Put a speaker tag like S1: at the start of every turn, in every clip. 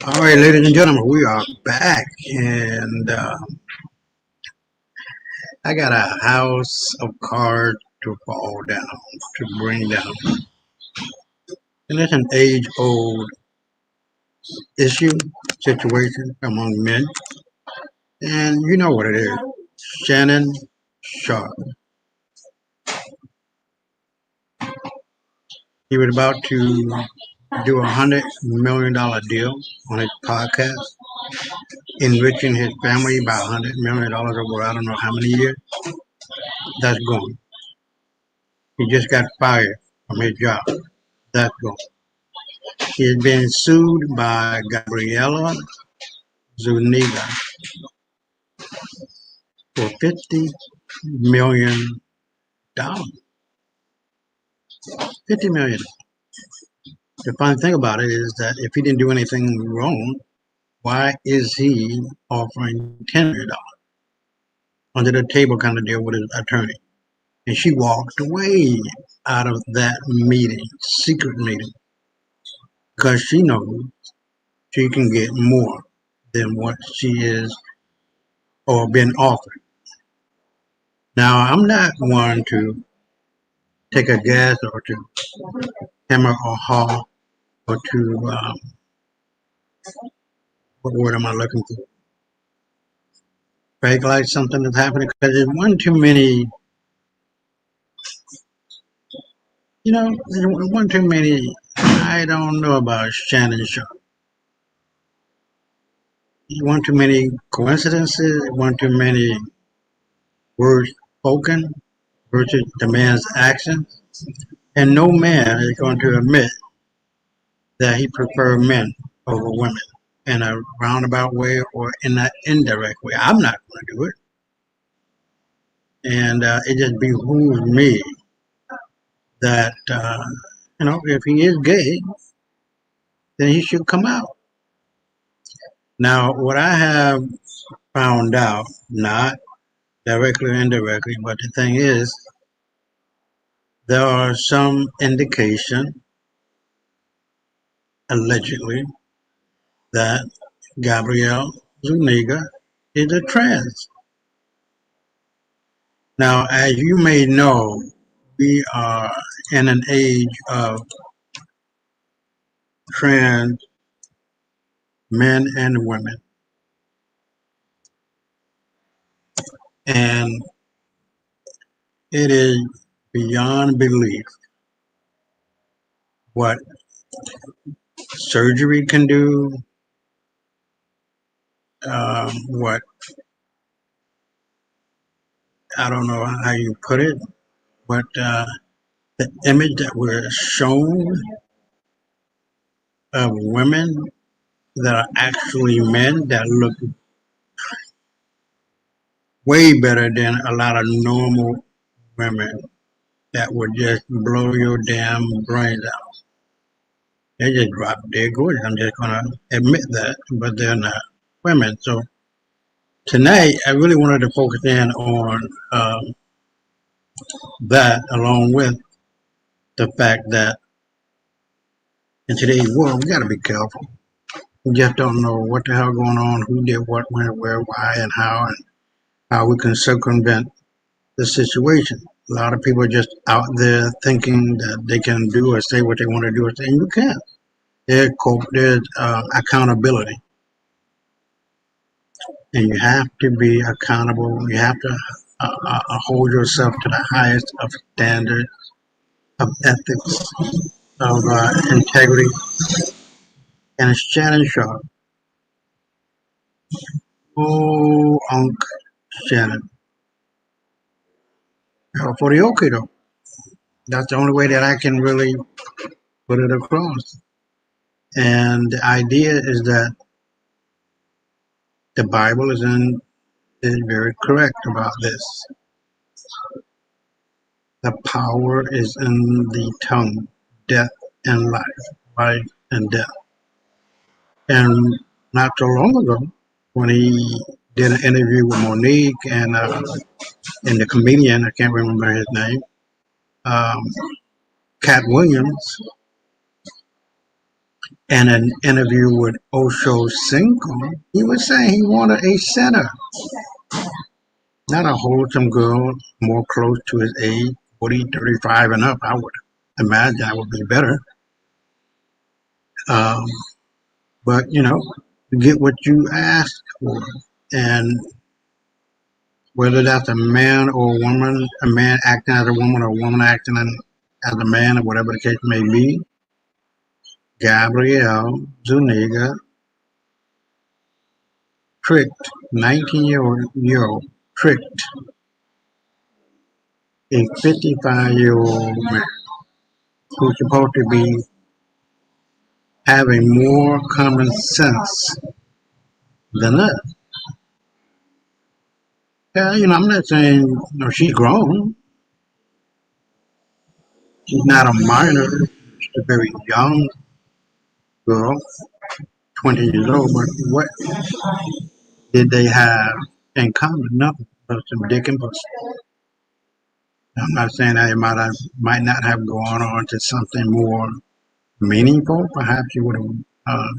S1: All right, ladies and gentlemen, we are back, and I got a house of cards to fall down, to bring down, and it's an age-old issue, situation among men, and you know what it is. Shannon Sharp. He was about to do $100 million deal on his podcast, enriching his family by $100 million over I don't know how many years. That's gone. He just got fired from his job. That's gone. He is being sued by Gabriela Zuniga for $50 million. $50 million. The funny thing about it is that if he didn't do anything wrong, why is he offering $10 million under the table kind of deal with his attorney? And she walked away out of that meeting, secret meeting, because she knows she can get more than what she is or been offered. Now, I'm not one to take a guess or to hammer or haw or to, what word am I looking for? Fake like something is happening because there's one too many, there's one too many. I don't know about Shannon Sharp. One too many coincidences, one too many words spoken versus the man's actions. And no man is going to admit that he prefers men over women in a roundabout way or in an indirect way. I'm not going to do it. And it just behooves me that, if he is gay, then he should come out. Now, what I have found out, not directly or indirectly, but the thing is, there are some indication, allegedly, that Gabrielle Zuniga is a trans. Now, as you may know, we are in an age of trans men and women. And it is beyond belief what surgery can do, what, I don't know how you put it, but the image that we're shown of women that are actually men that look way better than a lot of normal women that would just blow your damn brains out. They just drop dead gorgeous. I'm just gonna admit that, but they're not women. So tonight, I really wanted to focus in on that, along with the fact that in today's world, we got to be careful. We just don't know what the hell going on, who did what, when, where, why, and how we can circumvent the situation. A lot of people are just out there thinking that they can do or say what they want to do, and you can't. There's accountability, and you have to be accountable. You have to hold yourself to the highest of standards of ethics, of integrity. And Shannon Sharp, oh, Unc Shannon, for the okay though. That's the only way that I can really put it across. And the idea is that the Bible is very correct about this. The power is in the tongue, death and life and death. And not so long ago, when he did an interview with Monique and the comedian, I can't remember his name, um, Cat Williams, In an interview with Osho Cinco, he was saying he wanted a center, not a wholesome girl more close to his age, 40, 35 and up. I would imagine that would be better. Um, but, you get what you ask for. And whether that's a man or a woman, a man acting as a woman or a woman acting as a man, or whatever the case may be, Gabrielle Zuniga tricked, 19-year-old tricked a 55-year-old man who's supposed to be having more common sense than us. Yeah, I'm not saying she's grown. She's not a minor. She's a very young girl, 20 years old. But what did they have in common? Nothing but some dick and pussy. I'm not saying that it might not have gone on to something more meaningful. Perhaps she would have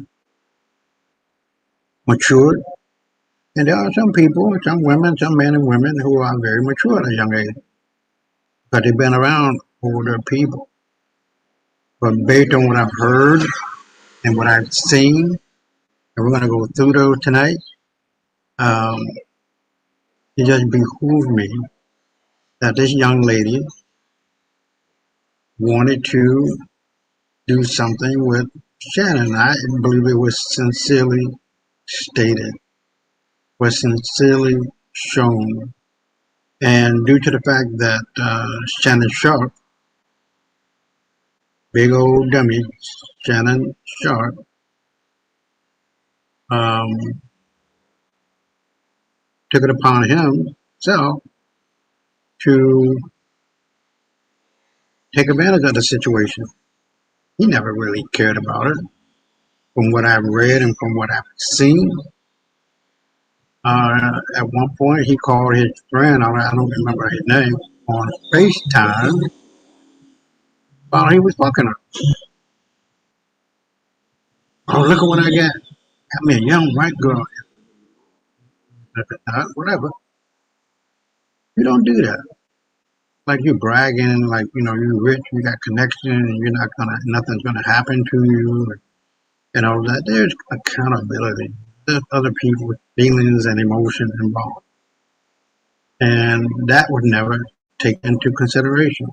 S1: matured. And there are some people, some women, some men and women who are very mature at a young age, but they've been around older people. But based on what I've heard and what I've seen, and we're going to go through those tonight, um, it just behooves me that this young lady wanted to do something with Shannon. I believe it was sincerely stated, was sincerely shown. And due to the fact that Shannon Sharp, big old dummy, Shannon Sharp, um, took it upon himself to take advantage of the situation. He never really cared about it. From what I've read and from what I've seen, at one point he called his friend, I don't remember his name, on FaceTime while he was fucking her. Oh, look at what I got. Got me a young white girl. Whatever. You don't do that. Like you bragging, like you're rich, you got connection, and nothing's gonna happen to you, and all that. There's accountability. There's other people's feelings and emotions involved, and that was never taken into consideration.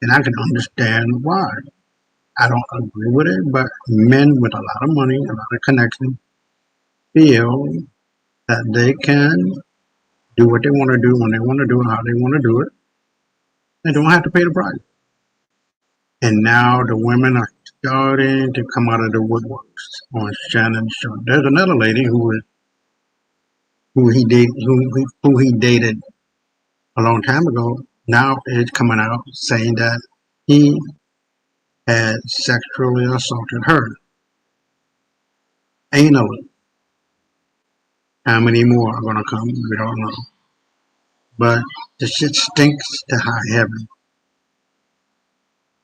S1: And I can understand why. I don't agree with it, but men with a lot of money, a lot of connection, feel that they can do what they want to do when they want to do it, how they want to do it, and don't have to pay the price. And now the women are starting to come out of the woodworks on Shannon's show. There's another lady who he dated a long time ago. Now is coming out saying that he had sexually assaulted her anally. How many more are gonna come? We don't know. But the shit stinks to high heaven.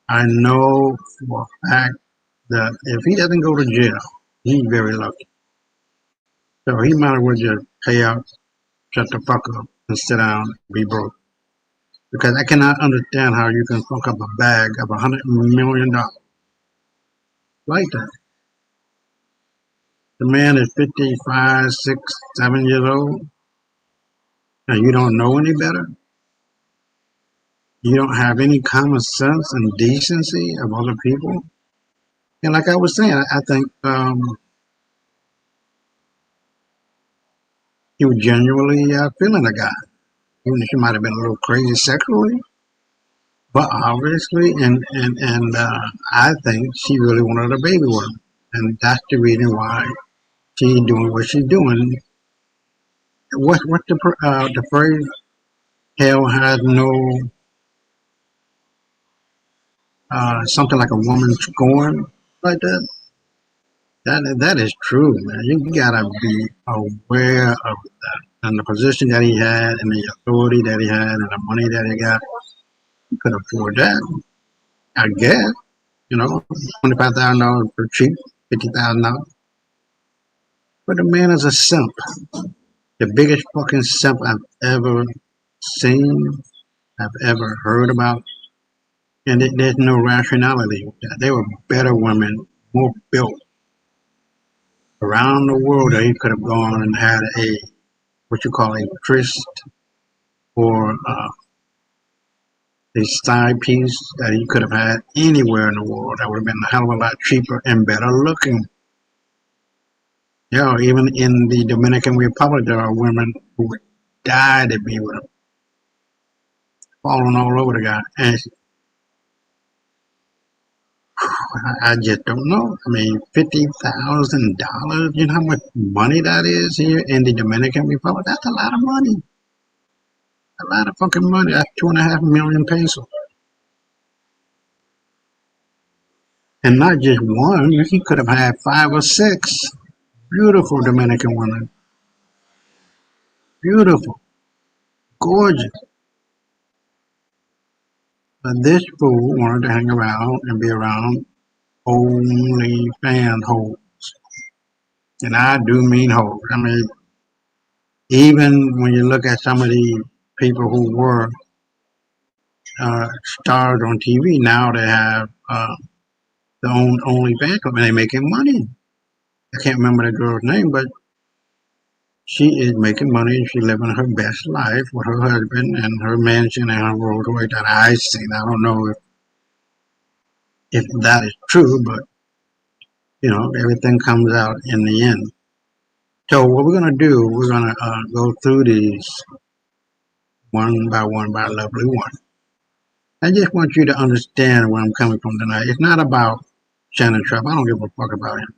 S1: I know for a fact that if he doesn't go to jail, he's very lucky. So he might as well just pay out, shut the fuck up, and sit down and be broke. Because I cannot understand how you can fuck up a bag of $100 million like that. The man is 55, 6, 7 years old, and you don't know any better. You don't have any common sense and decency of other people. And like I was saying, I think he was genuinely feeling the guy. Even if he might have been a little crazy sexually, but obviously, and I think she really wanted a baby with him, and that's the reason why she's doing what she's doing. What's the phrase? Hell has no something like a woman scorn like that. That is true, man. You gotta be aware of that and the position that he had, and the authority that he had, and the money that he got. He could afford that, I guess. You know, $25,000 for cheap, $50,000. But the man is a simp. The biggest fucking simp I've ever seen, I've ever heard about. And there's no rationality with that. There were better women, more built around the world that he could have gone and had a, what you call a tryst or a side piece that he could have had anywhere in the world. That would have been a hell of a lot cheaper and better looking. Yeah, even in the Dominican Republic, there are women who would die to be with him, falling all over the guy. And I just don't know. I mean, $50,000. You know how much money that is here in the Dominican Republic? That's a lot of money. A lot of fucking money. That's 2.5 million pesos. And not just one. He could have had 5 or 6 beautiful Dominican women. Beautiful, gorgeous. But this fool wanted to hang around and be around only fan hoes. And I do mean hoes. I mean, even when you look at some of the people who were stars on TV, now they have their own OnlyFans club and they're making money. I can't remember the girl's name, but she is making money. She's living her best life with her husband and her mansion and her Rolls Royce that I've seen. I don't know if that is true, but you know, everything comes out in the end. So what we're gonna do, we're gonna go through these one by lovely one. I just want you to understand where I'm coming from tonight. It's not about Shannon Sharpe. I don't give a fuck about him.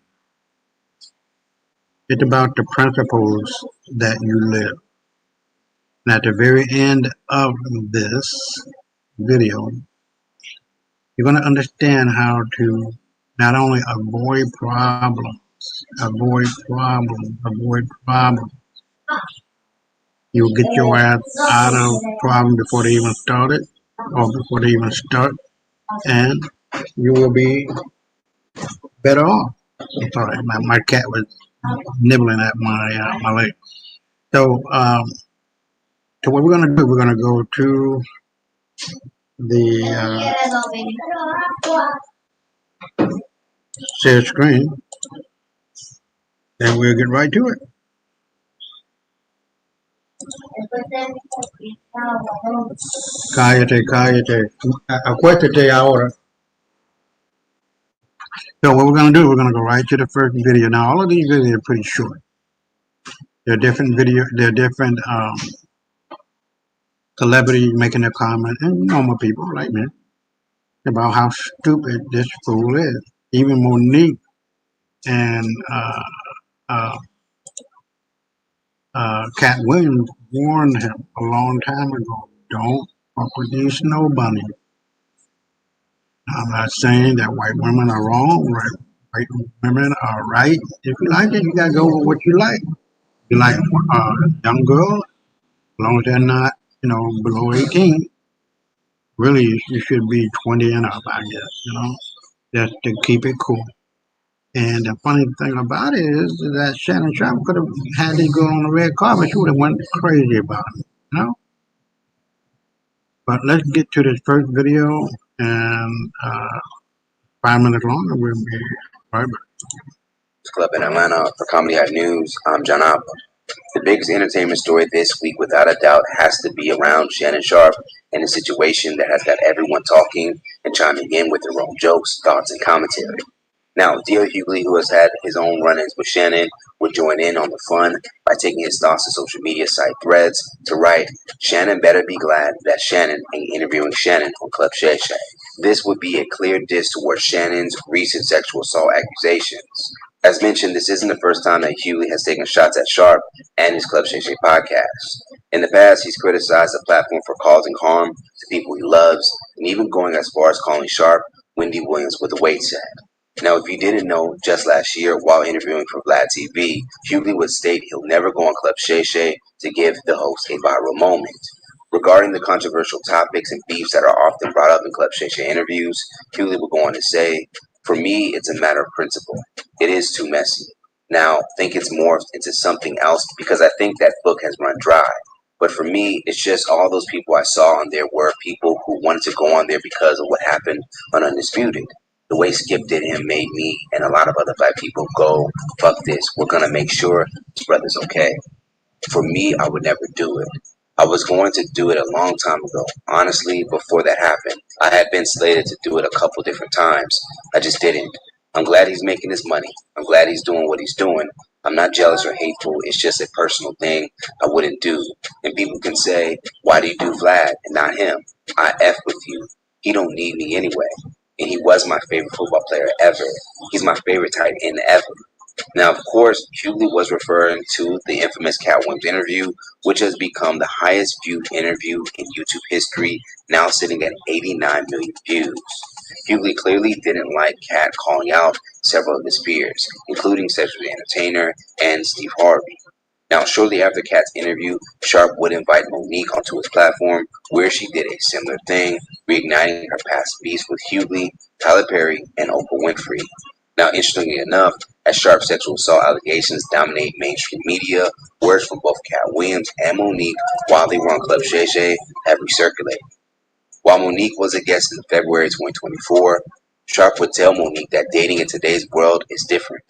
S1: It's about the principles that you live. And at the very end of this video, you're going to understand how to not only avoid problems, avoid problems. You'll get your ass out of problem before they even started or before they even start, and you will be better off. I'm sorry, my cat was nibbling at my leg. So, so what we're gonna do? We're gonna go to the share screen, and we'll get right to it. Cállate. Acuéstate ahora. So what we're gonna do? We're gonna go right to the first video. Now all of these videos are pretty short. They're different video. They're different celebrities making their comment, and normal people like me about how stupid this fool is. Even Monique and Cat Williams warned him a long time ago. Don't fuck with these snow bunnies. I'm not saying that white women are wrong. White women are right. If you like it, you gotta go with what you like. You like a young girl, as long as they're not, below 18. Really, you should be 20 and up, I guess. Just to keep it cool. And the funny thing about it is that Shannon Sharpe could have had this girl on the red carpet. She would have went crazy about it. But let's get to this first video, and 5 minutes longer, we'll be right back.
S2: Club in Atlanta for Comedy Hot News. I'm John Appa. The biggest entertainment story this week, without a doubt, has to be around Shannon Sharpe and a situation that has got everyone talking and chiming in with their own jokes, thoughts, and commentary. Now, D.L. Hughley, who has had his own run-ins with Shannon, would join in on the fun by taking his thoughts to social media site Threads to write, "Shannon better be glad that Shannon ain't interviewing Shannon on Club Shay Shay." This would be a clear diss towards Shannon's recent sexual assault accusations. As mentioned, this isn't the first time that Hughley has taken shots at Sharpe and his Club Shay Shay podcast. In the past, he's criticized the platform for causing harm to people he loves, and even going as far as calling Sharpe Wendy Williams with a weight set. Now, if you didn't know, just last year, while interviewing for Vlad TV, Hughley would state he'll never go on Club Shay Shay to give the host a viral moment. Regarding the controversial topics and beefs that are often brought up in Club Shay Shay interviews, Hughley will go on to say, "For me, it's a matter of principle. It is too messy. Now, think it's morphed into something else because I think that book has run dry. But for me, it's just all those people I saw on there were people who wanted to go on there because of what happened on Undisputed. The way Skip did him made me and a lot of other black people go, fuck this, we're gonna make sure this brother's okay. For me, I would never do it. I was going to do it a long time ago. Honestly, before that happened, I had been slated to do it a couple different times. I just didn't. I'm glad he's making his money. I'm glad he's doing what he's doing. I'm not jealous or hateful. It's just a personal thing I wouldn't do. And people can say, why do you do Vlad and not him? I F with you. He don't need me anyway. And he was my favorite football player ever. He's my favorite tight end ever. Now, of course, Hughley was referring to the infamous Cat Williams interview, which has become the highest viewed interview in YouTube history, now sitting at 89 million views. Hughley clearly didn't like Cat calling out several of his peers, including Cedric the Entertainer and Steve Harvey. Now, shortly after Cat's interview, Sharp would invite Monique onto his platform, where she did a similar thing, reigniting her past beefs with Hughley, Tyler Perry, and Oprah Winfrey. Now, interestingly enough, as Sharp's sexual assault allegations dominate mainstream media, words from both Cat Williams and Monique while they were on Club Shay Shay have recirculated. While Monique was a guest in February 2024, Sharp would tell Monique that dating in today's world is different.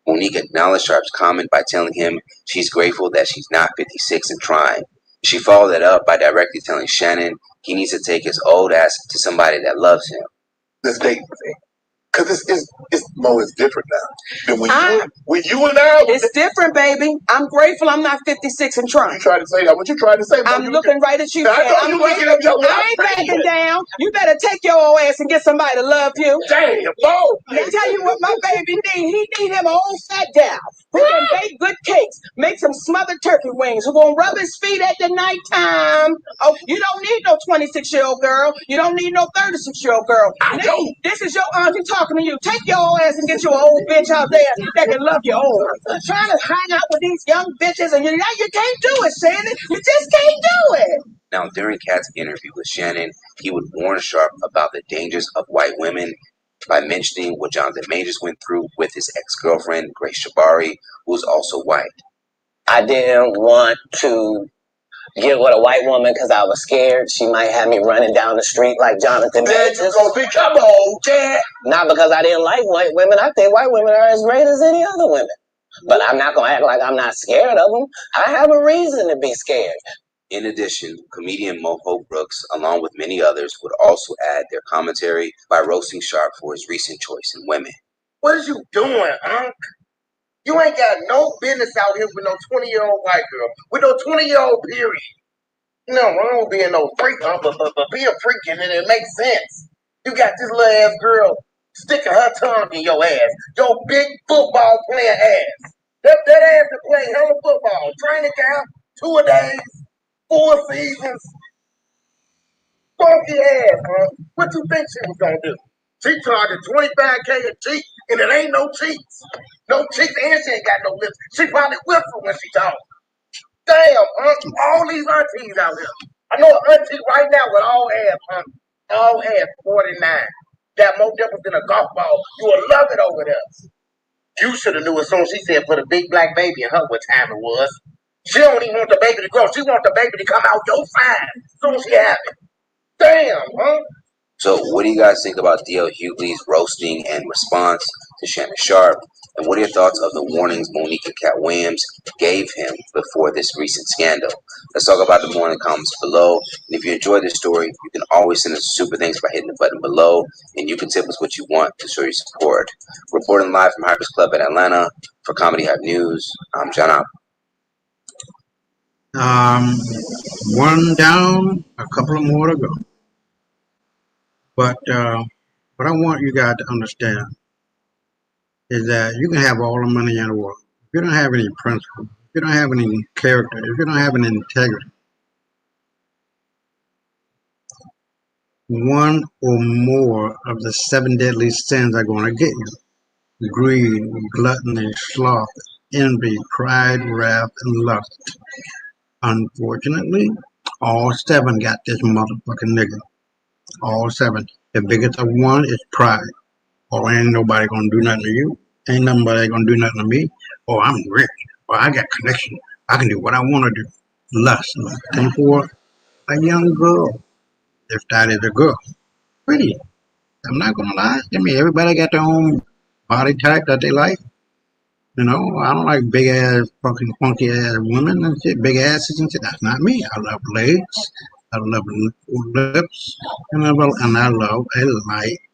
S2: Monique acknowledged Sharp's comment by telling him she's grateful that she's not 56 and trying. She followed that up by directly telling Shannon he needs to take his old ass to somebody that loves him.
S3: This dating thing. Because it's Mo is different now. Than when you and I.
S4: It's different, baby. I'm grateful I'm not 56 and trying.
S3: You tried to say that. What you trying to say?
S4: I'm looking right at you.
S3: I'm looking at your
S4: I ain't backing down. You better take your old ass and get somebody to love you.
S3: Damn, Mo.
S4: Let me tell you what my baby need. He need him an old fat gal who can bake good cakes, make some smothered turkey wings, who gonna rub his feet at the nighttime. Oh, you don't need no 26-year-old girl. You don't need no 36-year-old girl. This is your auntie talking to you. Take your old ass and get your old bitch out there that can love you old. Trying to hang out with these young bitches and you can't do it, Shannon. You just can't do it.
S2: Now, during Cat's interview with Shannon, he would warn Sharp about the dangers of white women by mentioning what Jonathan Majors went through with his ex-girlfriend, Grace Shabari, who was also white.
S5: I didn't want to get with a white woman because I was scared she might have me running down the street like Jonathan Majors.
S3: Come on, Chad.
S5: Not because I didn't like white women. I think white women are as great as any other women. But I'm not going to act like I'm not scared of them. I have a reason to be scared.
S2: In addition, comedian Mo Hope Brooks, along with many others, would also add their commentary by roasting Sharp for his recent choice in women.
S3: What is you doing, Unc? You ain't got no business out here with no 20-year-old white girl. With no 20-year-old period. No wrong with being no freak, but be a freak and it makes sense. You got this little ass girl sticking her tongue in your ass. Your big football playing ass. That ass to play hella football. Training camp, 2 a days, 4 seasons. Funky ass, huh? What you think she was gonna do? She charging $25K a cheek, and it ain't no cheeks. No cheeks, and she ain't got no lips. She probably whistle when she talks. Damn, all these aunties out here. I know an auntie right now with all ass, all ass, 49. Got more dimples than a golf ball. You will love it over there. You should have knew as soon as she said put a big black baby in her what time it was. She don't even want the baby to grow. She want the baby to come out your side as soon as she have it. Damn,
S2: So, what do you guys think about D.L. Hughley's roasting and response to Shannon Sharp? And what are your thoughts of the warnings Monique and Cat Williams gave him before this recent scandal? Let's talk about them more in the comments below. And if you enjoyed this story, you can always send us super thanks by hitting the button below. And you can tip us what you want to show your support. Reporting live from Hypers Club in Atlanta for Comedy Hype News, I'm John Op.
S1: One down, a couple of more to go. But what I want you guys to understand is that you can have all the money in the world. If you don't have any principle, if you don't have any character, if you don't have any integrity, one or more of the 7 deadly sins are going to get you. Greed, gluttony, sloth, envy, pride, wrath, and lust. Unfortunately, All 7 got this motherfucking nigga. All 7. The biggest of one is pride. Or ain't nobody gonna do nothing to you. Ain't nobody gonna do nothing to me. Or I'm rich. Or I got connection. I can do what I want to do. Lust. And for a young girl, if that is a girl, pretty. I'm not gonna lie. I mean, everybody got their own body type that they like. You know, I don't like big ass, fucking funky ass women and shit, big asses and shit. That's not me. I love legs. I love lips, and I love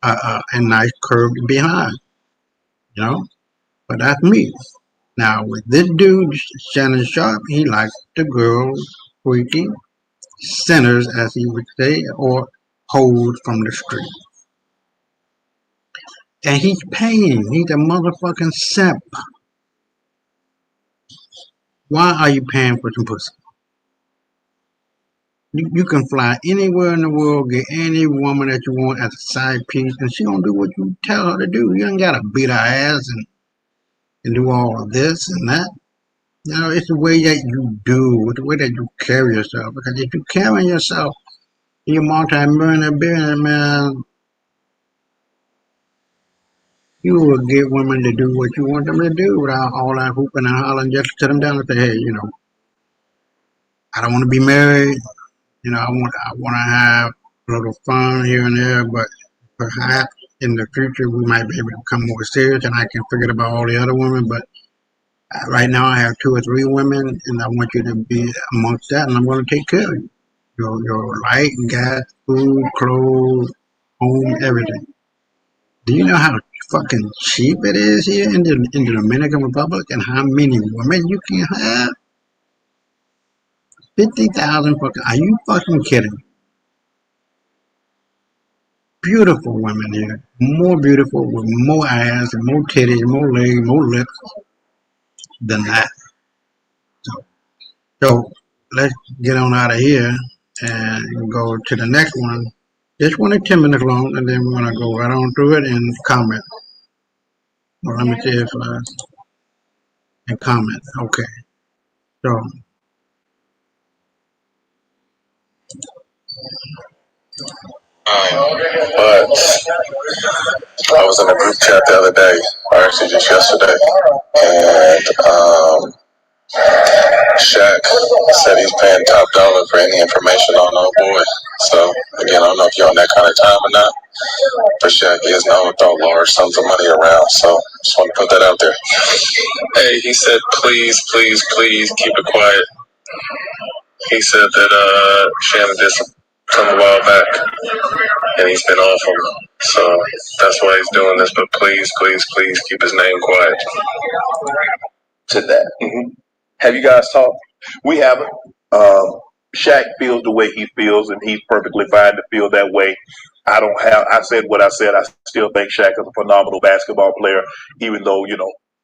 S1: a nice curved behind. You know, but that's me. Now with this dude, Shannon Sharp, he likes the girls, freaky sinners, as he would say, or hoes from the street. And he's paying. He's a motherfucking simp. Why are you paying for some pussy? You can fly anywhere in the world, get any woman that you want as a side piece, and she gonna do what you tell her to do. You ain't gotta beat her ass and do all of this and that. You know, it's the way that you do, it's the way that you carry yourself. Because if you carry yourself, you're multi-millionaire, man, you will get women to do what you want them to do without all that hooping and hollering. Just sit them down and say, hey, you know, I don't want to be married. You know, I want to have a little fun here and there, but perhaps in the future we might be able to become more serious, and I can forget about all the other women. But right now I have 2 or 3 women, and I want you to be amongst that, and I'm going to take care of you. Your light, gas, food, clothes, home, everything. Do you know how fucking cheap it is here in the Dominican Republic, and how many women you can have? 50,000 fucking. Are you fucking kidding? Beautiful women here, more beautiful with more ass and more titties, more legs, more lips than that. So let's get on out of here and go to the next one. This one is 10 minutes long, and then we're gonna go right on through it and comment. Well, let me see if and comment. Okay, so
S6: But I was in a group chat the other day, or actually just yesterday, and Shaq said he's paying top dollar for any information on old boy. So again, I don't know if you're on that kind of time or not, but Shaq is known to throw large sums of money around. So just want to put that out there. Hey, he said, please, please, please keep it quiet. He said that Shannon did some a while back, and he's been off him. So that's why he's doing this. But please, please, please keep his name quiet.
S7: To that. Have you guys talked? We haven't. Shaq feels the way he feels, and he's perfectly fine to feel that way. I said what I said. I still think Shaq is a phenomenal basketball player, even though,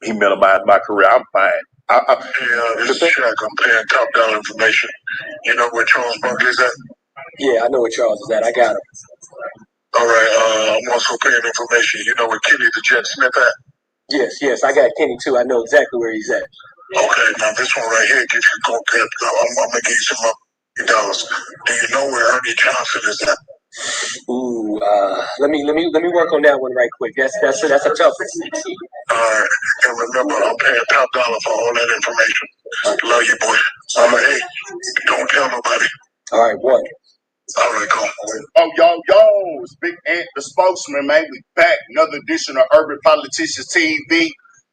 S7: he minimized my career. I'm fine.
S3: This is Shaq. I'm paying top dollar information. You know where Charles Barkley is at?
S8: Yeah, I know where Charles is at. I got him.
S3: All right. I'm also paying information. You know where Kenny the Jet Smith at?
S8: Yes, I got Kenny too. I know exactly where he's at.
S3: Okay, now this one right here gets you go pimp. I'm gonna give you some $1 Do you know where Ernie Johnson is at?
S8: Ooh, let me work on that one right quick. That's a tough one.
S3: All right, and remember, I'm paying top dollar for all that information. Love you, boy. Hey, don't tell nobody.
S8: All right, one.
S3: All right, go.
S9: Oh, yo, it's Big Ant, the spokesman, man. We back. Another edition of Urban Politicians TV,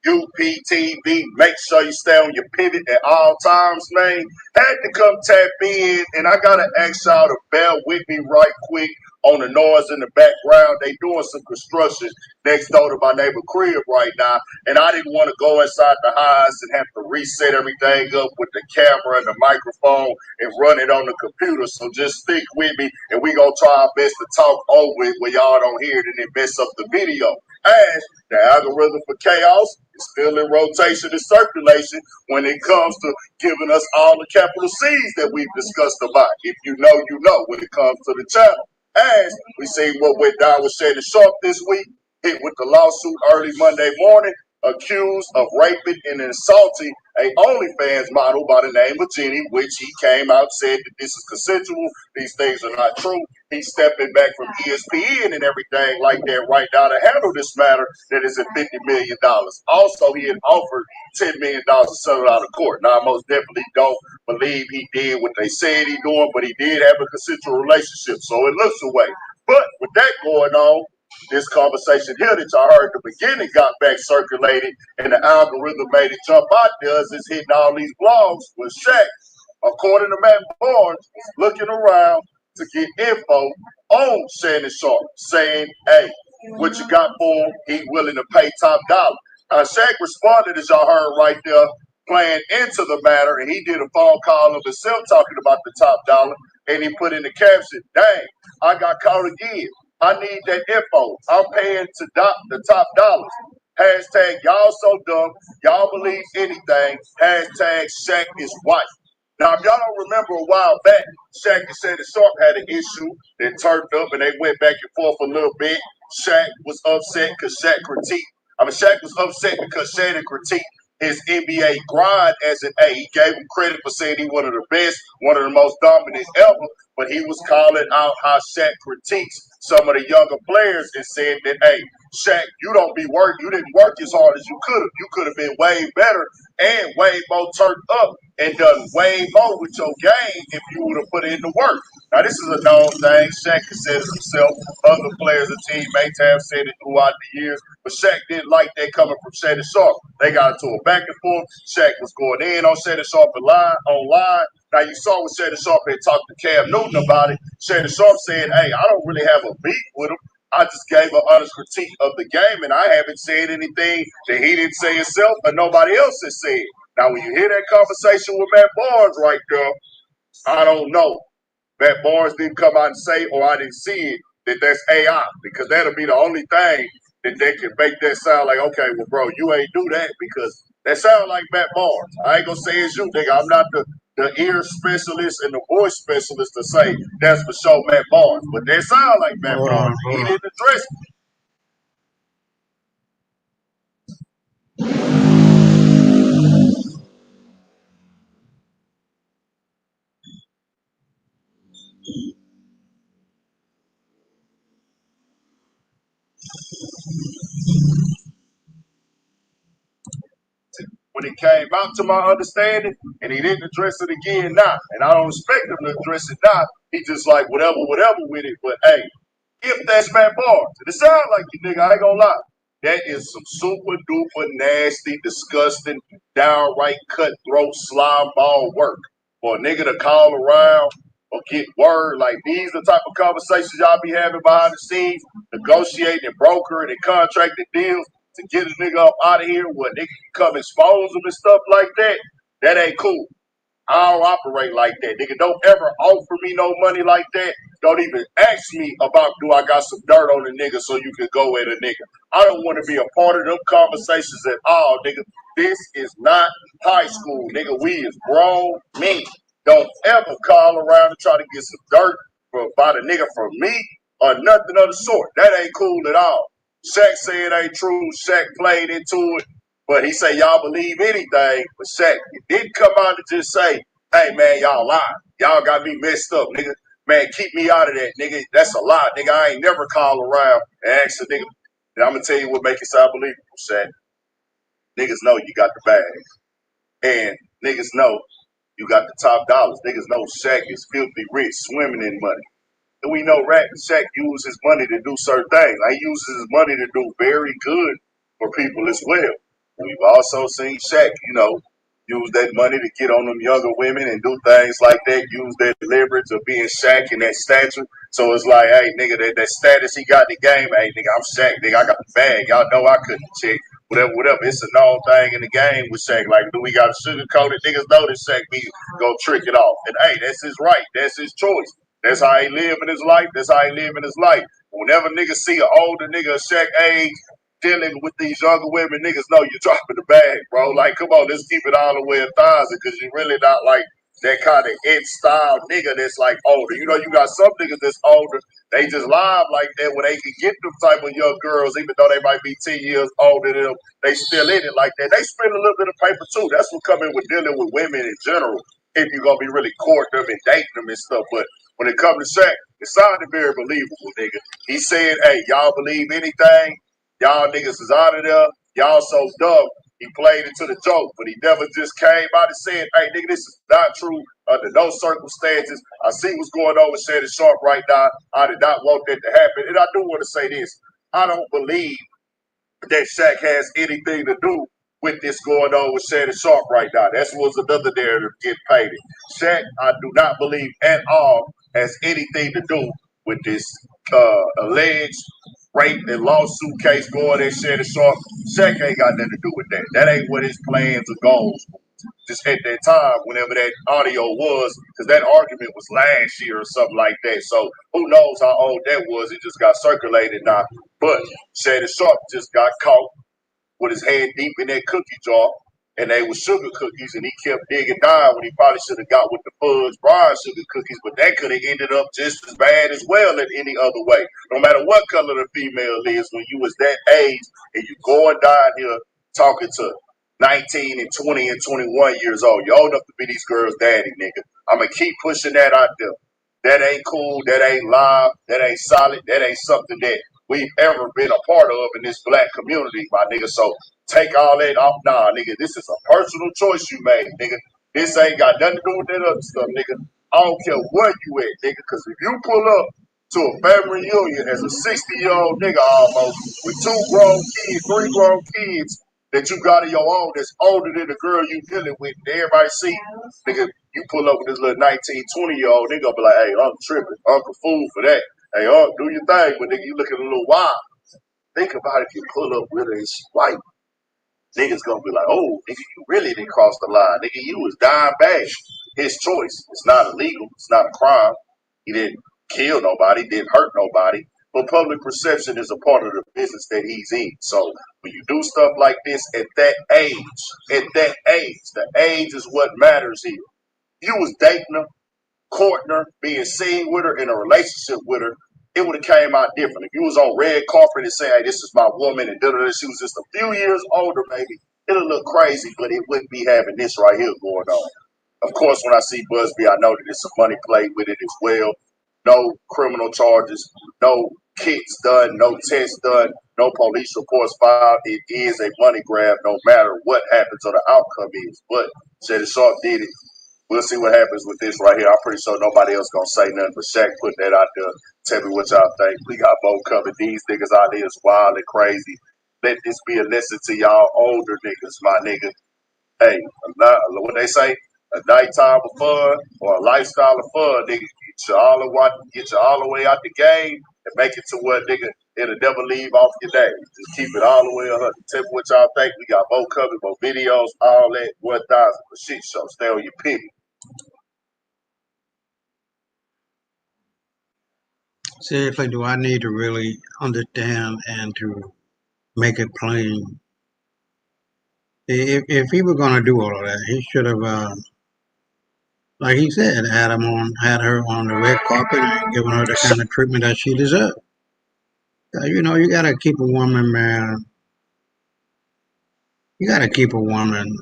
S9: UPTV. Make sure you stay on your pivot at all times, man. Had to come tap in, and I got to ask y'all to bear with me right quick on the noise in the background. They doing some construction next door to my neighbor crib right now, and I didn't want to go inside the house and have to reset everything up with the camera and the microphone and run it on the computer. So just stick with me, and we gonna try our best to talk over it where y'all don't hear it and then mess up the video. And the algorithm for chaos is still in rotation and circulation when it comes to giving us all the capital C's that we've discussed about. If you know, you know when it comes to the channel. As we see what went down with Shannon Sharp this week, hit with the lawsuit early Monday morning, accused of raping and assaulting a OnlyFans model by the name of Jenny, which he came out and said that this is consensual. These things are not true. He's stepping back from ESPN and everything like that right now to handle this matter that is at $50 million. Also, he had offered $10 million to settle out of court. Now, I most definitely don't believe he did what they said he doing, but he did have a consensual relationship, so it looks away. But with that going on, this conversation here that y'all heard at the beginning got back circulated, and the algorithm made it jump out there as it's hitting all these blogs with Shaq, according to Matt Barnes, was looking around to get info on Shannon Sharp, saying, hey, what you got for him? He willing to pay top dollar. Shaq responded, as y'all heard right there, playing into the matter, and he did a phone call of himself talking about the top dollar, and he put in the caption, dang, I got caught again. I need that info. I'm paying to the top dollars. Hashtag y'all so dumb. Y'all believe anything. Hashtag Shaq is white. Now, if y'all don't remember a while back, Shaq and Shannon Sharp had an issue that turned up and they went back and forth a little bit. Shaq was upset because Shaq was upset because Shannon critiqued his NBA grind as an A. He gave him credit for saying he one of the best, one of the most dominant ever, but he was calling out how Shaq critiques some of the younger players and said that, hey, Shaq, you didn't work as hard as you could have. You could have been way better and way more turned up and done way more with your game if you would have put in the work. Now, this is a known thing. Shaq has said it himself. Other players and teammates have said it throughout the years, but Shaq didn't like that coming from Shannon Sharp. They got into a back and forth. Shaq was going in on Shannon Sharp online. Now, you saw when Shannon Sharp had talked to Cam Newton about it. Shannon Sharp said, hey, I don't really have a beef with him. I just gave an honest critique of the game, and I haven't said anything that he didn't say himself or nobody else has said. Now, when you hear that conversation with Matt Barnes right there, I don't know. Matt Barnes didn't come out and say, or I didn't see it, that that's AI, because that'll be the only thing that they can make that sound like, okay, well, bro, you ain't do that, because that sound like Matt Barnes. I ain't gonna say it's you, nigga. I'm not the ear specialist and the voice specialist to say that's for sure Matt Barnes, but that sound like Matt Barnes. He didn't address it. When it came out to my understanding, and he didn't address it again now, and I don't expect him to address it now. He just like whatever with it. But hey, if that's Matt Barnes, and it sounds like you, nigga, I ain't gonna lie. That is some super duper nasty, disgusting, downright cutthroat slime ball work for a nigga to call around or get word. Like, these the type of conversations y'all be having behind the scenes, negotiating and brokering and contracting deals to get a nigga up out of here where they can come expose them and stuff like that. That ain't cool. I don't operate like that. Nigga, don't ever offer me no money like that. Don't even ask me about, do I got some dirt on a nigga so you can go at a nigga. I don't want to be a part of them conversations at all, nigga. This is not high school, nigga. We is grown men. Don't ever call around and try to get some dirt about a nigga from me or nothing of the sort. That ain't cool at all. Shaq say it ain't true. Shaq played into it. But he say y'all believe anything, but Shaq, he didn't come out and just say, hey man, y'all lying. Y'all got me messed up, nigga. Man, keep me out of that, nigga. That's a lie, nigga. I ain't never call around and ask a nigga. And I'm gonna tell you what make it sound believable, Shaq. Niggas know you got the bag. And niggas know you got the top dollars. Niggas know Shaq is filthy rich, swimming in money. And we know Shaq uses his money to do certain things. He uses his money to do very good for people as well. We've also seen Shaq, use that money to get on them younger women and do things like that, use that leverage of being Shaq and that stature. So it's like, hey, nigga, that status he got in the game, hey, nigga, I'm Shaq, nigga, I got the bag. Y'all know I couldn't check. Whatever. It's a known thing in the game with Shaq. Like, do we got to sugarcoat it? Niggas know that Shaq be go trick it off. And, hey, that's his right. That's his choice. That's how he live in his life. That's how he live in his life. Whenever niggas see an older nigga of Shaq age dealing with these younger women, niggas know you're dropping the bag, bro. Like, come on, let's keep it all the way 1,000, because you're really not like that kind of in style nigga that's like older. You know, you got some niggas that's older. They just live like that when they can get them type of young girls, even though they might be 10 years older than them. They still in it like that. They spend a little bit of paper too. That's what coming with dealing with women in general. If you're gonna be really courting them and dating them and stuff, but when it comes to Shaq, it sounded very believable, nigga. He said, "Hey, y'all believe anything? Y'all niggas is out of there. Y'all so dumb." He played into the joke, but he never just came out and said, "Hey, nigga, this is not true under no circumstances. I see what's going on with Shannon Sharp right now. I did not want that to happen." And I do want to say this. I don't believe that Shaq has anything to do with this going on with Shannon Sharp right now. That was another narrative getting painted. Shaq, I do not believe at all has anything to do with this alleged rape and lawsuit case going at Shannon Sharp. Shaq ain't got nothing to do with that. That ain't what his plans or goals were. Just at that time, whenever that audio was, because that argument was last year or something like that. So who knows how old that was? It just got circulated now. But Shannon Sharp just got caught with his hand deep in that cookie jar, and they were sugar cookies, and he kept digging down when he probably should have got with the fudge brine sugar cookies, but that could have ended up just as bad as well in any other way. No matter what color the female is, when you was that age and you going down here talking to 19 and 20 and 21 years old, you're old enough to be these girls' daddy, nigga. I'm going to keep pushing that out there. That ain't cool. That ain't live. That ain't solid. That ain't something that we've ever been a part of in this black community, my nigga. So take all that off. Nah, nigga, this is a personal choice you made, nigga. This ain't got nothing to do with that other stuff, nigga. I don't care where you at, nigga, because if you pull up to a family reunion as a 60-year-old nigga almost with 3 grown kids that you got of your own that's older than the girl you dealing with, and everybody see, nigga, you pull up with this little 19, 20-year-old, nigga be like, "Hey, I'm tripping. Uncle fool for that. Hey, do your thing," but nigga, you looking a little wild. Think about if you pull up with her and she white. Niggas gonna be like, "Oh, nigga, you really didn't cross the line. Nigga, you was dying bad." His choice. It's not illegal. It's not a crime. He didn't kill nobody, didn't hurt nobody. But public perception is a part of the business that he's in. So when you do stuff like this at that age, the age is what matters here. You was dating her, courting her, being seen with her, in a relationship with her, it would have came out different. If you was on red carpet and saying, "Hey, this is my woman," and she was just a few years older, maybe, it'll look crazy, but it wouldn't be having this right here going on. Of course, when I see Busby, I know that it's some money played with it as well. No criminal charges, no kits done, no tests done, no police reports filed. It is a money grab no matter what happens or the outcome is. But Shannon Sharp did it. We'll see what happens with this right here. I'm pretty sure nobody else gonna say nothing but Shaq put that out there. Tell me what y'all think. We got both covered. These niggas out here is wild and crazy. Let this be a lesson to y'all older niggas, my nigga. Hey, what they say, a nighttime of fun or a lifestyle of fun, nigga. Get you all the way out the game and make it to where, nigga, it'll never leave off your day. Just keep it all the way 100. Tell me what y'all think. We got both covered, both videos, all that 1,000 for shit show. Stay on your pivot.
S1: Seriously, do I need to really understand and to make it plain? If he was going to do all of that, he should have, like he said, had her on the red carpet and given her the kind of treatment that she deserved. You know, you got to keep a woman, man. You got to keep a woman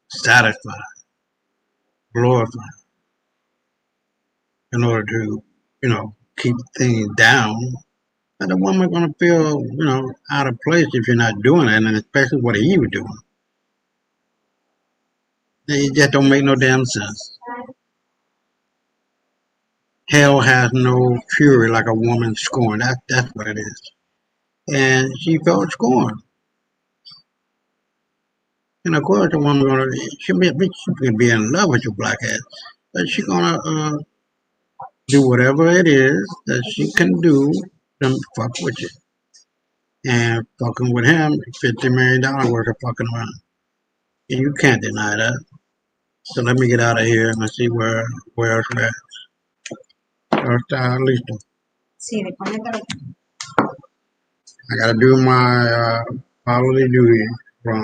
S1: satisfied, glorified, in order to, keep things down. And the woman gonna feel, out of place if you're not doing it, and especially what he was doing. It just don't make no damn sense. Hell has no fury like a woman scorned. That's what it is. And she felt scorned. And of course, the woman she can be in love with your black ass, but she gonna do whatever it is that she can do to fuck with you. And fucking with him, $50 million worth of fucking around. And you can't deny that. So let me get out of here and see where else we're at. Listo. I gotta do my holiday duty from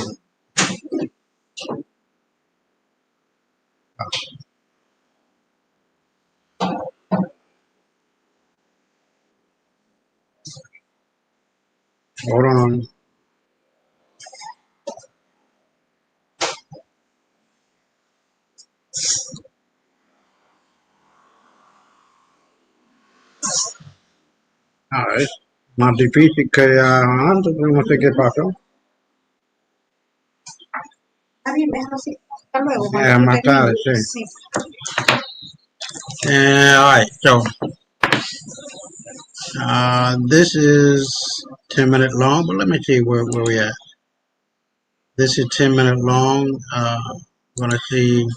S1: Hold on. All right. Más difícil que antes, no sé qué pasó. Yeah, más tarde, sí. All right, so this is 10-minute long, but let me see where we at. This is 10-minute long. Want to see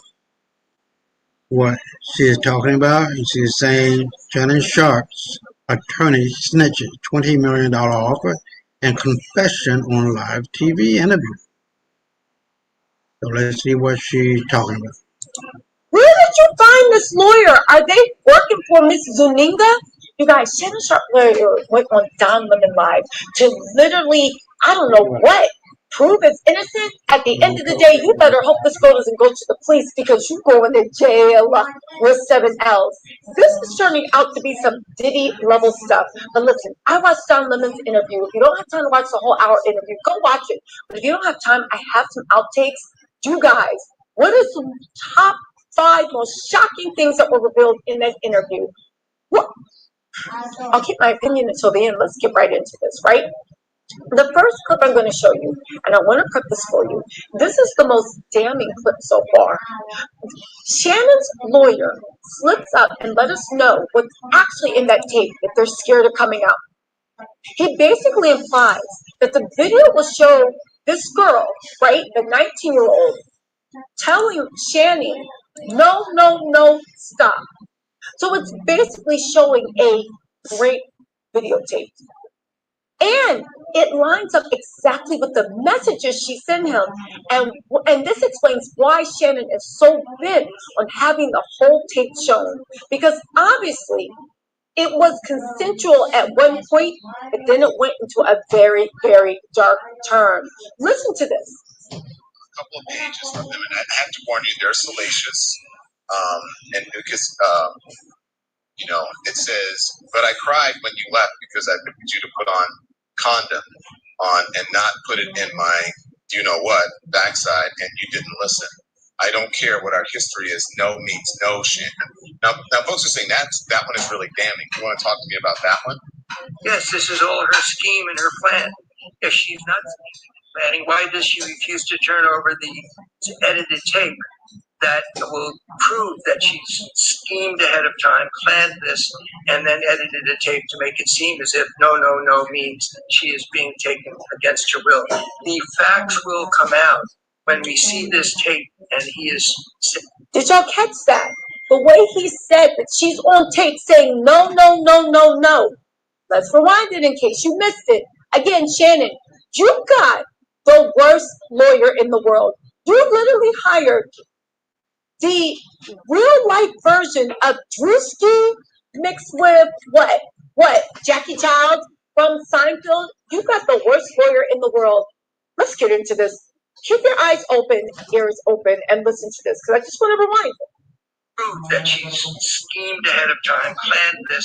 S1: what she is talking about. And she is saying Shannon Sharp's attorney snitches $20 million offer and confession on live TV interview. So let's see what she's talking about.
S10: Where did you find this lawyer? Are they working for Miss Zuniga? You guys, Shannon Sharp lawyer went on Don Lemon Live to literally, I don't know what, prove it's innocent. At the end of the day, you better hope this girl doesn't go to the police because you're going to jail with 7 L's. This is turning out to be some Diddy level stuff. But listen, I watched Don Lemon's interview. If you don't have time to watch the whole hour interview, go watch it. But if you don't have time, I have some outtakes. You guys, what are some top 5 most shocking things that were revealed in that interview? What? I'll keep my opinion until the end. Let's get right into this, right? The first clip I'm going to show you, and I want to clip this for you. This is the most damning clip so far. Shannon's lawyer slips up and let us know what's actually in that tape if they're scared of coming out. He basically implies that the video will show this girl, right, the 19-year-old, telling Shannon, no, no, no, stop. So it's basically showing a great videotape. And it lines up exactly with the messages she sent him. And this explains why Shannon is so bent on having the whole tape shown. Because obviously, it was consensual at one point, but then it went into a very, very dark turn. Listen to this.
S6: Couple of pages of them, and I have to warn you, they're salacious. And because it says, "But I cried when you left because I wanted you to put on condom on and not put it in my backside, and you didn't listen. I don't care what our history is. No means no, Shannon." Now, folks are saying that one is really damning. You want to talk to me about that one?
S11: Yes, this is all her scheme and her plan. If she's not planning, why does she refuse to turn over the edited tape that will prove that she's schemed ahead of time, planned this, and then edited a tape to make it seem as if no, no, no means she is being taken against her will? The facts will come out when we see this tape, and he is...
S10: Did y'all catch that? The way he said that she's on tape saying no, no, no, no, no. Let's rewind it in case you missed it. Again, Shannon, you got the worst lawyer in the world. You literally hired the real life version of Drewski mixed with what? Jackie Child from Seinfeld? You got the worst lawyer in the world. Let's get into this. Keep your eyes open, ears open, and listen to this, because I just want to remind you.
S11: Prove that she's schemed ahead of time, planned this,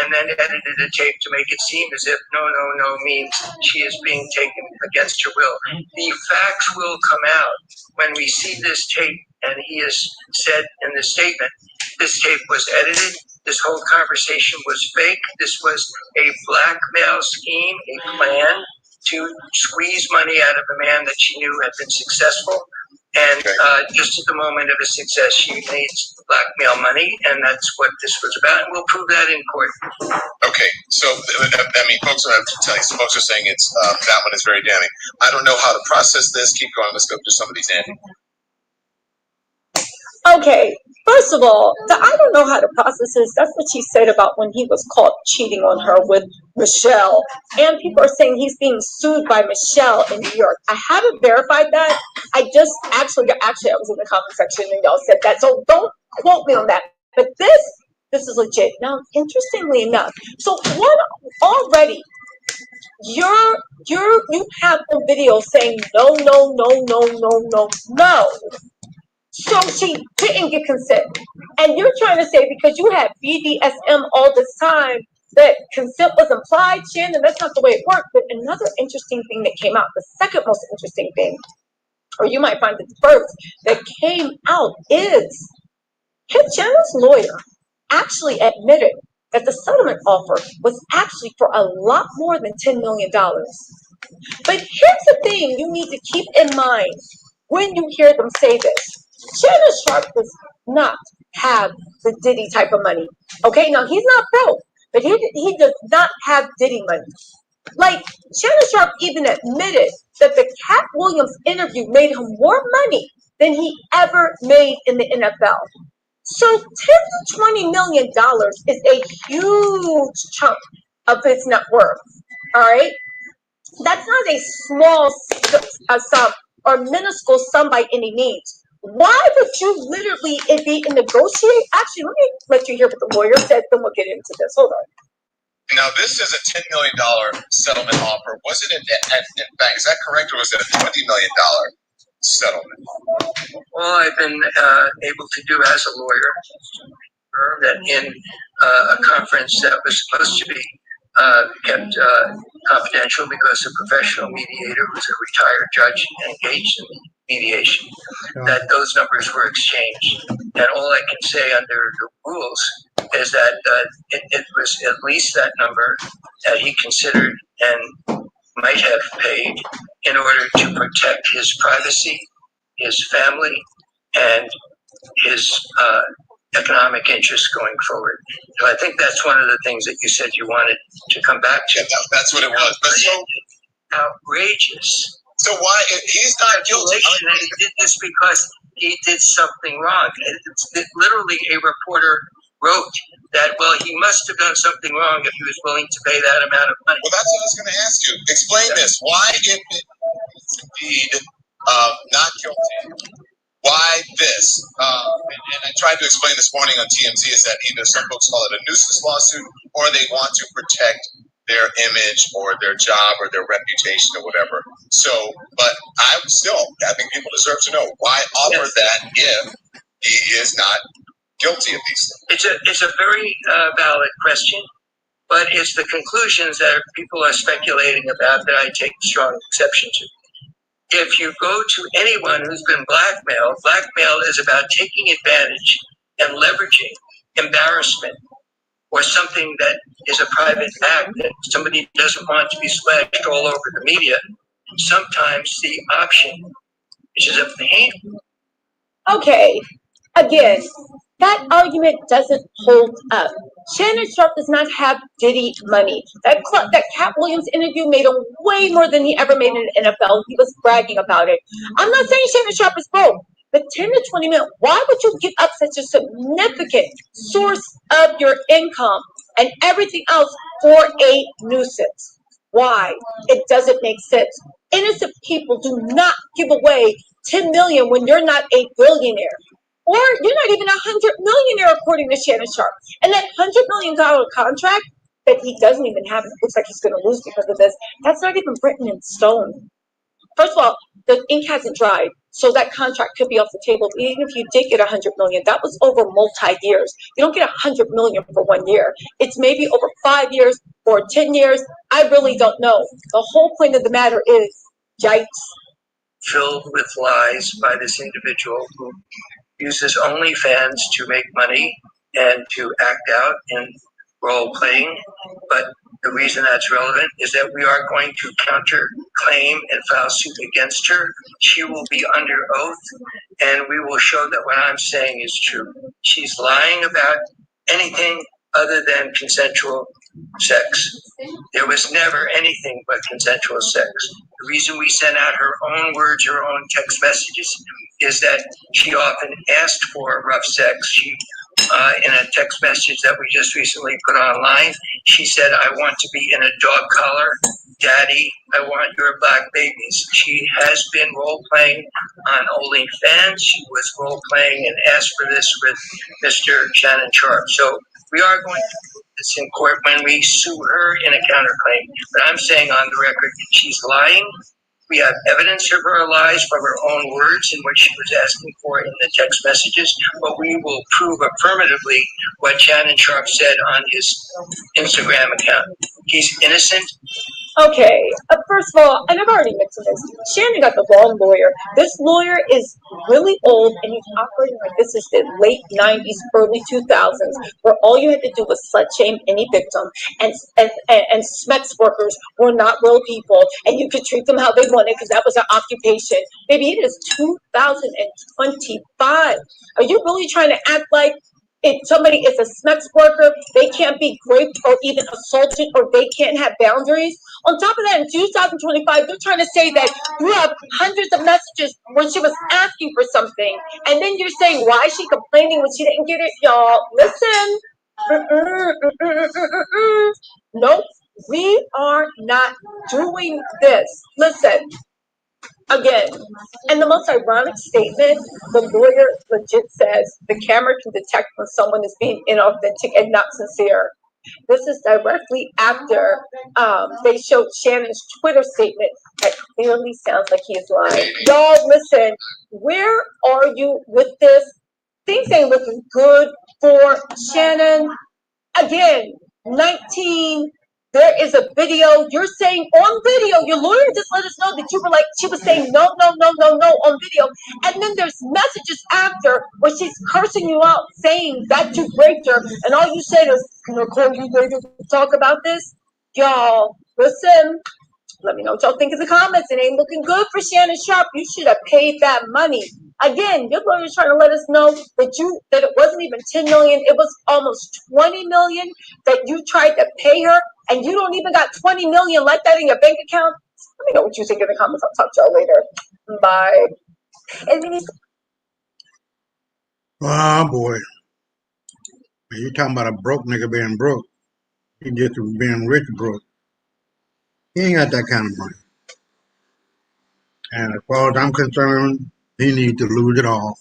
S11: and then edited a tape to make it seem as if no, no, no means she is being taken against her will. The facts will come out when we see this tape, and he has said in the statement, this tape was edited, this whole conversation was fake, this was a blackmail scheme, a plan to squeeze money out of a man that she knew had been successful. And just at the moment of his success, she needs blackmail money, and that's what this was about. And we'll prove that in court.
S6: Okay, so folks are folks are saying it's that one is very damning. I don't know how to process this. Keep going. Let's go through some of these, Andy.
S10: Okay, first of all, I don't know how to process this. That's what she said about when he was caught cheating on her with Michelle. And people are saying he's being sued by Michelle in New York. I haven't verified that. I just actually, I was in the comment section and y'all said that. So don't quote me on that. But this is legit. Now, interestingly enough, so what already you have a video saying no, no, no, no, no, no, no. So she didn't get consent. And you're trying to say because you had BDSM all this time, that consent was implied, Shannon. That's not the way it worked. But another interesting thing that came out, the second most interesting thing, or you might find it the first, that came out is Shannon's lawyer actually admitted that the settlement offer was actually for a lot more than $10 million. But here's the thing you need to keep in mind when you hear them say this. Shannon Sharpe does not have the Diddy type of money. Okay, now he's not broke, but he does not have Diddy money. Like, Shannon Sharpe even admitted that the Cat Williams interview made him more money than he ever made in the NFL. So $10 to $20 million is a huge chunk of his net worth. All right, that's not a small sum or minuscule sum by any means. Why would you literally be in negotiate? Actually, let me let you hear what the lawyer said, then we'll get into this. Hold on.
S12: Now, this is a $10 million settlement offer. Was it in fact, is that correct, or was it a $20 million settlement?
S11: All I've been able to do as a lawyer, that in a conference that was supposed to be kept confidential because a professional mediator was a retired judge engaged in mediation, that those numbers were exchanged. And all I can say under the rules is that it was at least that number that he considered and might have paid in order to protect his privacy, his family, and his economic interests going forward. So I think that's one of the things that you said you wanted to come back to.
S12: Yeah, that's what it was. But so
S11: outrageous.
S12: So why he's not guilty?
S11: That he did this because he did something wrong. Literally, a reporter wrote that, well, he must have done something wrong if he was willing to pay that amount of money.
S12: Well, that's what I was going to ask you. Explain this. Why, if it is indeed not guilty, why this? And I tried to explain this morning on TMZ is that either some folks call it a nuisance lawsuit or they want to protect their image or their job or their reputation or whatever. So, but I think people deserve to know why offer that if he is not guilty of these things.
S11: It's a very valid question, but it's the conclusions that people are speculating about that I take strong exception to. If you go to anyone who's been blackmailed, blackmail is about taking advantage and leveraging embarrassment or something that is a private act that somebody doesn't want to be splashed all over the media. Sometimes the option, which is a pain.
S10: Okay, again, that argument doesn't hold up. Shannon Sharpe does not have Diddy money. That Cat Williams interview made him way more than he ever made in the NFL. He was bragging about it. I'm not saying Shannon Sharpe is broke, but 10 to 20 million, why would you give up such a significant source of your income and everything else for a nuisance? Why? It doesn't make sense. Innocent people do not give away 10 million when you're not a billionaire. Or you're not even 100 millionaire according to Shannon Sharpe. And that $100 million contract that he doesn't even have, it looks like he's going to lose because of this, that's not even written in stone. First of all, the ink hasn't dried, so that contract could be off the table. Even if you did get 100 million, that was over multi-years. You don't get 100 million for 1 year. It's maybe over 5 years or 10 years. I really don't know. The whole point of the matter is, yikes.
S11: Filled with lies by this individual who uses OnlyFans to make money and to act out in role playing. But the reason that's relevant is that we are going to counterclaim and file suit against her. She will be under oath, and we will show that what I'm saying is true. She's lying about anything other than consensual sex. There was never anything but consensual sex. The reason we sent out her own words, her own text messages, is that she often asked for rough sex. She, in a text message that we just recently put online, she said, I want to be in a dog collar. Daddy, I want your black babies. She has been role-playing on OnlyFans. She was role-playing and asked for this with Mr. Shannon Sharpe. So we are going to do this in court when we sue her in a counterclaim. But I'm saying on the record, she's lying We have evidence of her lies from her own words in what she was asking for in the text messages, but we will prove affirmatively what Shannon Sharp said on his Instagram account. He's innocent.
S10: Okay, first of all, and I've already mentioned this, Shannon got the wrong lawyer. This lawyer is really old and he's operating like this is the late 90s, early 2000s, where all you had to do was slut shame any victim, and SMEX workers were not real people, and you could treat them how they wanted because that was their occupation. Baby, it is 2025. Are you really trying to act like if somebody is a SMEX worker, they can't be raped or even assaulted or they can't have boundaries? On top of that, in 2025, they're trying to say that you have hundreds of messages when she was asking for something. And then you're saying, why is she complaining when she didn't get it? Y'all, listen. Nope, we are not doing this. Listen. Again, and the most ironic statement, the lawyer legit says the camera can detect when someone is being inauthentic and not sincere. This is directly after they showed Shannon's Twitter statement that clearly sounds like he is lying. Y'all, listen, where are you with this? Things ain't looking good for Shannon. Again, 19. There is a video. You're saying on video, your lawyer just let us know that you were like, she was saying no on video. And then there's messages after where she's cursing you out, saying that you raped her. And all you said is, can I call you later to talk about this? Y'all, listen. Let me know what y'all think in the comments. It ain't looking good for Shannon Sharp. You should have paid that money. Again, your lawyer's trying to let us know that it wasn't even 10 million. It was almost 20 million that you tried to pay her, and you don't even got 20 million like that in your bank account. Let me know what you think in the comments. I'll talk to y'all later. Bye.
S1: Oh boy. You talking about a broke nigga being broke. He just being rich broke. He ain't got that kind of money. And as far as I'm concerned, he needs to lose it all.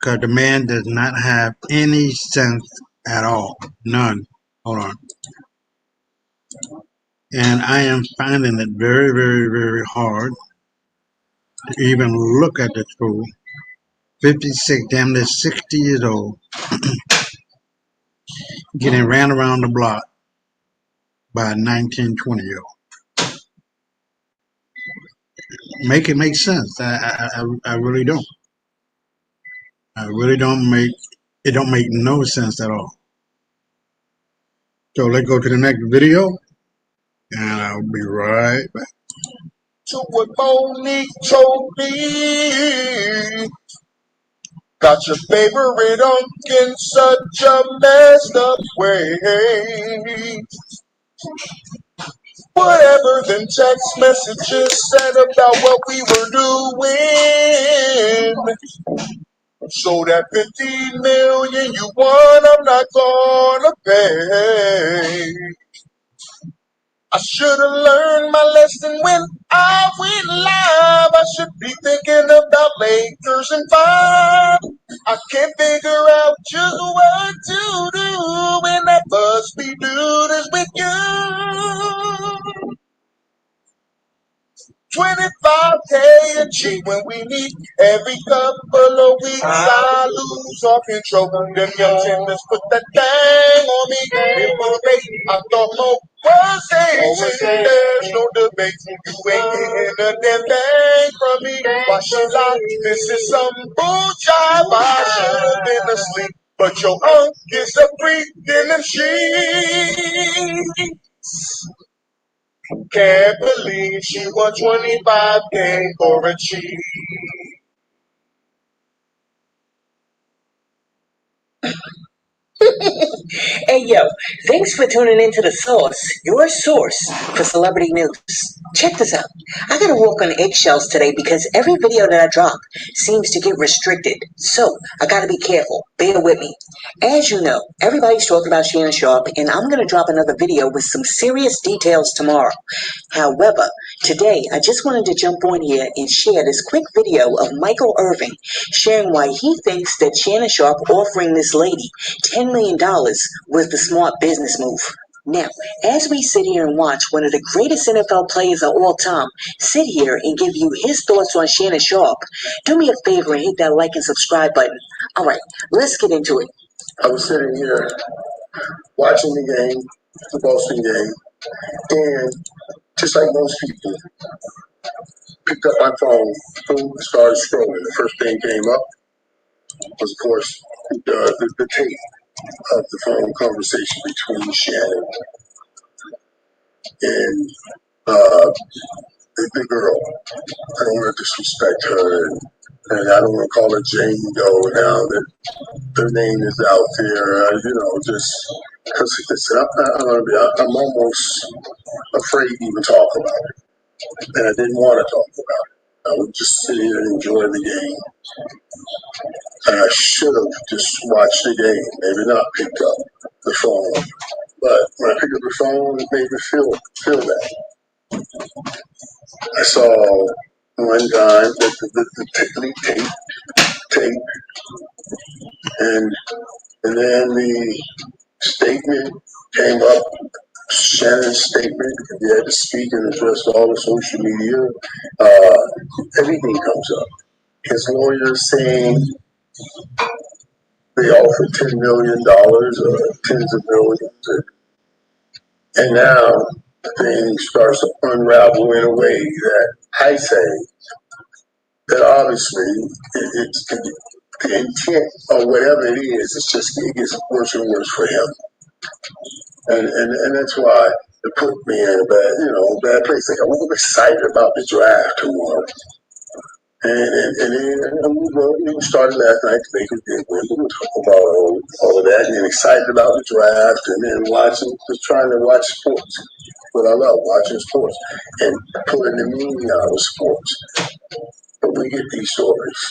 S1: Because the man does not have any sense at all. None. Hold on. And I am finding it very, very, very hard to even look at this fool. 56, damn near 60 years old. Getting ran around the block by a 19, 20-year-old. Make it make sense. I really don't. I really don't make no sense at all. So let's go to the next video and I'll be right back.
S3: To what Monique told me, got your favorite unk in such a messed up way. Whatever them text messages said about what we were doing. So that 50 million you won, I'm not gonna pay. I should have learned my lesson when I went live. I should be thinking about Lakers and 5. I can't figure out just what to do when that BuzzFeed dude is with you. 25K a G when we meet every couple of weeks. I lose all control. Them young Timbers put that thing on me. Before they, I thought more was saying there's no debate. You ain't getting a damn thing from me. Why she lie? This is some bullshit. I should have been asleep. But your unk is a freak in the sheets. Can't believe she won 25K for a cheat.
S5: Hey yo, thanks for tuning into The Source, your source for celebrity news. Check this out. I gotta walk on eggshells today because every video that I drop seems to get restricted. So, I gotta be careful. Bear with me. As you know, everybody's talking about Shannon Sharp, and I'm gonna drop another video with some serious details tomorrow. However, today I just wanted to jump on here and share this quick video of Michael Irving sharing why he thinks that Shannon Sharp offering this lady $10 million was the smart business move. Now, as we sit here and watch one of the greatest NFL players of all time sit here and give you his thoughts on Shannon Sharp, do me a favor and hit that like and subscribe button. All right, let's get into it.
S3: I was sitting here watching the game, the Boston game, and just like most people, picked up my phone, boom, started scrolling. The first thing came up was, of course, the tape of the phone conversation between Shannon and the girl. I don't want to disrespect her, and I don't want to call her Jane Doe now that her name is out there. Just because I'm almost afraid to even talk about it, and I didn't want to talk about it. I would just sit here and enjoy the game. And I should have just watched the game, maybe not picked up the phone. But when I picked up the phone, it made me feel that. I saw one time the tape, and then the statement came up, Shannon's statement. He had to speak and address all the social media. Everything comes up. His lawyer saying they offered $10 million or tens of millions. And now the thing starts to unravel in a way that I say that obviously it's the intent or whatever it is, it gets worse and worse for him. And that's why it put me in a bad place. Like I was excited about the draft tomorrow. And we started last night to make a big win. We were talking about all of that and then excited about the draft and then trying to watch sports. But I love watching sports and pulling the meaning out of sports. But we get these stories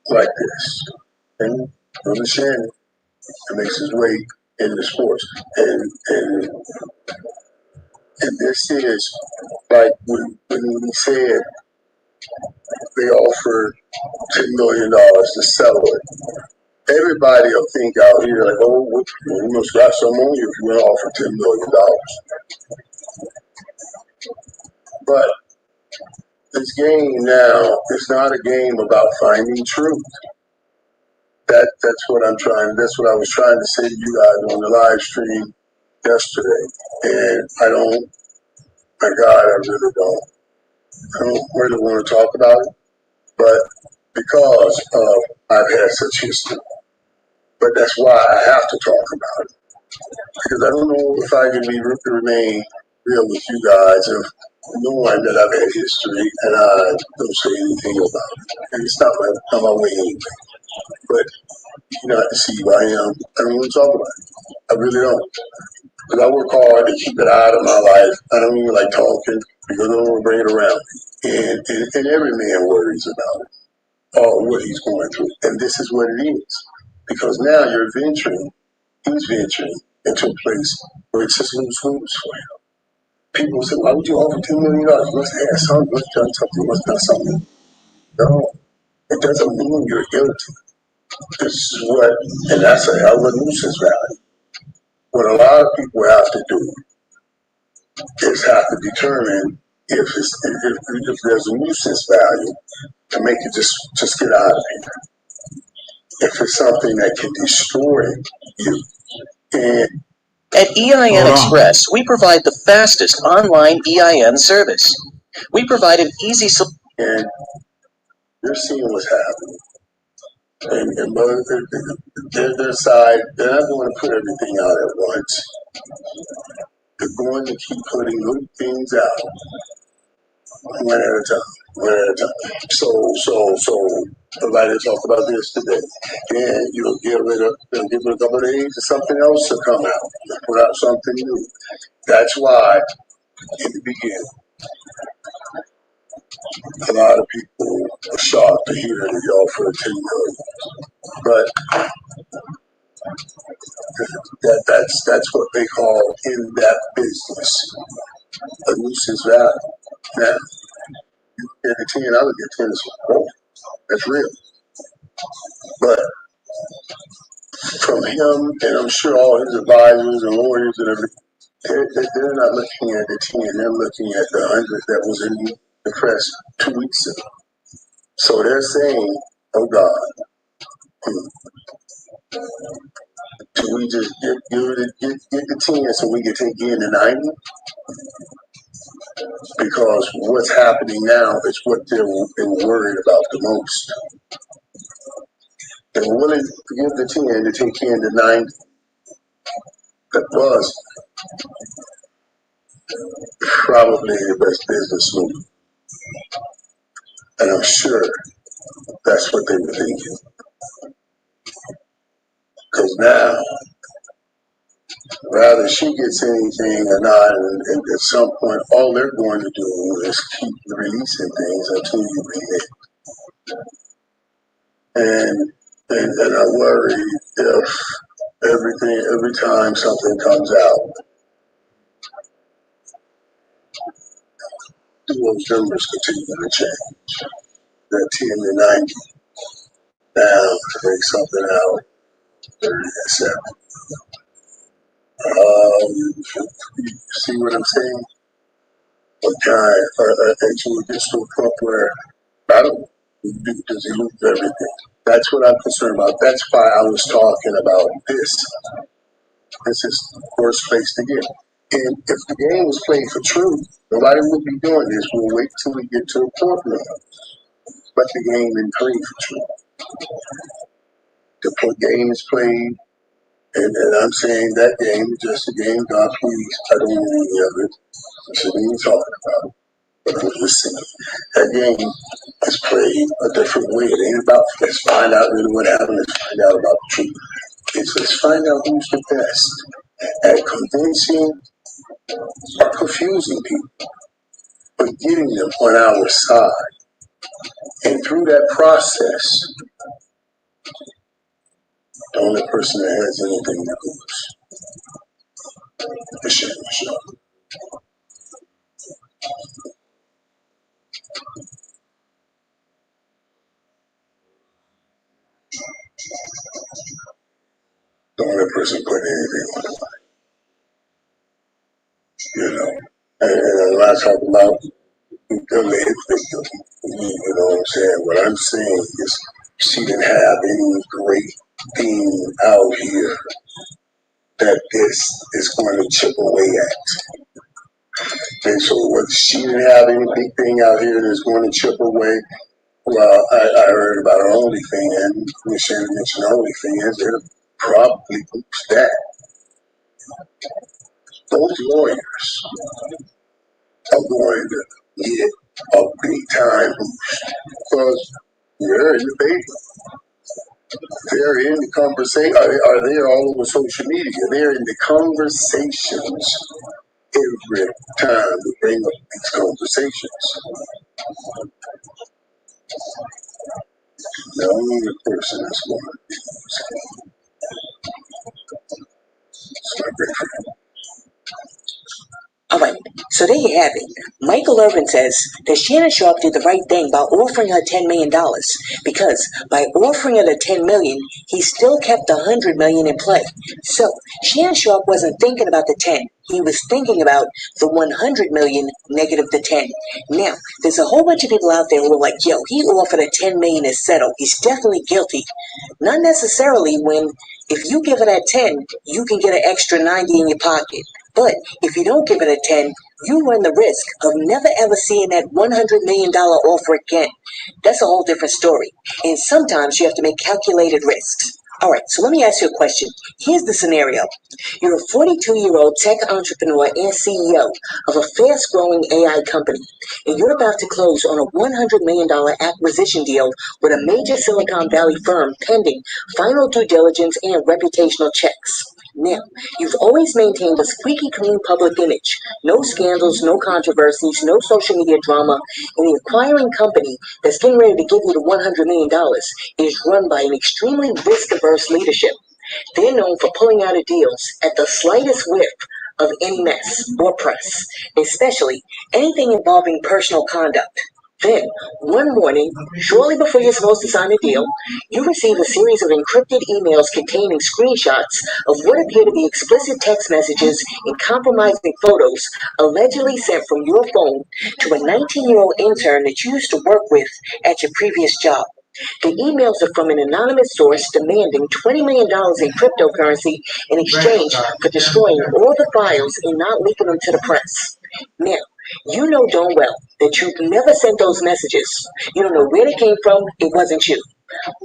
S3: like this. And Brother Shannon makes his way into sports. And this is like when we said they offered $10 million to sell it. Everybody will think out here like, oh, you must got some on you if you want to offer $10 million. But this game now is not a game about finding truth. That's what I was trying to say to you guys on the live stream yesterday. And my God, I really don't. I don't really want to talk about it, but because I've had such history. But that's why I have to talk about it. Because I don't know if I can remain real with you guys of knowing that I've had history and I don't say anything about it. And it's not my way anyway. But you know how deceived I am. I don't want to talk about it. I really don't. Because I work hard to keep it out of my life. I don't even like talking because I don't want to bring it around. And every man worries about it, what he's going through. And this is what it is. Because now he's venturing into a place where it's just lose-lose for him. People say, why would you offer $10 million? You must have something, you must have done something, you must have done something. No, it doesn't mean you're guilty. This is and that's a hell of a nuisance value. What a lot of people have to do is have to determine if there's a nuisance value to make it just get out of here. If it's something that can destroy you. And
S13: at EIN Express, we provide the fastest online EIN service. We provide an easy solution.
S3: And you're seeing what's happening. And their side, they're not going to put everything out at once. They're going to keep putting little things out one at a time. So everybody talked about this today. And you'll give it a couple of days and something else to come out. They'll put out something new. That's why in the beginning, a lot of people were shocked to hear that y'all for $10 million. But that's what they call in that business a nuisance value. Now, you get a 10, I would get 10 as well. That's real. But
S14: from him, and I'm sure all his advisors and lawyers and everything, they're not looking at the 10, they're looking at the 100 that was in the press 2 weeks ago. So they're saying, oh God, do we just get the 10 so we can take in the 90? Because what's happening now is what they're worried about the most. They're willing to give the 10 to take in the 90. That was probably the best business move. And I'm sure that's what they were thinking. Because now, whether she gets anything or not, and at some point, all they're going to do is keep releasing things until you read it. And I worry if every time something comes out, those numbers continue to change. That 10 to 90 down to make something out 30 to 7. See what I'm saying? Okay, until it gets to a point where I don't does he lose everything? That's what I'm concerned about. That's why I was talking about this. This is the worst place to get. And if the game was played for truth, nobody would be doing this. We'll wait till we get to a courtroom. But the game is played for truth. The game is played, and I'm saying that game is just a game, God please. I don't know any of it. I shouldn't even talk about it. But I'm just saying, that game is played a different way. It ain't about let's find out really what happened, let's find out about the truth. It's let's find out who's the best at convincing or confusing people, but getting them on our side. And through that process, the only person that has anything to lose is Shannon Sharpe. The only person putting anything on the line, you know. And when I talk about you know what I'm saying? What I'm saying is she didn't have any great thing out here that this is going to chip away at. And so what she didn't have any big thing out here that's going to chip away. Well, I heard about her OnlyFans, and Shannon mentioned OnlyFans, it'll probably boost that. Those lawyers are going to get a big time boost because they're in the paper. They're in the conversation. Are they all over social media? They're in the conversations every time we bring up these conversations. The only person that's going to be my great friend.
S5: All right, so there you have it. Michael Irvin says that Shannon Sharpe did the right thing by offering her $10 million because by offering her the $10 million, he still kept the $100 million in play. So Shannon Sharpe wasn't thinking about the 10. He was thinking about the 100 million negative the 10. Now, there's a whole bunch of people out there who are like, yo, he offered a 10 million to settle. He's definitely guilty. Not necessarily when if you give her that 10, you can get an extra 90 in your pocket. But if you don't give it a 10, you run the risk of never ever seeing that $100 million offer again. That's a whole different story. And sometimes you have to make calculated risks. All right, so let me ask you a question. Here's the scenario. You're a 42-year-old tech entrepreneur and CEO of a fast-growing AI company, and you're about to close on a $100 million acquisition deal with a major Silicon Valley firm pending final due diligence and reputational checks. Now, you've always maintained a squeaky clean public image. No scandals, no controversies, no social media drama, and the acquiring company that's getting ready to give you the $100 million is run by an extremely risk-averse leadership. They're known for pulling out of deals at the slightest whiff of any mess or press, especially anything involving personal conduct. Then, one morning, shortly before you're supposed to sign a deal, you receive a series of encrypted emails containing screenshots of what appear to be explicit text messages and compromising photos allegedly sent from your phone to a 19-year-old intern that you used to work with at your previous job. The emails are from an anonymous source demanding $20 million in cryptocurrency in exchange for destroying all the files and not leaking them to the press. Now, you know darn well that you've never sent those messages. You don't know where they came from. It wasn't you.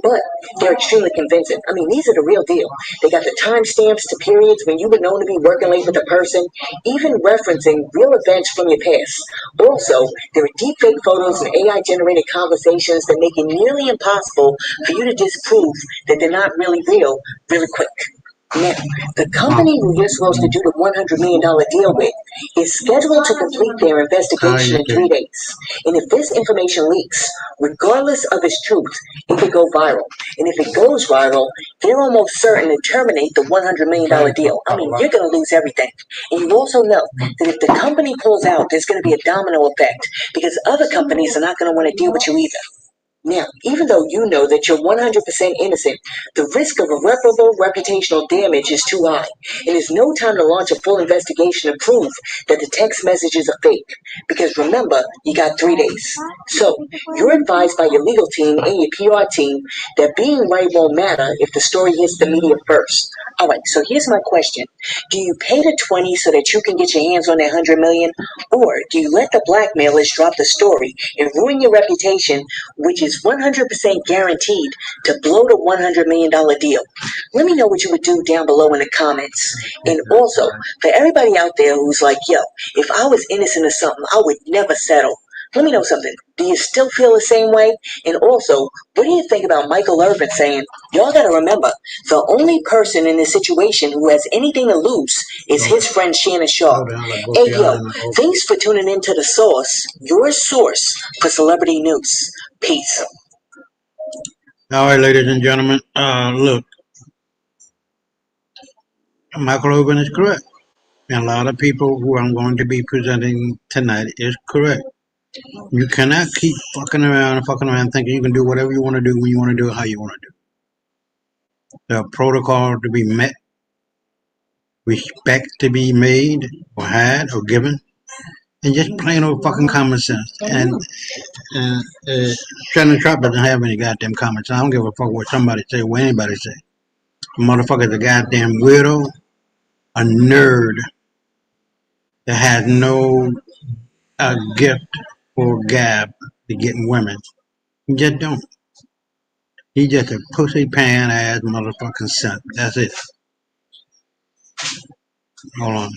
S5: But they're extremely convincing. I mean, these are the real deal. They got the timestamps to periods when you were known to be working late with a person, even referencing real events from your past. Also, there are deepfake photos and AI-generated conversations that make it nearly impossible for you to disprove that they're not really real really quick. Now, the company who you're supposed to do the $100 million deal with is scheduled to complete their investigation in 3 days. And if this information leaks, regardless of its truth, it could go viral. And if it goes viral, they're almost certain to terminate the $100 million deal. I mean, you're going to lose everything. And you also know that if the company pulls out, there's going to be a domino effect because other companies are not going to want to deal with you either. Now, even though you know that you're 100% innocent, the risk of irreparable reputational damage is too high, and there's no time to launch a full investigation to prove that the text messages are fake. Because remember, you got 3 days. So, you're advised by your legal team and your PR team that being right won't matter if the story hits the media first. All right, so here's my question. Do you pay the 20 so that you can get your hands on that 100 million? Or do you let the blackmailers drop the story and ruin your reputation, which is 100% guaranteed to blow the $100 million deal? Let me know what you would do down below in the comments. And also, for everybody out there who's like, yo, if I was innocent of something, I would never settle. Let me know something. Do you still feel the same way? And also, what do you think about Michael Irvin saying, y'all gotta remember, the only person in this situation who has anything to lose is his friend Shannon Sharp. Hey yo, thanks for tuning in to The Source, your source for celebrity news. Peace.
S1: All right, ladies and gentlemen, look, Michael Irvin is correct. And a lot of people who I'm going to be presenting tonight is correct. You cannot keep fucking around thinking you can do whatever you want to do when you want to do it how you want to do it. There are protocols to be met, respect to be made or had or given, and just plain old fucking common sense. And Shannon Sharp doesn't have any goddamn common sense. I don't give a fuck what somebody say, what anybody say. The motherfucker's a goddamn weirdo, a nerd that has no gift or gab to getting women. He just don't. He just a pussy pan ass motherfucking simp. That's it. Hold on.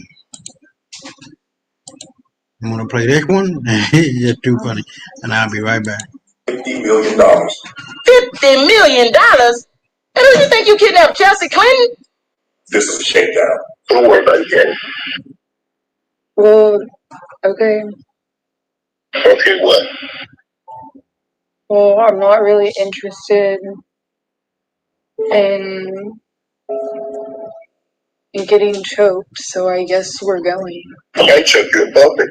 S1: I'm gonna play this one. It's just too funny. And I'll be right back.
S7: $50 million.
S4: $50 million? And who you think you kidnapped, Chelsea Clinton?
S7: This is a shakedown. Don't worry about it, Jenny.
S10: Well, okay.
S7: Okay, what?
S10: Well, I'm not really interested in getting choked, so I guess we're going.
S7: I checked your public.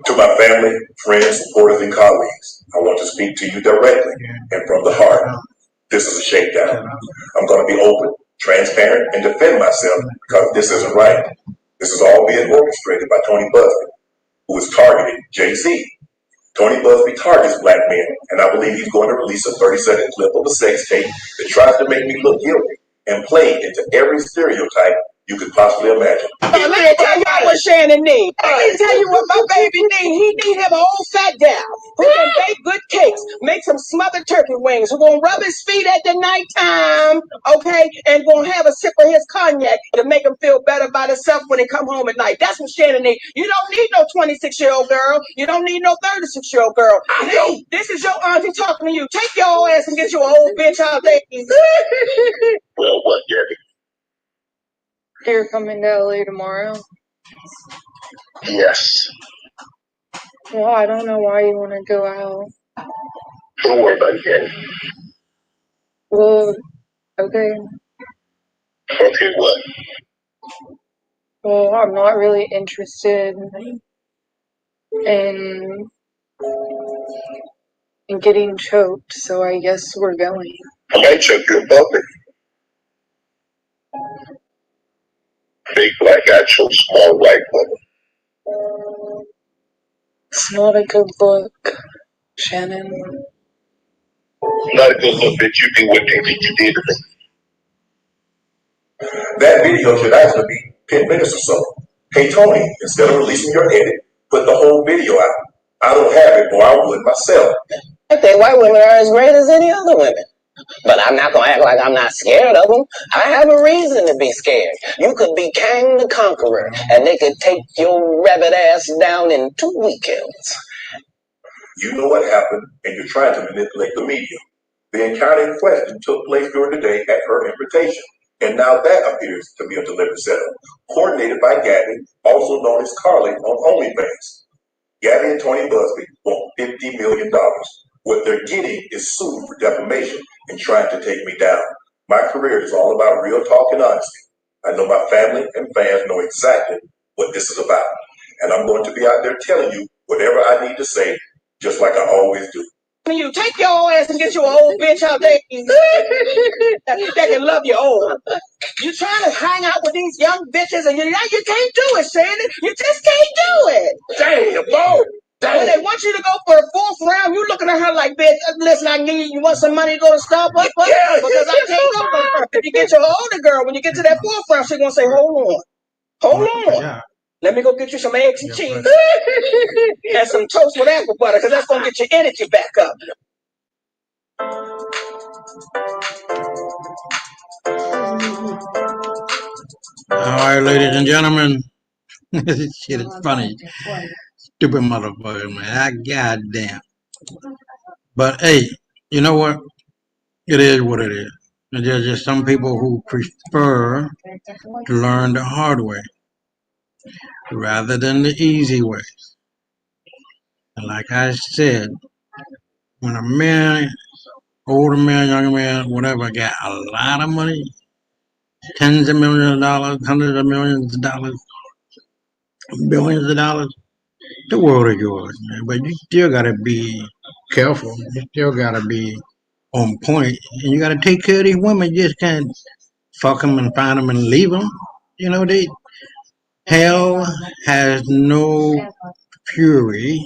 S7: To my family, friends, supporters, and colleagues, I want to speak to you directly and from the heart. This is a shakedown. I'm going to be open, transparent, and defend myself because this isn't right. This is all being orchestrated by Tony Busby, who is targeting Jay-Z. Tony Busby targets black men, and I believe he's going to release a 30-second clip of a sex tape that tries to make me look guilty and play into every stereotype you could possibly imagine.
S4: Let me tell y'all what Shannon needs. Let me tell you what my baby needs. He need him an old fat gal who can bake good cakes, make some smothered turkey wings, who gonna rub his feet at the nighttime, okay, and gonna have a sip of his cognac to make him feel better about himself when he come home at night. That's what Shannon needs. You don't need no 26-year-old girl. You don't need no 36-year-old girl. Hey, this is your auntie talking to you. Take your ass and get you an old bitch out there.
S7: Well, what, Gabby?
S10: You're coming to LA tomorrow?
S7: Yes.
S10: Well, I don't know why you want to go out.
S7: Don't worry about it, Gabby.
S10: Well, okay.
S7: Okay, what?
S10: Well, I'm not really interested in And getting choked, so I guess we're going.
S14: I might choke you in public. Big black guy chokes small white woman.
S10: It's not a good look, Shannon.
S14: Not a good look that you do what they think you did to me.
S7: That video should actually be 10 minutes or so. Hey, Tony, instead of releasing your edit, put the whole video out. I don't have it, or I would myself.
S5: I think white women are as great as any other women. But I'm not going to act like I'm not scared of them. I have a reason to be scared. You could be Kang the Conqueror, and they could take your rabbit ass down in 2 weekends.
S7: You know what happened, and you're trying to manipulate the media. The encounter in question took place during the day at her invitation, and now that appears to be a deliberate setup, coordinated by Gabby, also known as Carly on OnlyFans. Gabby and Tony Busby want $50 million. What they're getting is sued for defamation and trying to take me down. My career is all about real talk and honesty. I know my family and fans know exactly what this is about, and I'm going to be out there telling you whatever I need to say, just like I always do.
S4: You take your ass and get your old bitch out there that can love you old. You trying to hang out with these young bitches and you can't do it, Shannon. You just can't do it.
S3: Damn, Lord.
S4: When they want you to go for the 4th round, you looking at her like, bitch, listen, I need you want some money to go to Starbucks?
S3: Yeah,
S4: because I can't go for her. If you get your older girl, when you get to that 4th round, she's gonna say, hold on.
S1: Yeah.
S4: Let me go get you some eggs and cheese and some toast with apple butter, because that's gonna get your energy back up.
S1: All right, ladies and gentlemen. This shit is funny. Stupid motherfucker, man. Goddamn. But hey, you know what? It is what it is. And there's just some people who prefer to learn the hard way rather than the easy way. And like I said, when a man, older man, younger man, whatever, got a lot of money, tens of millions of dollars, hundreds of millions of dollars, billions of dollars, the world is yours, man. But you still gotta be careful. You still gotta be on point, and you gotta take care of these women. You just can't fuck them and find them and leave them. You know, hell has no fury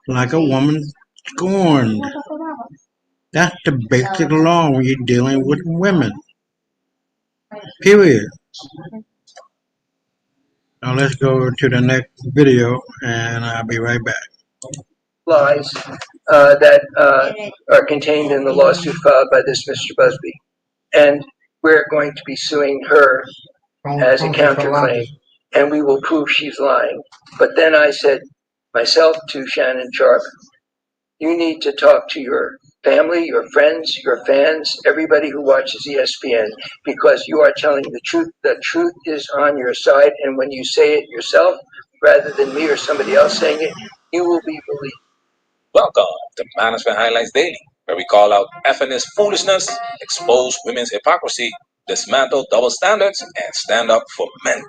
S1: like a woman scorned. That's the basic law when you're dealing with women. Period. Now let's go to the next video, and I'll be right back.
S11: Lies that are contained in the lawsuit filed by this Mr. Busby. And we're going to be suing her as a counterclaim, and we will prove she's lying. But then I said myself to Shannon Sharpe, you need to talk to your family, your friends, your fans, everybody who watches ESPN, because you are telling the truth. The truth is on your side, and when you say it yourself, rather than me or somebody else saying it, you will be believed.
S15: Welcome to Management Highlights Daily, where we call out FNS foolishness, expose women's hypocrisy, dismantle double standards, and stand up for men.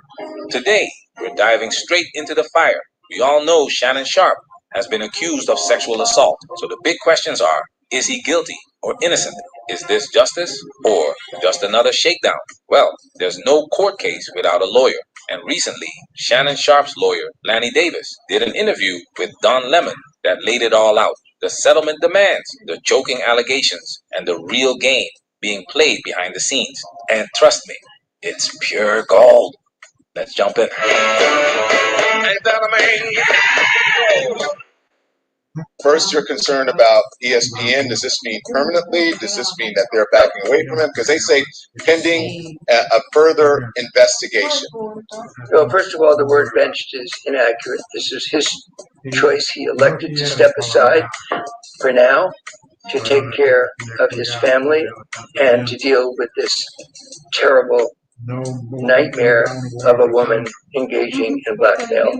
S15: Today, we're diving straight into the fire. We all know Shannon Sharpe has been accused of sexual assault. So the big questions are, is he guilty or innocent? Is this justice or just another shakedown? Well, there's no court case without a lawyer. And recently, Shannon Sharpe's lawyer, Lanny Davis, did an interview with Don Lemon that laid it all out. The settlement demands, the choking allegations, and the real game being played behind the scenes. And trust me, it's pure gold. Let's jump in.
S12: First, you're concerned about ESPN. Does this mean permanently? Does this mean that they're backing away from him? Because they say pending a further investigation.
S11: Well, first of all, the word benched is inaccurate. This is his choice. He elected to step aside for now to take care of his family and to deal with this terrible nightmare of a woman engaging in blackmail.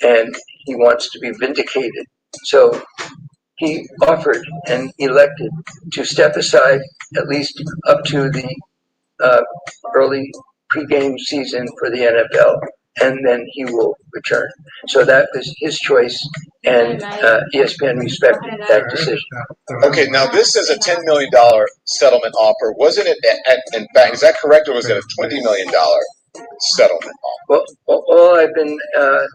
S11: And he wants to be vindicated. So he offered and elected to step aside at least up to the early pregame season for the NFL. and then he will return. So that was his choice, and ESPN respected that decision.
S12: Okay, now this is a $10 million settlement offer. Wasn't it, in fact, is that correct, or was it a $20 million settlement offer?
S11: Well, all I've been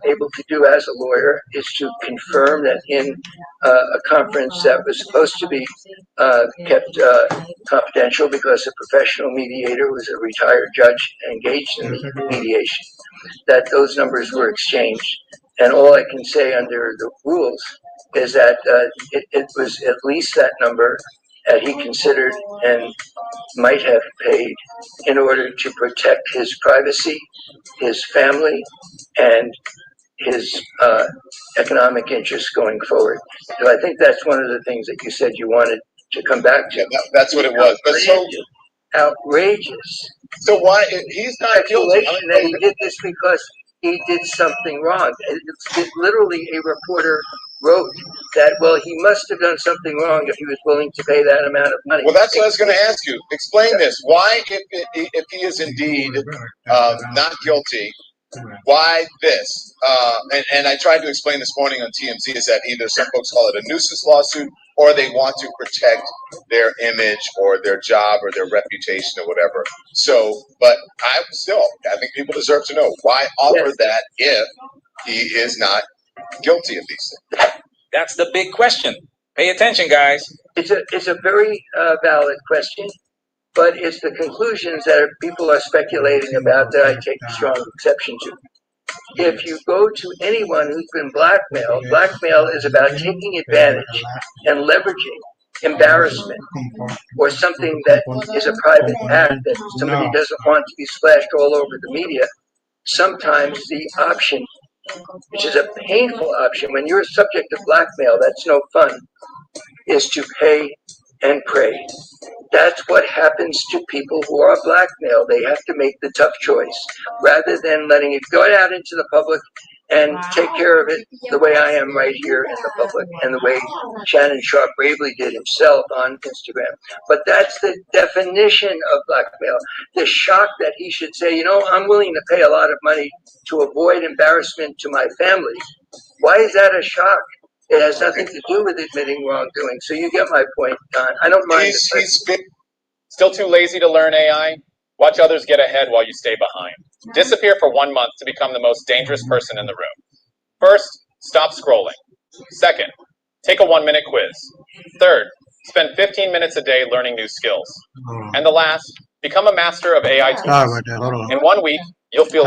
S11: able to do as a lawyer is to confirm that in a conference that was supposed to be kept confidential because a professional mediator was a retired judge engaged in the mediation, that those numbers were exchanged. And all I can say under the rules is that it was at least that number that he considered and might have paid in order to protect his privacy, his family, and his economic interests going forward. So I think that's one of the things that you said you wanted to come back to.
S12: Yeah, that's what it was. But so
S11: outrageous.
S12: So why he's not guilty?
S11: That he did this because he did something wrong. It's literally a reporter wrote that, well, he must have done something wrong if he was willing to pay that amount of money.
S12: Well, that's what I was going to ask you. Explain this. Why, if he is indeed not guilty, why this? And I tried to explain this morning on TMZ is that either some folks call it a nuisance lawsuit or they want to protect their image or their job or their reputation or whatever. So, but I think people deserve to know why offer that if he is not guilty of these things.
S15: That's the big question. Pay attention, guys.
S11: It's a very valid question, but it's the conclusions that people are speculating about that I take strong exception to. If you go to anyone who's been blackmailed, blackmail is about taking advantage and leveraging embarrassment or something that is a private act that somebody doesn't want to be splashed all over the media. Sometimes the option, which is a painful option, when you're a subject of blackmail, that's no fun, is to pay and pray. That's what happens to people who are blackmailed. They have to make the tough choice rather than letting it go out into the public and take care of it the way I am right here in the public and the way Shannon Sharpe bravely did himself on Instagram. But that's the definition of blackmail. The shock that he should say, you know, I'm willing to pay a lot of money to avoid embarrassment to my family. Why is that a shock? It has nothing to do with admitting wrongdoing. So you get my point, Don. I don't mind.
S16: He's still too lazy to learn AI? Watch others get ahead while you stay behind. Disappear for 1 month to become the most dangerous person in the room. First, stop scrolling. Second, take a 1-minute quiz. Third, spend 15 minutes a day learning new skills. And the last, become a master of AI tools.
S1: Right there. Hold on.
S16: In 1 week, you'll feel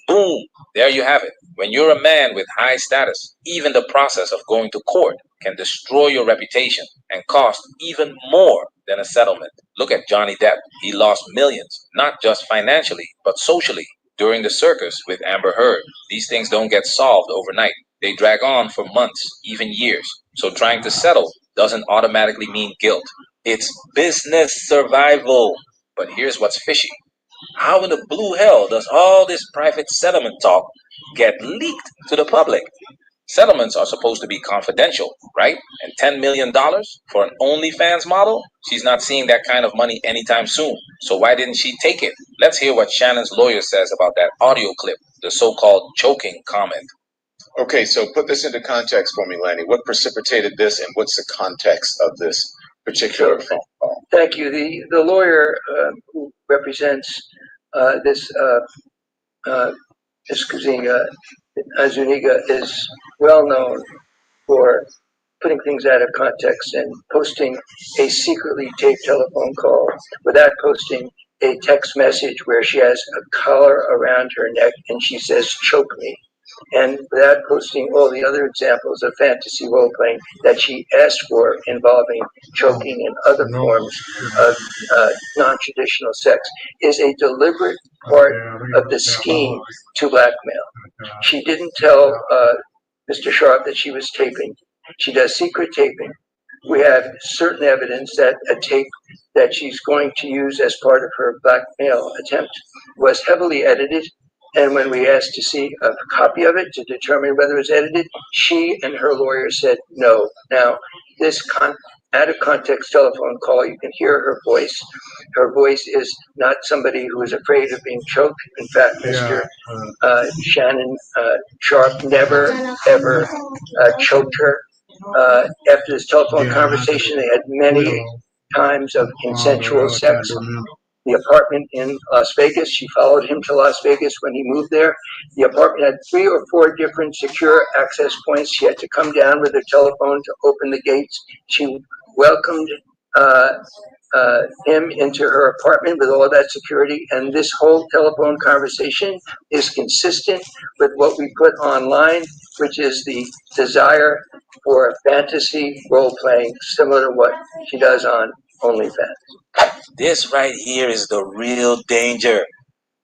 S15: boom. There you have it. When you're a man with high status, even the process of going to court can destroy your reputation and cost even more than a settlement. Look at Johnny Depp. He lost millions, not just financially, but socially. During the circus with Amber Heard, these things don't get solved overnight. They drag on for months, even years. So trying to settle doesn't automatically mean guilt. It's business survival. But here's what's fishy. How in the blue hell does all this private settlement talk get leaked to the public? Settlements are supposed to be confidential, right? And $10 million for an OnlyFans model? She's not seeing that kind of money anytime soon. So why didn't she take it? Let's hear what Shannon's lawyer says about that audio clip, the so-called choking comment.
S12: Okay, so put this into context for me, Lanny. What precipitated this, and what's the context of this particular phone call?
S11: Thank you. The lawyer who represents this Zuniga is well known for putting things out of context and posting a secretly taped telephone call without posting a text message where she has a collar around her neck and she says, "Choke me," and without posting all the other examples of fantasy role-playing that she asked for involving choking and other forms of non-traditional sex, is a deliberate part of the scheme to blackmail. She didn't tell Mr. Sharpe that she was taping. She does secret taping. We have certain evidence that a tape that she's going to use as part of her blackmail attempt was heavily edited. And when we asked to see a copy of it to determine whether it's edited, she and her lawyer said no. Now, this out of context telephone call. You can hear her voice. Her voice is not somebody who is afraid of being choked. In fact, Mr. Shannon Sharp never, ever choked her. After this telephone conversation, they had many times of consensual sex. The apartment in Las Vegas, she followed him to Las Vegas when he moved there. The apartment had 3 or 4 different secure access points. She had to come down with her telephone to open the gates. She welcomed him into her apartment with all that security, and this whole telephone conversation is consistent with what we put online, which is the desire for fantasy role playing, similar to what she does on OnlyFans.
S15: This right here is the real danger.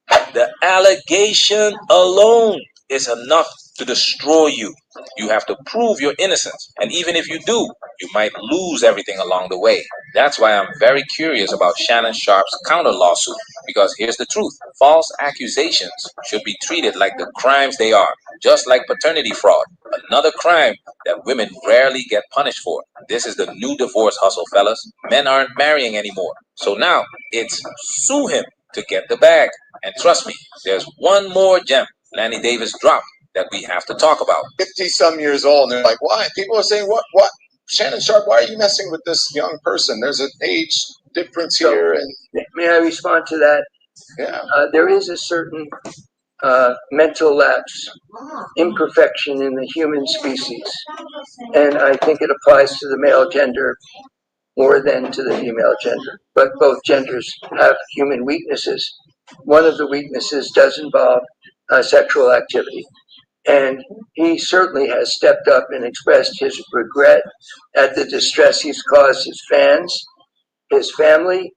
S15: The allegation alone is enough to destroy you. You have to prove your innocence. And even if you do, you might lose everything along the way. That's why I'm very curious about Shannon Sharp's counter lawsuit. Because here's the truth. False accusations should be treated like the crimes they are. Just like paternity fraud. Another crime that women rarely get punished for. This is the new divorce hustle, fellas. Men aren't marrying anymore. So now it's sue him to get the bag. And trust me, there's one more gem Lanny Davis dropped that we have to talk about.
S12: 50-some years old, and they're like, why? People are saying, what? Shannon Sharp, why are you messing with this young person? There's an age difference here. And
S11: may I respond to that?
S12: Yeah.
S11: There is a certain mental lapse, imperfection in the human species. And I think it applies to the male gender more than to the female gender. But both genders have human weaknesses. One of the weaknesses does involve sexual activity. And he certainly has stepped up and expressed his regret at the distress he's caused his fans, his family,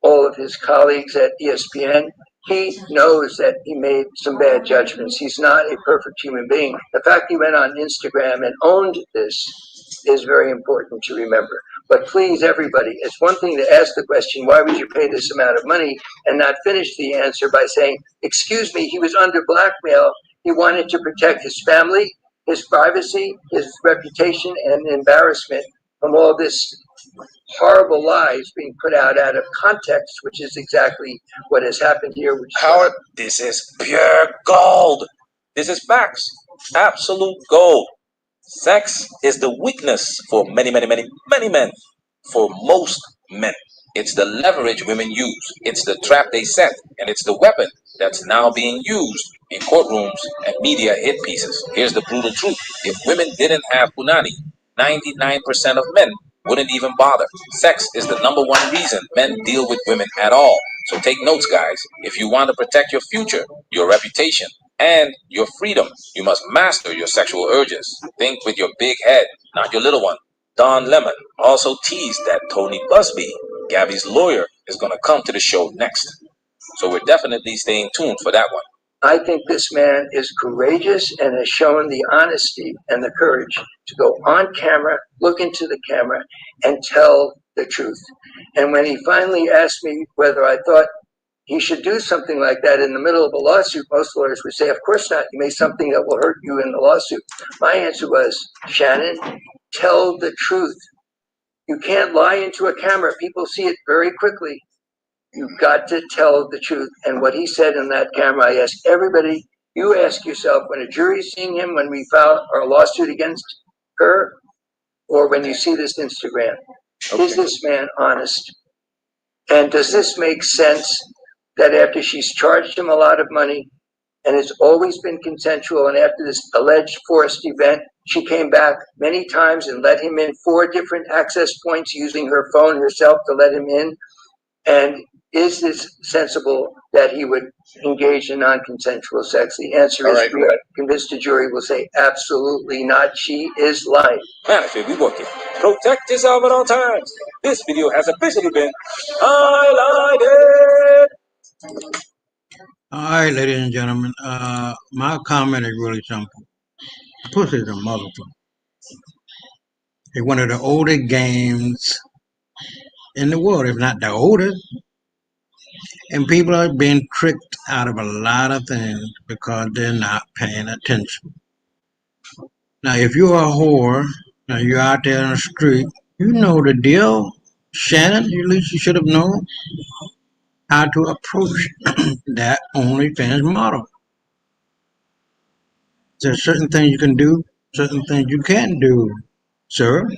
S11: all of his colleagues at ESPN. He knows that he made some bad judgments. He's not a perfect human being. The fact he went on Instagram and owned this is very important to remember. But please, everybody, it's one thing to ask the question, why would you pay this amount of money, and not finish the answer by saying, excuse me, he was under blackmail. He wanted to protect his family, his privacy, his reputation, and embarrassment from all this horrible lies being put out of context, which is exactly what has happened here.
S15: This is pure gold. This is facts. Absolute gold. Sex is the weakness for many men. For most men. It's the leverage women use. It's the trap they set. And it's the weapon that's now being used in courtrooms and media hit pieces. Here's the brutal truth. If women didn't have punani, 99% of men wouldn't even bother. Sex is the #1 reason men deal with women at all. So take notes, guys. If you want to protect your future, your reputation, and your freedom, you must master your sexual urges. Think with your big head, not your little one. Don Lemon also teased that Tony Busby, Gabby's lawyer, is going to come to the show next. So we're definitely staying tuned for that one.
S11: I think this man is courageous and has shown the honesty and the courage to go on camera, look into the camera, and tell the truth. And when he finally asked me whether I thought he should do something like that in the middle of a lawsuit, most lawyers would say, of course not. You made something that will hurt you in the lawsuit. My answer was, Shannon, tell the truth. You can't lie into a camera. People see it very quickly. You've got to tell the truth. And what he said in that camera, I ask everybody, you ask yourself, when a jury's seeing him, when we file our lawsuit against her, or when you see this Instagram, is this man honest? And does this make sense that after she's charged him a lot of money, and it's always been consensual, and after this alleged forced event, she came back many times and let him in 4 different access points using her phone herself to let him in? And is this sensible that he would engage in non-consensual sex? The answer is, we are convinced the jury will say absolutely not. She is lying.
S15: Management, we working. Protect yourself at all times. This video has officially been highlighted.
S1: All right, ladies and gentlemen, my comment is really simple. Pussy is a motherfucker. It's one of the oldest games in the world, if not the oldest. And people are being tricked out of a lot of things because they're not paying attention. Now, if you're a whore, now you're out there on the street You know the deal, Shannon. At least you should have known how to approach that OnlyFans model. There's certain things you can do, certain things you can't do, sir.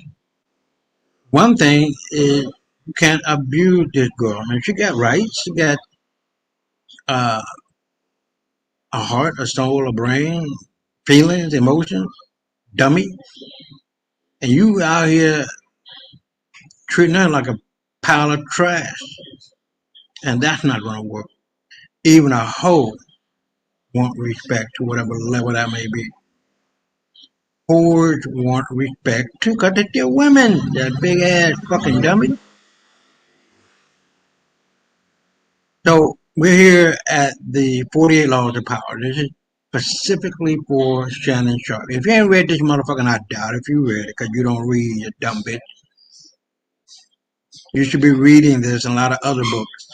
S1: One thing is you can't abuse this girl. I mean, she got rights. She got uh, a heart, a soul, a brain, feelings, emotions, dummy. And you out here treating her like a pile of trash. And that's not going to work. Even a hoe want respect to whatever level that may be. Whores want respect too, because they're still women. That big ass fucking dummy. So we're here at the 48 Laws of Power. This is specifically for Shannon Sharp. If you ain't read this motherfucker, I doubt if you read it, because you don't read, you dumb bitch. You should be reading this and a lot of other books.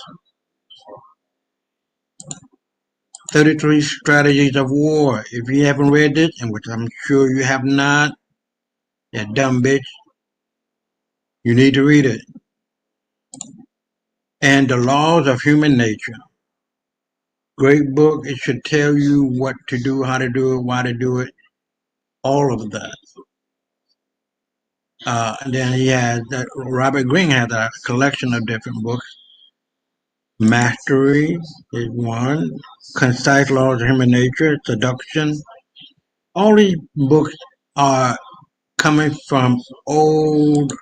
S1: 33 Strategies of War. If you haven't read this, and which I'm sure you have not, you dumb bitch, you need to read it. And The Laws of Human Nature. Great book. It should tell you what to do, how to do it, why to do it, all of that. And then he has Robert Greene has a collection of different books. Mastery is one. Concise Laws of Human Nature, Seduction. All these books are coming from old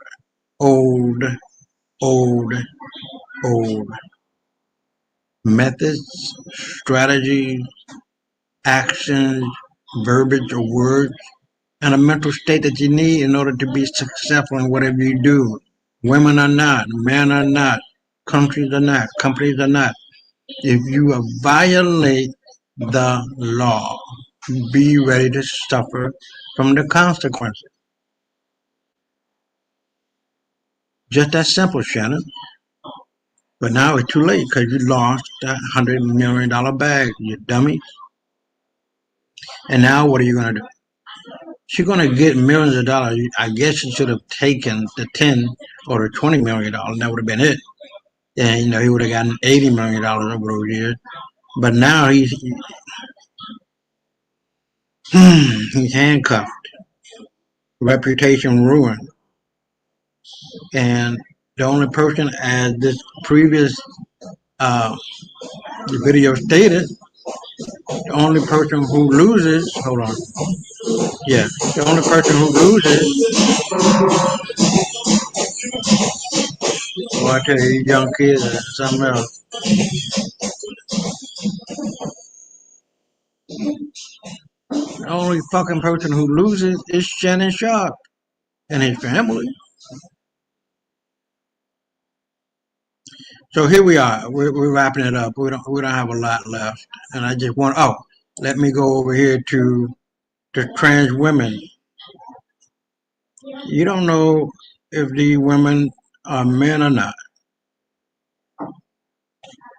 S1: methods, strategies, actions, verbiage or words, and a mental state that you need in order to be successful in whatever you do. Women are not, men are not, countries are not, companies are not. If you violate the law, be ready to suffer from the consequences. Just that simple, Shannon. But now it's too late because you lost that $100 million bag, you dummy. And now what are you going to do? She's going to get millions of dollars. I guess she should have taken the 10 or the $20 million. That would have been it. And, he would have gotten $80 million over those years. But now he's handcuffed. Reputation ruined. And the only person, as this previous video stated, the only person who loses, hold on. Yeah, the only person who loses, well, I tell you, these young kids are something else. The only fucking person who loses is Shannon Sharp and his family. So here we are. We're wrapping it up. We don't have a lot left, and I just want. Oh, let me go over here to trans women. You don't know if these women are men or not,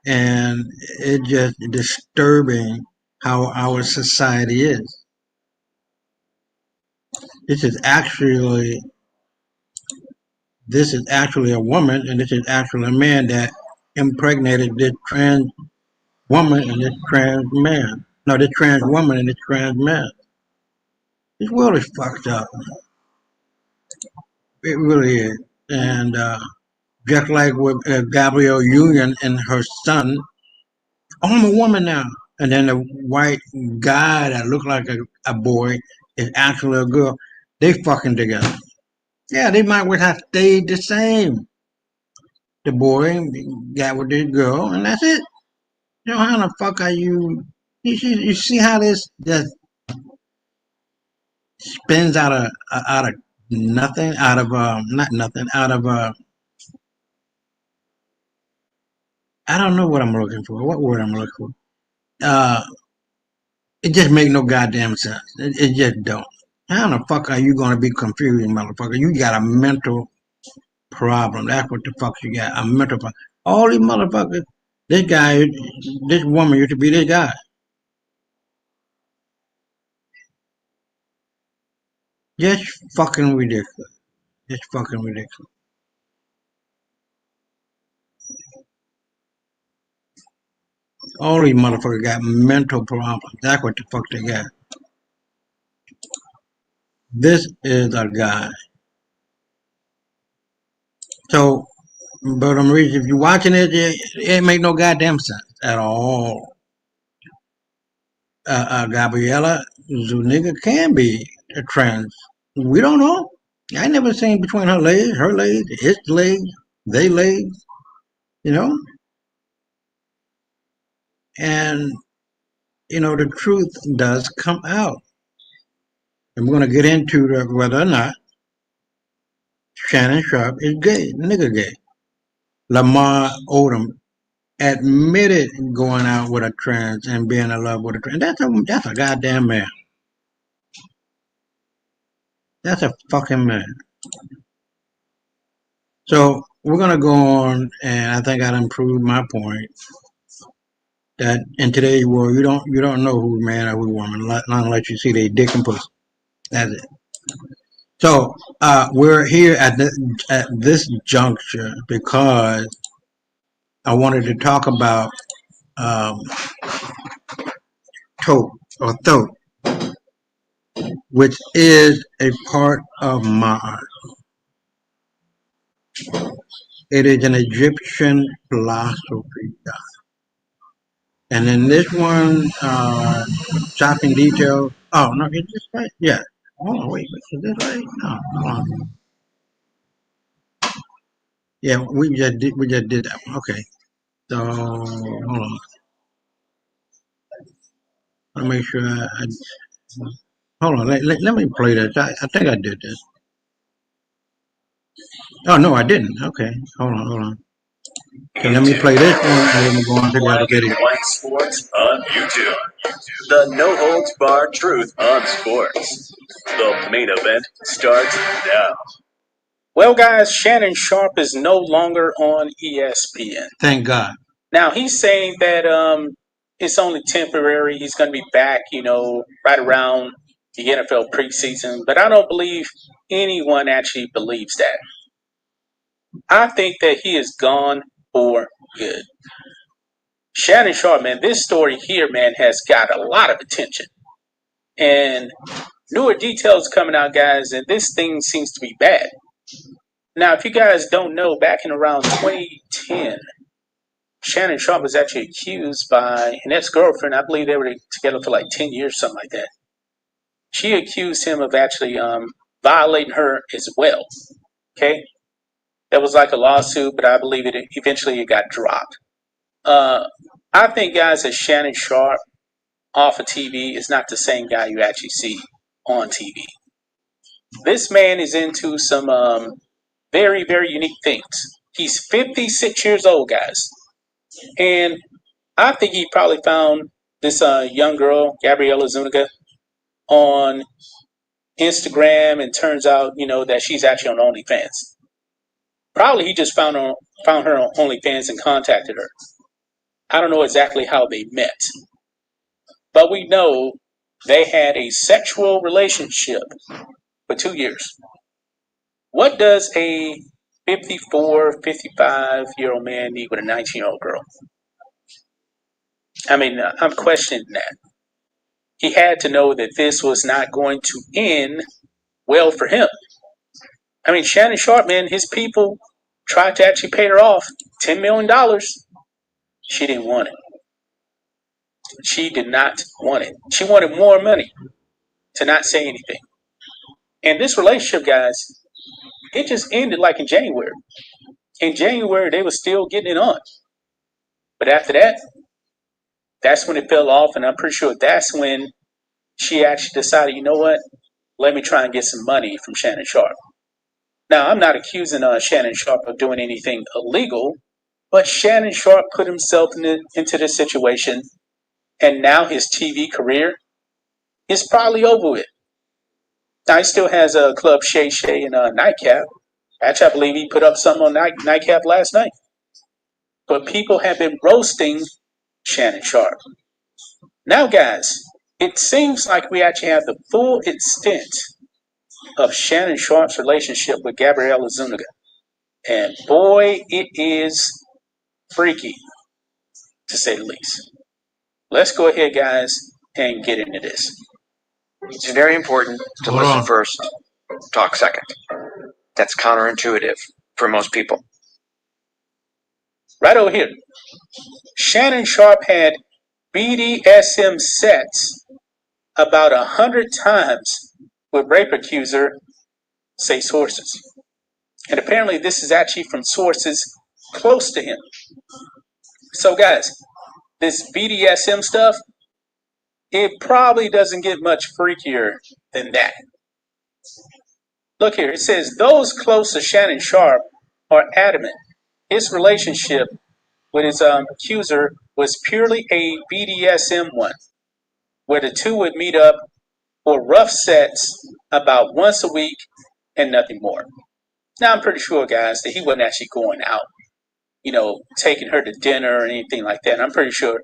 S1: and it's just disturbing how our society is. This is actually a woman, and this is actually a man that impregnated this trans woman and this trans man. No, this trans woman and this trans man. This world is fucked up. It really is. And just like with Gabrielle Union and her son, oh, I'm a woman now. And then the white guy that looked like a boy is actually a girl. They fucking together. Yeah, they might would have stayed the same. The boy got with this girl, and that's it. How the fuck are you? You see how this just spins out of nothing, out of not nothing, out of I don't know what I'm looking for. What word I'm looking for? It just make no goddamn sense. It just don't. How the fuck are you gonna be confused, motherfucker? You got a mental problem. That's what the fuck you got. A mental problem. All these motherfuckers. This woman used to be this guy. Just fucking ridiculous. It's fucking ridiculous. All these motherfuckers got mental problems. That's what the fuck they got. This is a guy. So, but I'm reading, if you're watching it, it ain't make no goddamn sense at all. Gabriella Zuniga can be a trans. We don't know. I never seen between her legs, his legs, they legs, you know. And you know the truth does come out. And we're gonna get into whether or not Shannon Sharpe is gay, nigga gay. Lamar Odom admitted going out with a trans and being in love with a trans. That's a goddamn man. That's a fucking man. So we're gonna go on, and I think I done proved my point that in today's world, you don't know who's man or who's woman, not unless you see their dick and pussy. That's it. So we're here at this juncture because I wanted to talk about throat, which is a part of Ma'at. It is an Egyptian philosophy. And in this one, shopping detail. Oh no, is this right? Yeah. Oh wait, is this right? No, hold on. Yeah, we just did that one. Okay. So hold on. I'll make sure I hold on. Let me play this. I think I did this. Oh no, I didn't. Okay, hold on. Okay, let me play this one and then we'll go on to the other video.
S17: White Sports on YouTube. The no holds barred truth on sports. The main event starts now.
S18: Well, guys, Shannon Sharpe is no longer on ESPN.
S1: Thank God.
S18: Now he's saying that it's only temporary. He's going to be back, right around the NFL preseason. But I don't believe anyone actually believes that. I think that he is gone for good. Shannon Sharpe, man, this story here, man, has got a lot of attention. And newer details coming out, guys, and this thing seems to be bad. Now, if you guys don't know, back in around 2010, Shannon Sharpe was actually accused by an ex-girlfriend. I believe they were together for like 10 years, something like that. She accused him of actually violating her as well. Okay? That was like a lawsuit, but I believe it eventually got dropped. I think, guys, that Shannon Sharpe off of TV is not the same guy you actually see on TV. This man is into some very, very unique things. He's 56 years old, guys. And I think he probably found this young girl, Gabriella Zuniga, on Instagram, and turns out, that she's actually on OnlyFans. Probably he just found her on OnlyFans and contacted her. I don't know exactly how they met. But we know they had a sexual relationship for 2 years. What does a 54, 55-year-old man need with a 19-year-old girl? I mean, I'm questioning that. He had to know that this was not going to end well for him. I mean, Shannon Sharpe, man, his people tried to actually pay her off $10 million. She didn't want it. She did not want it. She wanted more money to not say anything. And this relationship, guys, it just ended like in January. In January, they were still getting it on. But after that, that's when it fell off, and I'm pretty sure that's when she actually decided, you know what, let me try and get some money from Shannon Sharpe. Now, I'm not accusing Shannon Sharpe of doing anything illegal, but Shannon Sharpe put himself into this situation, and now his TV career is probably over with. Now, he still has a Club Shay Shay and a Nightcap. Actually, I believe he put up something on Nightcap last night. But people have been roasting Shannon Sharpe. Now, guys, it seems like we actually have the full extent of Shannon Sharp's relationship with Gabriella Zuniga. And boy, it is freaky, to say the least. Let's go ahead, guys, and get into this.
S19: It's very important to listen first, talk second. That's counterintuitive for most people.
S18: Right over here. Shannon Sharp had BDSM sets about 100 times with rape accuser, say sources. And apparently this is actually from sources close to him. So guys, this BDSM stuff, it probably doesn't get much freakier than that. Look here, it says those close to Shannon Sharp are adamant his relationship with his accuser was purely a BDSM one, where the two would meet up for rough sets about once a week and nothing more. Now I'm pretty sure, guys, that he wasn't actually going out, taking her to dinner or anything like that. I'm pretty sure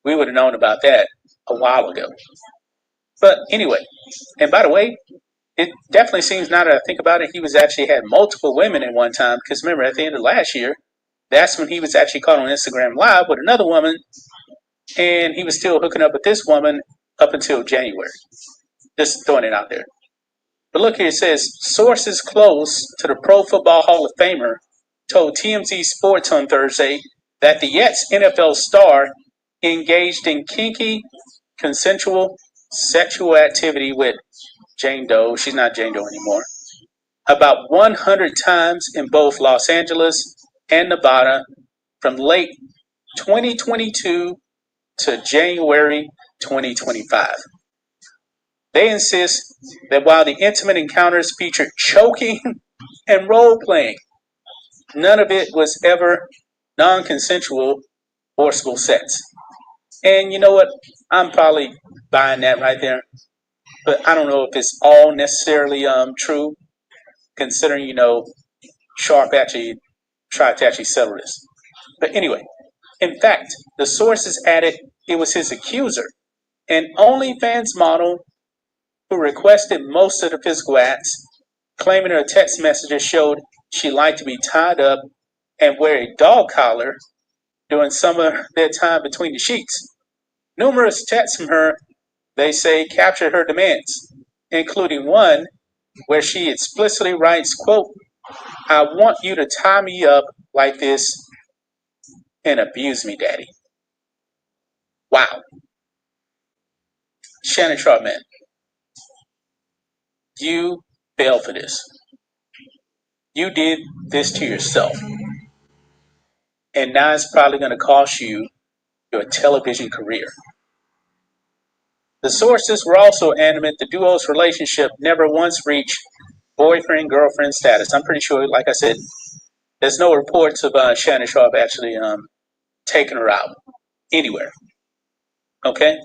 S18: we would have known about that a while ago. But anyway, and by the way, it definitely seems, now that I think about it, he was actually had multiple women at one time, because remember, at the end of last year, that's when he was actually caught on Instagram Live with another woman, and he was still hooking up with this woman up until January. Just throwing it out there. But look here, it says, sources close to the Pro Football Hall of Famer told TMZ Sports on Thursday that the Jets NFL star engaged in kinky, consensual sexual activity with Jane Doe, she's not Jane Doe anymore, about 100 times in both Los Angeles and Nevada from late 2022 to January 2025. They insist that while the intimate encounters featured choking and role-playing, none of it was ever non-consensual, forcible sex. And you know what? I'm probably buying that right there. But I don't know if it's all necessarily true, considering, Sharp actually tried to actually settle this. But anyway, in fact, the sources added it was his accuser, an OnlyFans model who requested most of the physical acts, claiming her text messages showed she liked to be tied up and wear a dog collar during some of their time between the sheets. Numerous texts from her, they say, captured her demands, including one where she explicitly writes, quote, "I want you to tie me up like this and abuse me, daddy." Wow. Shannon Sharp, man, you fell for this. You did this to yourself. And now it's probably going to cost you your television career. The sources were also adamant the duo's relationship never once reached boyfriend-girlfriend status. I'm pretty sure, like I said, there's no reports of Shannon Sharp actually taking her out anywhere. Okay?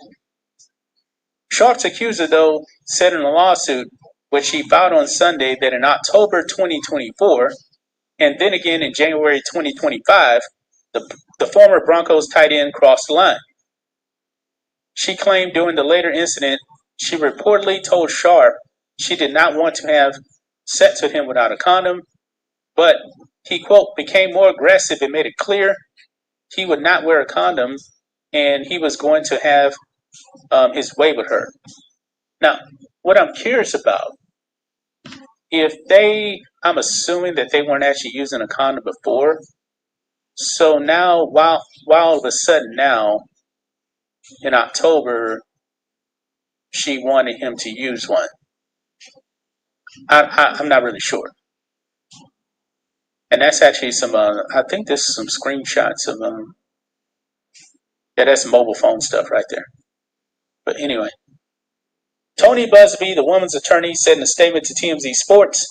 S18: Sharp's accuser, though, said in a lawsuit, which he filed on Sunday, that in October 2024, and then again in January 2025, the former Broncos tight end crossed the line. She claimed during the later incident, she reportedly told Sharp she did not want to have sex with him without a condom, but he, quote, became more aggressive and made it clear he would not wear a condom and he was going to have his way with her. Now, what I'm curious about, I'm assuming that they weren't actually using a condom before, so now, why all of a sudden now, in October, she wanted him to use one? I'm not really sure. And that's actually some, I think this is some screenshots of, that's mobile phone stuff right there. But anyway, Tony Busby, the woman's attorney, said in a statement to TMZ Sports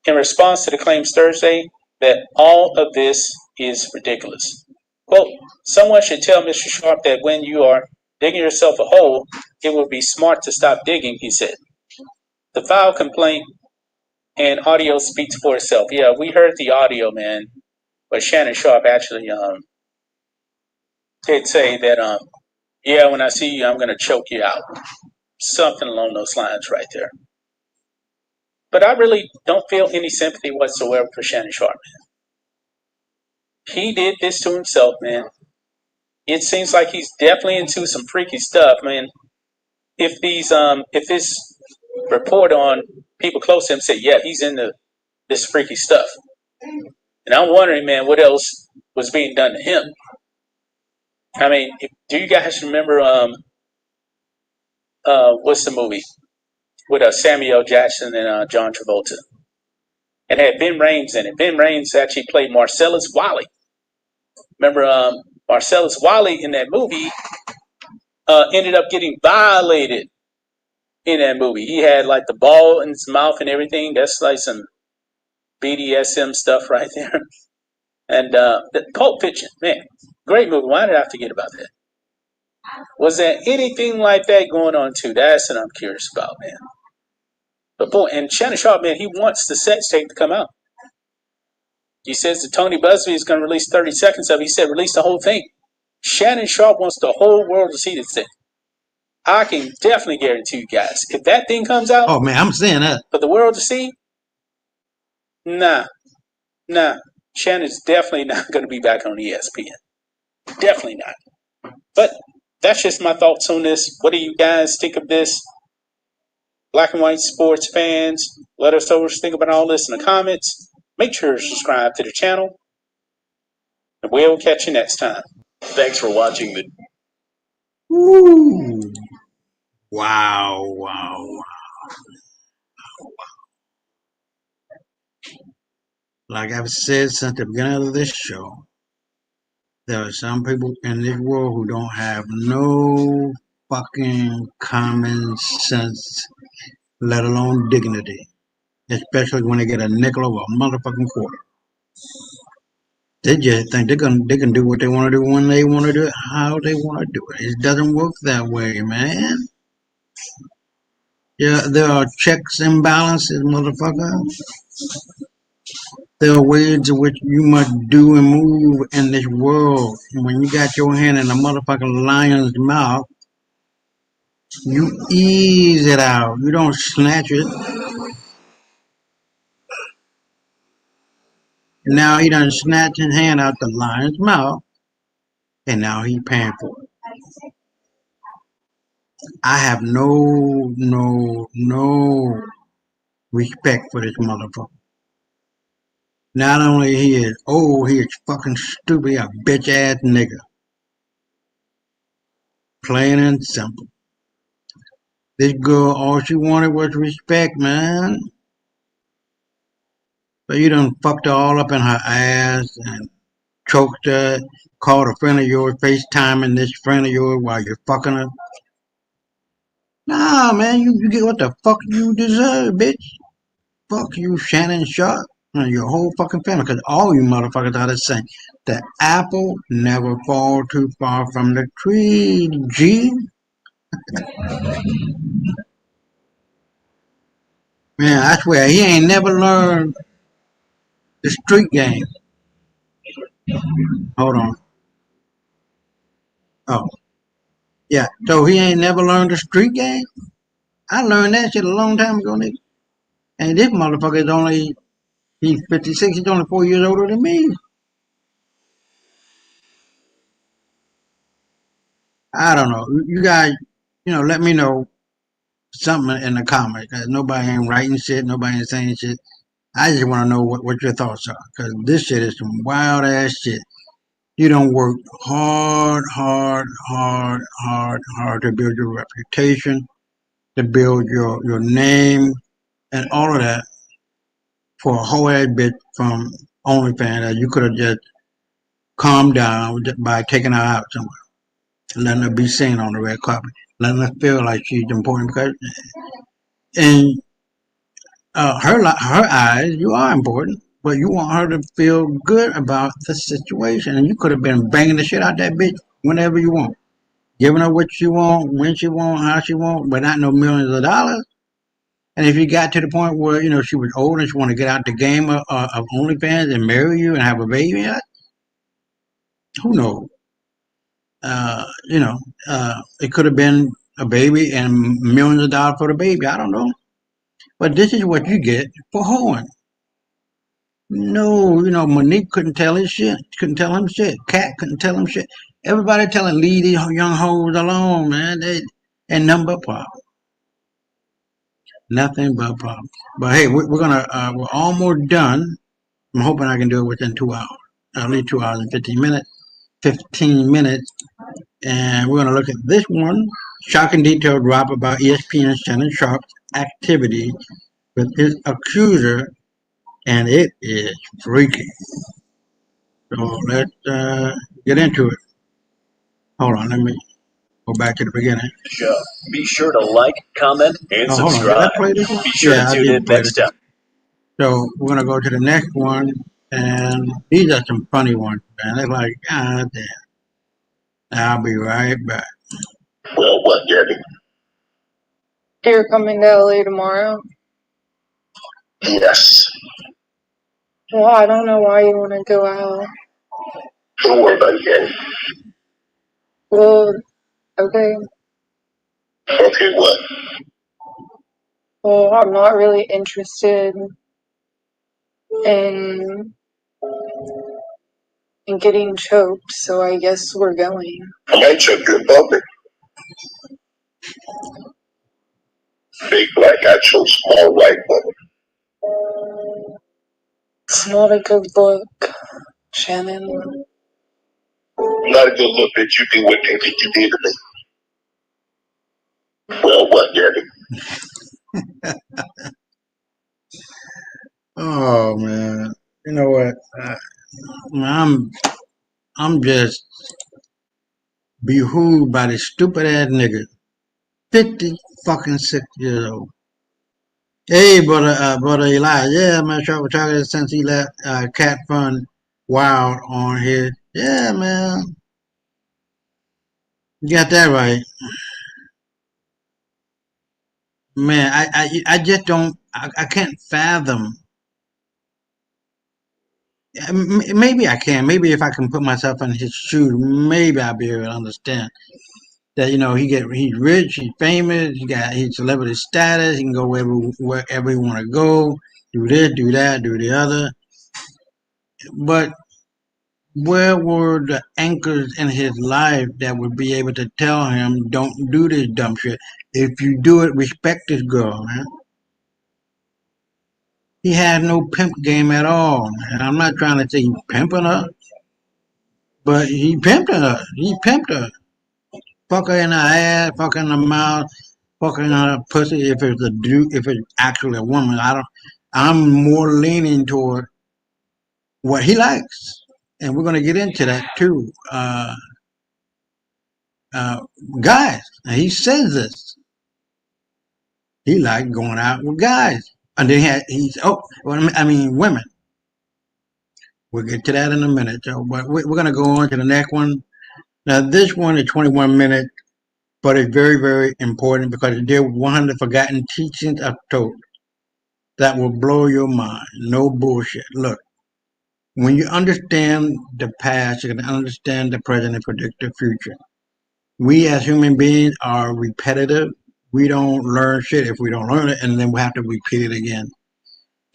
S18: in response to the claims Thursday that all of this is ridiculous. Quote, "Someone should tell Mr. Sharp that when you are digging yourself a hole, it would be smart to stop digging," he said. The filed complaint and audio speaks for itself. Yeah, we heard the audio, man. But Shannon Sharp actually did say that, yeah, when I see you, I'm going to choke you out. Something along those lines right there. But I really don't feel any sympathy whatsoever for Shannon Sharp, man. He did this to himself, man. It seems like he's definitely into some freaky stuff, man. If this report on people close to him said, yeah, he's into this freaky stuff. And I'm wondering, man, what else was being done to him? I mean, do you guys remember what's the movie with Samuel Jackson and John Travolta? It had Ben Rames in it. Ben Rames actually played Marcellus Wiley. Remember, Marcellus Wiley in that movie ended up getting violated in that movie. He had like the ball in his mouth and everything. That's like some BDSM stuff right there. And the Pulp Fiction, man, great movie. Why did I forget about that? Was there anything like that going on too? That's what I'm curious about, man. But boy, and Shannon Sharp, man, he wants the sex tape to come out. He says that Tony Busby is going to release 30 seconds of it. He said release the whole thing. Shannon Sharp wants the whole world to see this thing. I can definitely guarantee you guys, if that thing comes out,
S1: oh man, I'm saying that
S18: for the world to see, nah. Shannon's definitely not going to be back on ESPN. Definitely not. But that's just my thoughts on this. What do you guys think of this? Black and white sports fans, let us know what you think about all this in the comments. Make sure to subscribe to the channel. And we'll catch you next time.
S17: Thanks for watching the.
S1: Ooh. Wow. Like I've said since the beginning of this show, there are some people in this world who don't have no fucking common sense, let alone dignity. Especially when they get a nickel or a motherfucking quarter. They just think they can do what they want to do when they want to do it, how they want to do it. It doesn't work that way, man. Yeah, there are checks and balances, motherfucker. There are ways in which you must do and move in this world. And when you got your hand in a motherfucking lion's mouth, you ease it out. You don't snatch it. Now he done snatched his hand out the lion's mouth, and now he paying for it. I have no respect for this motherfucker. Not only he is old, he is fucking stupid, a bitch ass nigga. Plain and simple. This girl, all she wanted was respect, man. But you done fucked her all up in her ass and choked her, called a friend of yours, FaceTiming this friend of yours while you're fucking her. Nah, man, you get what the fuck you deserve, bitch. Fuck you, Shannon Sharp, and your whole fucking family, because all you motherfuckers are the same. The apple never fall too far from the tree, G. Man, I swear, he ain't never learned the street game. Hold on. Oh. Yeah, so he ain't never learned the street game? I learned that shit a long time ago, nigga. And this motherfucker is only, he's 56, he's only 4 years older than me. I don't know. You guys, let me know something in the comments. Cause nobody ain't writing shit, nobody ain't saying shit. I just want to know what your thoughts are. Because this shit is some wild ass shit. You don't work hard to build your reputation, to build your name, and all of that for a whole ass bitch from OnlyFans that you could have just calmed down by taking her out somewhere, letting her be seen on the red carpet, letting her feel like she's important because in her eyes you are important, but you want her to feel good about the situation, and you could have been banging the shit out that bitch whenever you want, giving her what she want, when she want, how she want, but not no millions of dollars. And if you got to the point where, she was old and she wanted to get out the game of OnlyFans and marry you and have a baby, who knows? It could have been a baby and millions of dollars for the baby. I don't know. But this is what you get for hoeing. No, Monique couldn't tell his shit. Couldn't tell him shit. Cat couldn't tell him shit. Everybody telling leave these young hoes alone, man. And nothing but problems. Nothing but problems. But hey, we're almost done. I'm hoping I can do it within 2 hours. At least 2 hours and 15 minutes. 15 minutes. And we're gonna look at this one. Shocking detail drop about ESPN Shannon Sharp's activity with his accuser, and it is freaky. So let's get into it. Hold on, let me go back to the beginning.
S17: Show. Be sure to like, comment, and
S1: Oh, hold on, did I
S17: subscribe.
S1: play this one?
S17: Be sure
S1: Yeah,
S17: to
S1: I
S17: tune
S1: did
S17: in
S1: play
S17: next
S1: this.
S17: time.
S1: So we're gonna go to the next one, and these are some funny ones, man. They're like, ah, damn. I'll be right back.
S14: Well, what, Gabby?
S10: You're coming to LA tomorrow?
S14: Yes.
S10: Well, I don't know why you want to go out.
S14: Don't worry about it, Gabby.
S10: Well, okay.
S14: Okay, what?
S10: Well, I'm not really interested in getting choked, so I guess we're going.
S14: I might choke you in public. Big black guy chose small white woman.
S10: It's not a good look, Shannon.
S14: Not a good look, bitch. You did what they think you did to me. Well, what, Gabby?
S1: Oh man, you know what? I'm just behooved by this stupid ass nigga. 56 years old. Hey, brother Eli. Yeah, man, sure we're talking since he left Cat Fun Wild on here. Yeah, man. You got that right. Man, I just don't, I can't fathom. Maybe I can. Maybe if I can put myself in his shoes, maybe I'll be able to understand that. He's rich, he's famous, he's celebrity status. He can go wherever he want to go, do this, do that, do the other. But where were the anchors in his life that would be able to tell him, don't do this dumb shit? If you do it, respect this girl, man. He had no pimp game at all, man. I'm not trying to say he's pimping her, but he pimped her. He pimped her. Fuck her in the ass, fuck her in the mouth, fuck her in her pussy. If it's a dude, if it's actually a woman, I'm more leaning toward what he likes, and we're gonna get into that too. Guys, and he says this. He liked going out with guys, and then women. We'll get to that in a minute, Joe. But we're gonna go on to the next one. Now, this one is 21 minutes, but it's very, very important because it deals with 100 forgotten teachings of Torah that will blow your mind. No bullshit. Look, when you understand the past, you can understand the present and predict the future. We as human beings are repetitive. We don't learn shit if we don't learn it, and then we have to repeat it again.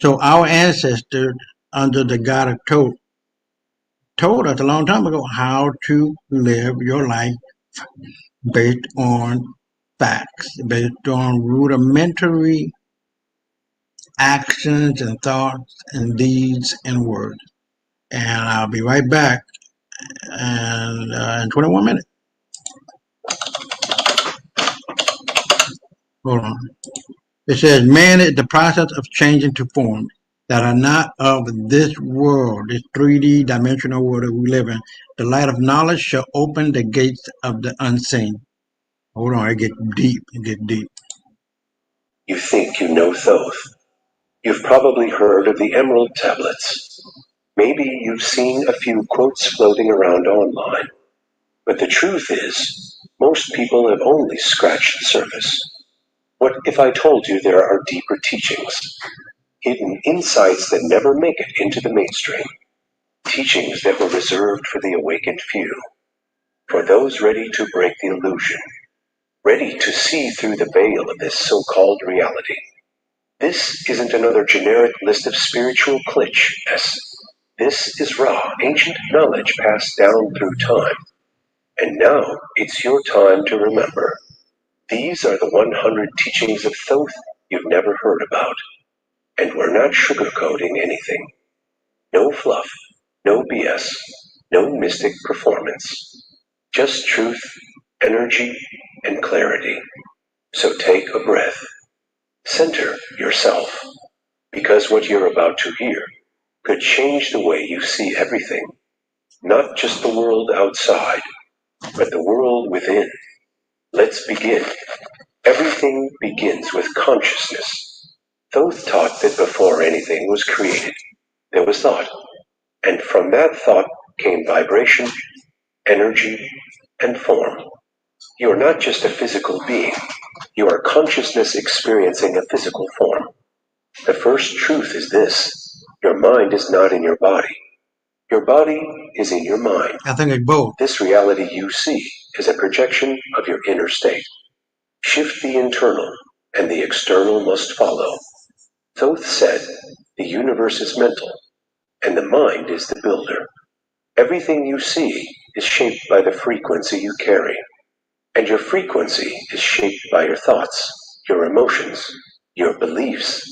S1: So our ancestors, under the God of Torah, told us a long time ago how to live your life based on facts, based on rudimentary actions and thoughts and deeds and words. And I'll be right back in 21 minutes. Hold on. It says, man is the process of changing to forms that are not of this world, this 3D dimensional world that we live in. The light of knowledge shall open the gates of the unseen. Hold on, it gets deep. It gets deep.
S20: You think you know Thoth. You've probably heard of the Emerald Tablets. Maybe you've seen a few quotes floating around online. But the truth is, most people have only scratched the surface. What if I told you there are deeper teachings, hidden insights that never make it into the mainstream, teachings that were reserved for the awakened few, for those ready to break the illusion, ready to see through the veil of this so-called reality? This isn't another generic list of spiritual cliches. This is raw, ancient knowledge passed down through time. And now it's your time to remember. These are the 100 teachings of Thoth you've never heard about. And we're not sugarcoating anything. No fluff, no BS, no mystic performance. Just truth, energy, and clarity. So take a breath. Center yourself. Because what you're about to hear could change the way you see everything. Not just the world outside, but the world within. Let's begin. Everything begins with consciousness. Thoth taught that before anything was created, there was thought. And from that thought came vibration, energy, and form. You are not just a physical being. You are consciousness experiencing a physical form. The first truth is this. Your mind is not in your body. Your body is in your mind.
S1: I think it's both.
S20: This reality you see is a projection of your inner state. Shift the internal, and the external must follow. Thoth said, the universe is mental, and the mind is the builder. Everything you see is shaped by the frequency you carry, and your frequency is shaped by your thoughts, your emotions, your beliefs.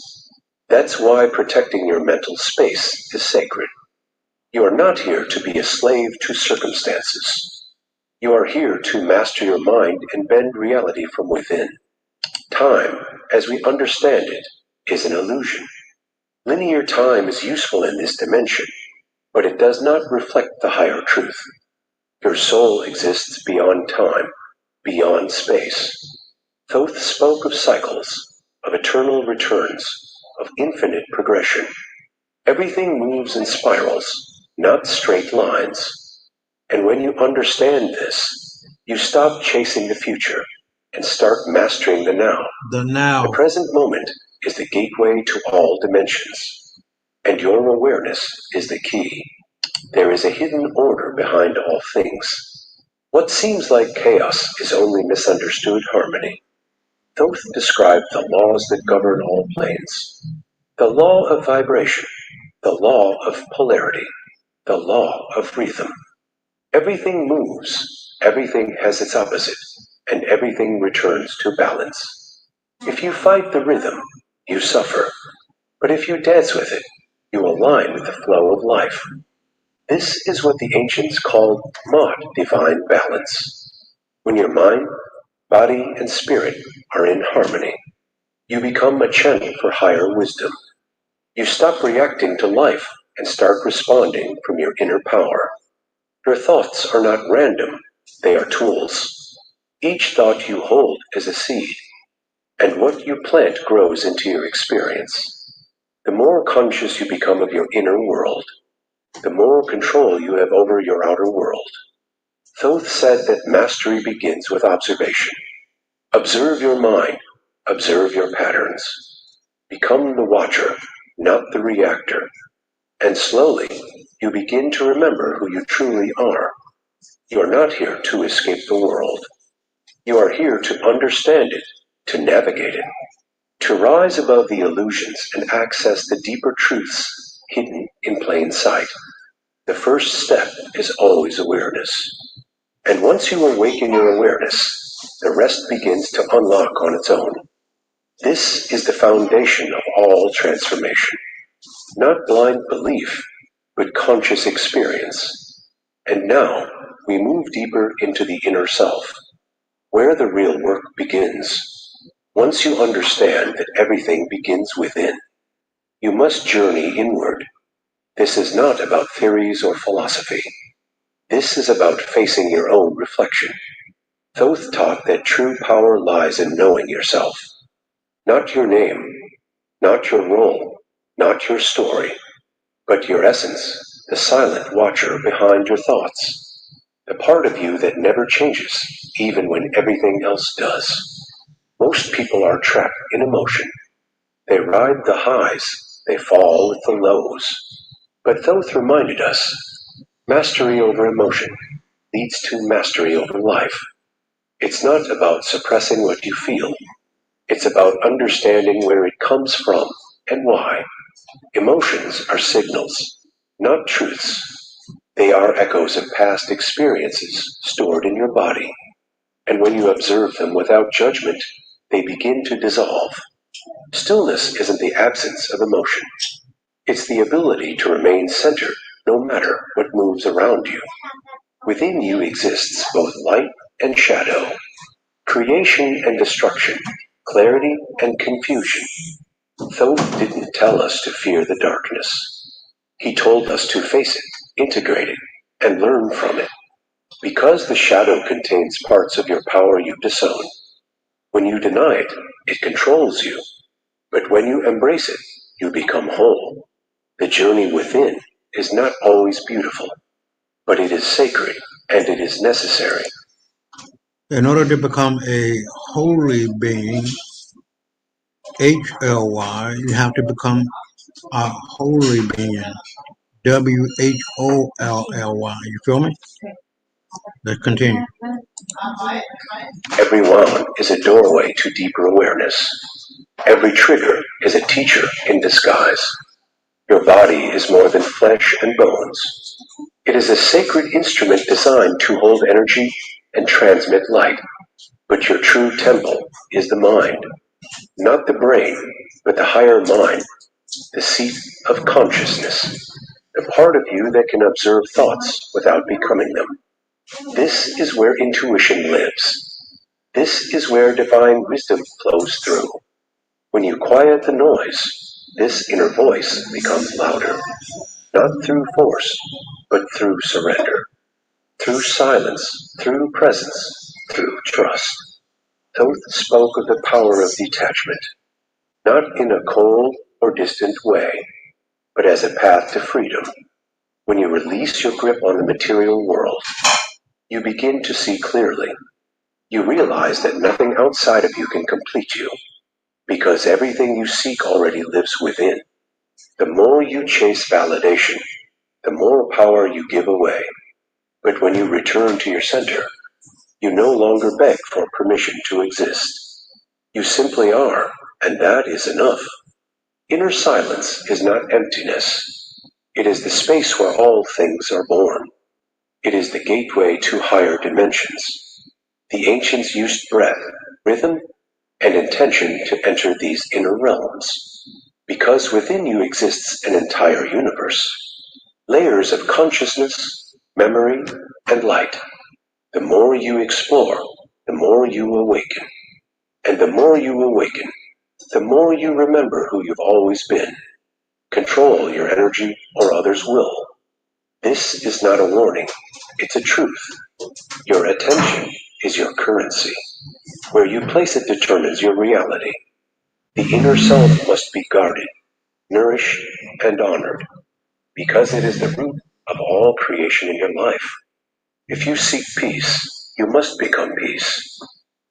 S20: That's why protecting your mental space is sacred. You are not here to be a slave to circumstances. You are here to master your mind and bend reality from within. Time, as we understand it, is an illusion. Linear time is useful in this dimension, but it does not reflect the higher truth. Your soul exists beyond time, beyond space. Thoth spoke of cycles, of eternal returns, of infinite progression. Everything moves in spirals, not straight lines. And when you understand this, you stop chasing the future and start mastering the now.
S1: The now.
S20: The present moment is the gateway to all dimensions, and your awareness is the key. There is a hidden order behind all things. What seems like chaos is only misunderstood harmony. Thoth described the laws that govern all planes. The law of vibration, the law of polarity, the law of rhythm. Everything moves, everything has its opposite, and everything returns to balance. If you fight the rhythm, you suffer. But if you dance with it, you align with the flow of life. This is what the ancients called Ma'at, divine balance. When your mind, body, and spirit are in harmony, you become a channel for higher wisdom. You stop reacting to life and start responding from your inner power. Your thoughts are not random, they are tools. Each thought you hold is a seed, and what you plant grows into your experience. The more conscious you become of your inner world, the more control you have over your outer world. Thoth said that mastery begins with observation. Observe your mind, observe your patterns. Become the watcher, not the reactor. And slowly, you begin to remember who you truly are. You are not here to escape the world. You are here to understand it, to navigate it, to rise above the illusions and access the deeper truths hidden in plain sight. The first step is always awareness. And once you awaken your awareness, the rest begins to unlock on its own. This is the foundation of all transformation. Not blind belief, but conscious experience. And now we move deeper into the inner self, where the real work begins. Once you understand that everything begins within, you must journey inward. This is not about theories or philosophy. This is about facing your own reflection. Thoth taught that true power lies in knowing yourself. Not your name, not your role, not your story, but your essence, the silent watcher behind your thoughts. The part of you that never changes, even when everything else does. Most people are trapped in emotion. They ride the highs, they fall with the lows. But Thoth reminded us, mastery over emotion leads to mastery over life. It's not about suppressing what you feel. It's about understanding where it comes from and why. Emotions are signals, not truths. They are echoes of past experiences stored in your body. And when you observe them without judgment, they begin to dissolve. Stillness isn't the absence of emotion. It's the ability to remain centered no matter what moves around you. Within you exists both light and shadow, creation and destruction, clarity and confusion. Thoth didn't tell us to fear the darkness. He told us to face it, integrate it, and learn from it. Because the shadow contains parts of your power you disown. When you deny it, it controls you. But when you embrace it, you become whole. The journey within is not always beautiful, but it is sacred and it is necessary.
S1: In order to become a holy being, HLY, you have to become a holy being, WHOLLY. You feel me? Let's continue.
S20: Every wound is a doorway to deeper awareness. Every trigger is a teacher in disguise. Your body is more than flesh and bones. It is a sacred instrument designed to hold energy and transmit light. But your true temple is the mind, not the brain, but the higher mind, the seat of consciousness, the part of you that can observe thoughts without becoming them. This is where intuition lives. This is where divine wisdom flows through. When you quiet the noise, this inner voice becomes louder, not through force, but through surrender, through silence, through presence, through trust. Thoth spoke of the power of detachment, not in a cold or distant way, but as a path to freedom. When you release your grip on the material world, you begin to see clearly. You realize that nothing outside of you can complete you, because everything you seek already lives within. The more you chase validation, the more power you give away. But when you return to your center, you no longer beg for permission to exist. You simply are, and that is enough. Inner silence is not emptiness. It is the space where all things are born. It is the gateway to higher dimensions. The ancients used breath, rhythm, and intention to enter these inner realms. Because within you exists an entire universe. Layers of consciousness, memory, and light. The more you explore, the more you awaken. And the more you awaken, the more you remember who you've always been. Control your energy or others will. This is not a warning, it's a truth. Your attention is your currency. Where you place it determines your reality. The inner self must be guarded, nourished, and honored, because it is the root of all creation in your life. If you seek peace, you must become peace.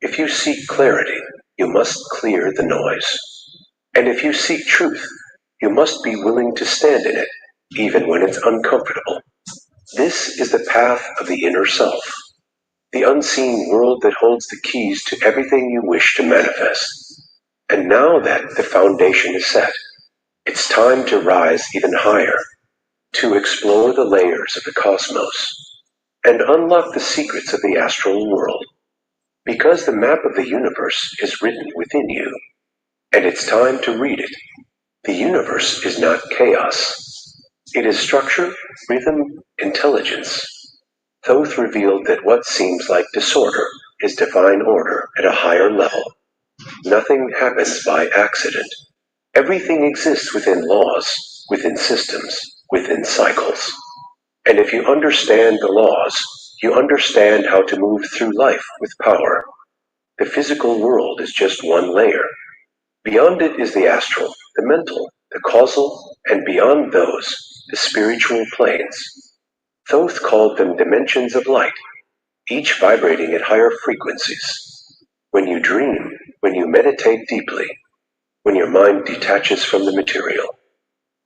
S20: If you seek clarity, you must clear the noise. And if you seek truth, you must be willing to stand in it, even when it's uncomfortable. This is the path of the inner self, the unseen world that holds the keys to everything you wish to manifest. And now that the foundation is set, it's time to rise even higher, to explore the layers of the cosmos, and unlock the secrets of the astral world. Because the map of the universe is written within you, and it's time to read it. The universe is not chaos. It is structure, rhythm, intelligence. Thoth revealed that what seems like disorder is divine order at a higher level. Nothing happens by accident. Everything exists within laws, within systems, within cycles. And if you understand the laws, you understand how to move through life with power. The physical world is just one layer. Beyond it is the astral, the mental, the causal, and beyond those, the spiritual planes. Thoth called them dimensions of light, each vibrating at higher frequencies. When you dream, when you meditate deeply, when your mind detaches from the material,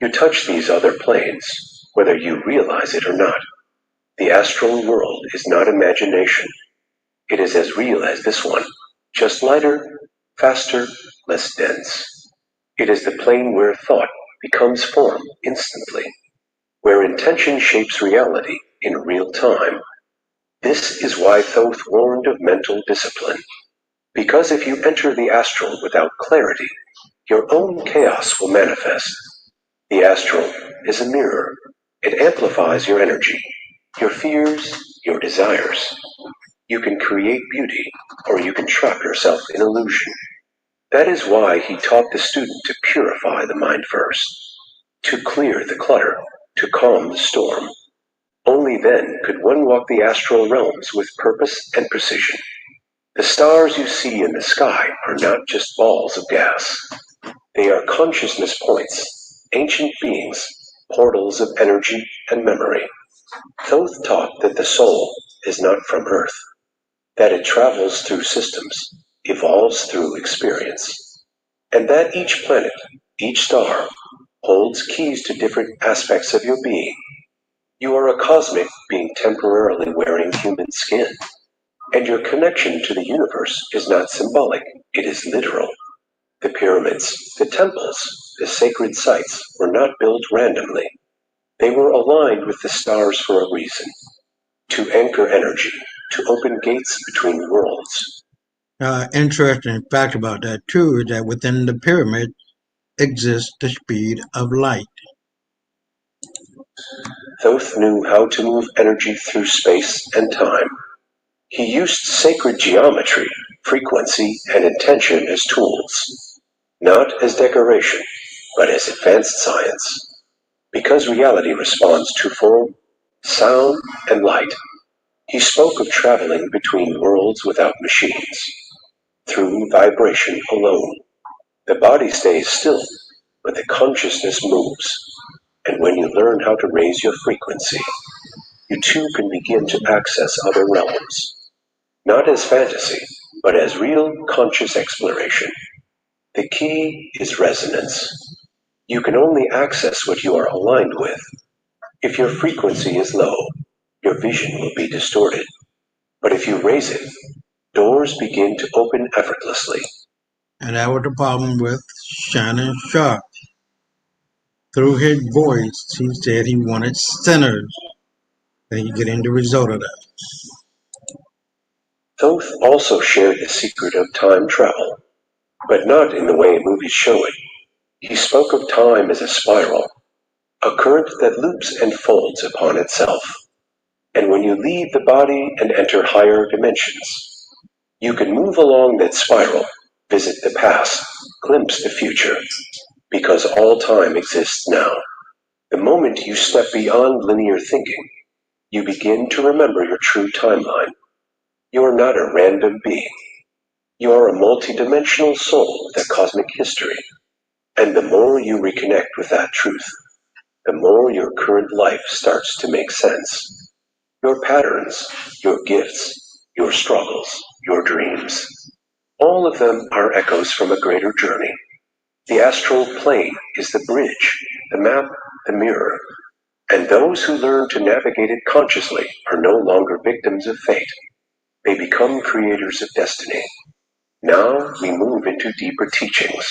S20: you touch these other planes, whether you realize it or not. The astral world is not imagination. It is as real as this one, just lighter, faster, less dense. It is the plane where thought becomes form instantly, where intention shapes reality in real time. This is why Thoth warned of mental discipline. Because if you enter the astral without clarity, your own chaos will manifest. The astral is a mirror. It amplifies your energy, your fears, your desires. You can create beauty, or you can trap yourself in illusion. That is why he taught the student to purify the mind first, to clear the clutter, to calm the storm. Only then could one walk the astral realms with purpose and precision. The stars you see in the sky are not just balls of gas. They are consciousness points, ancient beings, portals of energy and memory. Thoth taught that the soul is not from Earth, that it travels through systems, evolves through experience, and that each planet, each star, holds keys to different aspects of your being. You are a cosmic being temporarily wearing human skin, and your connection to the universe is not symbolic, it is literal. The pyramids, the temples, the sacred sites were not built randomly. They were aligned with the stars for a reason, to anchor energy, to open gates between worlds.
S1: Interesting fact about that too is that within the pyramid exists the speed of light.
S20: Thoth knew how to move energy through space and time. He used sacred geometry, frequency, and intention as tools, not as decoration, but as advanced science. Because reality responds to form, sound, and light, he spoke of traveling between worlds without machines, through vibration alone. The body stays still, but the consciousness moves. And when you learn how to raise your frequency, you too can begin to access other realms. Not as fantasy, but as real conscious exploration. The key is resonance. You can only access what you are aligned with. If your frequency is low, your vision will be distorted. But if you raise it, doors begin to open effortlessly.
S1: And that was the problem with Shannon Sharpe. Through his voice, he said he wanted sinners. Then you get into the result of that.
S20: Thoth also shared the secret of time travel, but not in the way movies show it. He spoke of time as a spiral, a current that loops and folds upon itself. And when you leave the body and enter higher dimensions, you can move along that spiral, visit the past, glimpse the future, because all time exists now. The moment you step beyond linear thinking, you begin to remember your true timeline. You are not a random being. You are a multidimensional soul with a cosmic history. And the more you reconnect with that truth, the more your current life starts to make sense. Your patterns, your gifts, your struggles, your dreams, all of them are echoes from a greater journey. The astral plane is the bridge, the map, the mirror. And those who learn to navigate it consciously are no longer victims of fate. They become creators of destiny. Now we move into deeper teachings,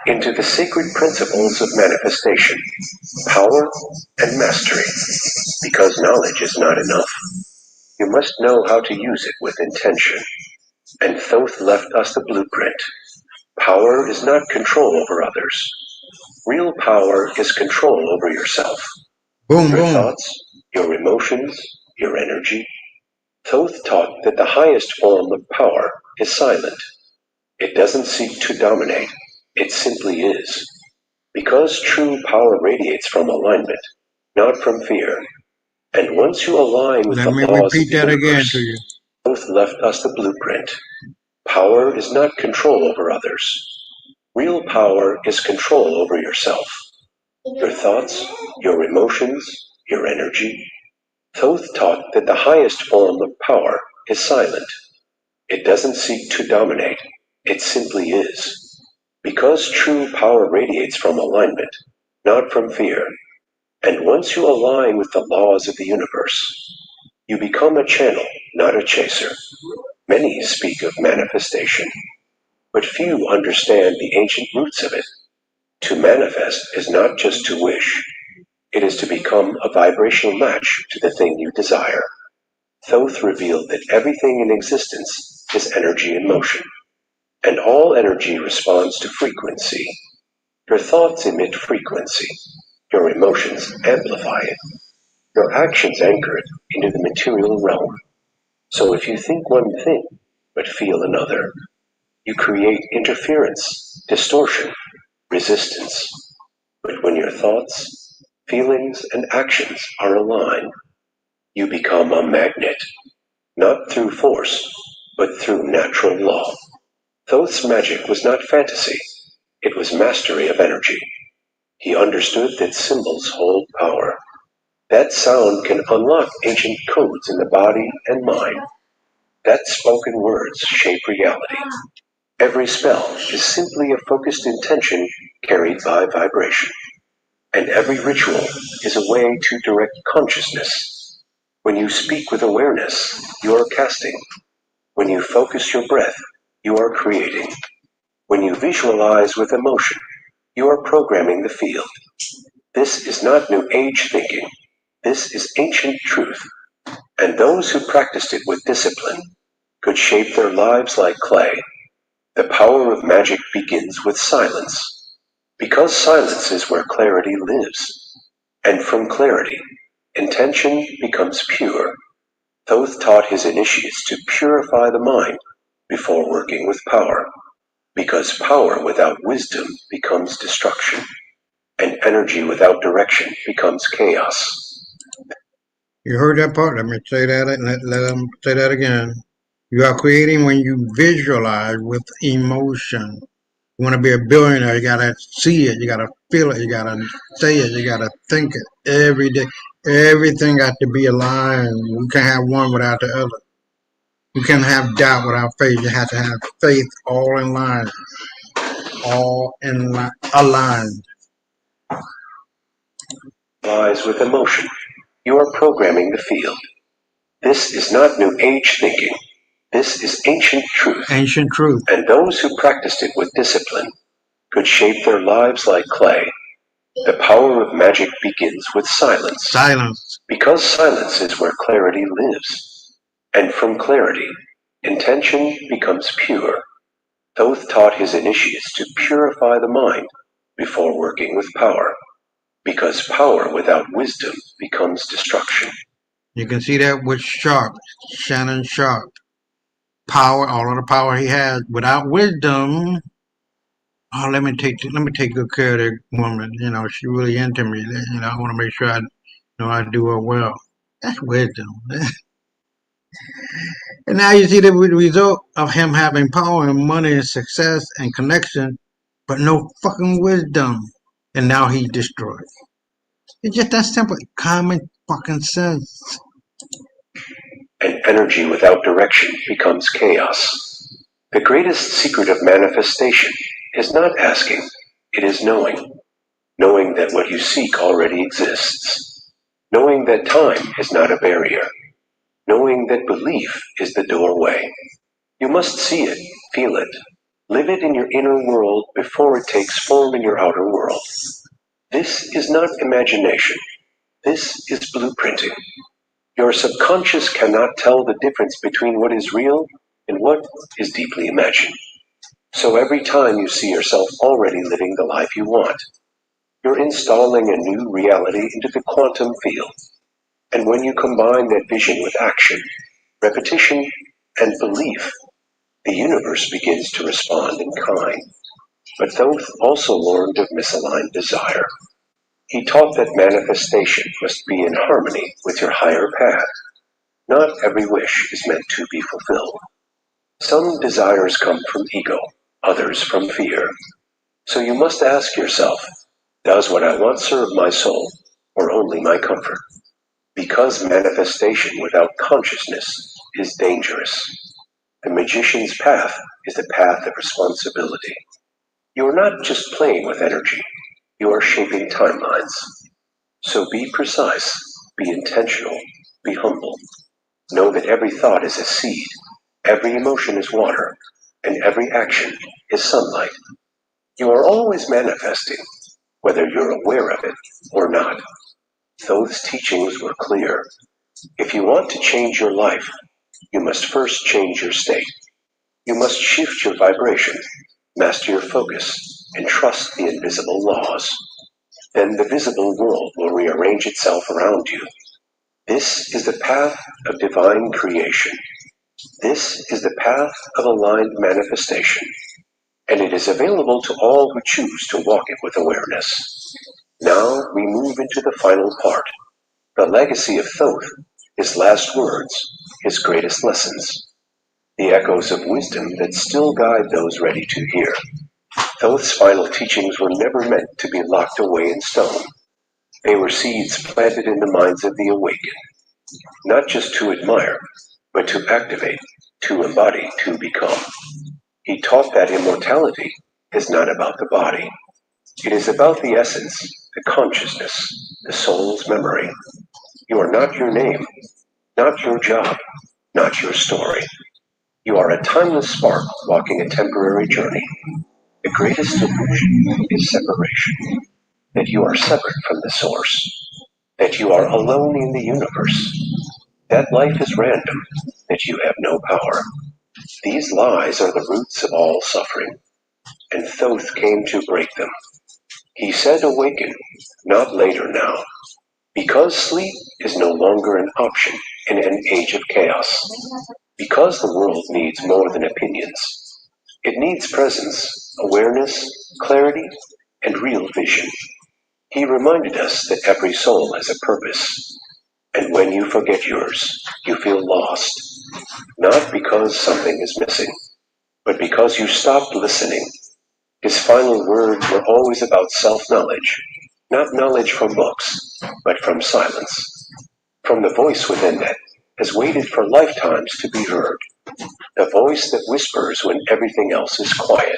S20: into the sacred principles of manifestation, power, and mastery. Because knowledge is not enough. You must know how to use it with intention. And Thoth left us the blueprint. Power is not control over others. Real power is control over yourself.
S1: Boom,
S20: Your
S1: boom.
S20: thoughts, your emotions, your energy. Thoth taught that the highest form of power is silent. It doesn't seek to dominate. It simply is. Because true power radiates from alignment, not from fear. And once you align with
S1: Let
S20: the
S1: me
S20: laws of
S1: repeat
S20: the
S1: that again
S20: universe,
S1: to you.
S20: Thoth left us the blueprint. Power is not control over others. Real power is control over yourself. Your thoughts, your emotions, your energy. Thoth taught that the highest form of power is silent. It doesn't seek to dominate. It simply is. Because true power radiates from alignment, not from fear. And once you align with the laws of the universe, you become a channel, not a chaser. Many speak of manifestation, but few understand the ancient roots of it. To manifest is not just to wish, it is to become a vibrational match to the thing you desire. Thoth revealed that everything in existence is energy in motion, and all energy responds to frequency. Your thoughts emit frequency, your emotions amplify it, your actions anchor it into the material realm. So if you think one thing, but feel another, you create interference, distortion, resistance. But when your thoughts, feelings, and actions are aligned, you become a magnet, not through force, but through natural law. Thoth's magic was not fantasy, it was mastery of energy. He understood that symbols hold power. That sound can unlock ancient codes in the body and mind. That spoken words shape reality. Every spell is simply a focused intention carried by vibration. And every ritual is a way to direct consciousness. When you speak with awareness, you are casting. When you focus your breath, you are creating. When you visualize with emotion, you are programming the field. This is not New Age thinking. This is ancient truth. And those who practiced it with discipline could shape their lives like clay. The power of magic begins with silence, because silence is where clarity lives. And from clarity, intention becomes pure. Thoth taught his initiates to purify the mind before working with power, because power without wisdom becomes destruction, and energy without direction becomes chaos.
S1: You heard that part? Let me say that and let them say that again. You are creating when you visualize with emotion. You want to be a billionaire, you gotta see it, you gotta feel it, you gotta say it, you gotta think it every day. Everything got to be aligned. You can't have one without the other. You can't have doubt without faith. You have to have faith all in line, aligned.
S20: Lies with emotion. You are programming the field. This is not New Age thinking. This is ancient truth.
S1: Ancient truth.
S20: And those who practiced it with discipline could shape their lives like clay. The power of magic begins with silence.
S1: Silence.
S20: Because silence is where clarity lives. And from clarity, intention becomes pure. Thoth taught his initiates to purify the mind before working with power. Because power without wisdom becomes destruction.
S1: You can see that with Sharp, Shannon Sharp. Power, all of the power he has, without wisdom. Oh, let me take good care of that woman. You know, she really into me. You know, I want to make sure I do her well. That's wisdom. And now you see the result of him having power and money and success and connection, but no fucking wisdom. And now he's destroyed. It's just that simple. Common fucking sense.
S20: And energy without direction becomes chaos. The greatest secret of manifestation is not asking, it is knowing. Knowing that what you seek already exists. Knowing that time is not a barrier. Knowing that belief is the doorway. You must see it, feel it, live it in your inner world before it takes form in your outer world. This is not imagination. This is blueprinting. Your subconscious cannot tell the difference between what is real and what is deeply imagined. So every time you see yourself already living the life you want, you're installing a new reality into the quantum field. And when you combine that vision with action, repetition, and belief, the universe begins to respond in kind. But Thoth also learned of misaligned desire. He taught that manifestation must be in harmony with your higher path. Not every wish is meant to be fulfilled. Some desires come from ego, others from fear. So you must ask yourself, does what I want serve my soul, or only my comfort? Because manifestation without consciousness is dangerous. The magician's path is the path of responsibility. You are not just playing with energy, you are shaping timelines. So be precise, be intentional, be humble. Know that every thought is a seed, every emotion is water, and every action is sunlight. You are always manifesting, whether you're aware of it or not. Thoth's teachings were clear. If you want to change your life, you must first change your state. You must shift your vibration, master your focus, and trust the invisible laws. Then the visible world will rearrange itself around you. This is the path of divine creation. This is the path of aligned manifestation, and it is available to all who choose to walk it with awareness. Now we move into the final part, the legacy of Thoth, his last words, his greatest lessons, the echoes of wisdom that still guide those ready to hear. Thoth's final teachings were never meant to be locked away in stone. They were seeds planted in the minds of the awakened, not just to admire, but to activate, to embody, to become. He taught that immortality is not about the body. It is about the essence, the consciousness, the soul's memory. You are not your name, not your job, not your story. You are a timeless spark walking a temporary journey. The greatest illusion is separation, that you are separate from the source, that you are alone in the universe, that life is random, that you have no power. These lies are the roots of all suffering, and Thoth came to break them. He said, awaken, not later now, because sleep is no longer an option in an age of chaos, because the world needs more than opinions. It needs presence, awareness, clarity, and real vision. He reminded us that every soul has a purpose, and when you forget yours, you feel lost, not because something is missing, but because you stopped listening. His final words were always about self-knowledge, not knowledge from books, but from silence, from the voice within that has waited for lifetimes to be heard, the voice that whispers when everything else is quiet,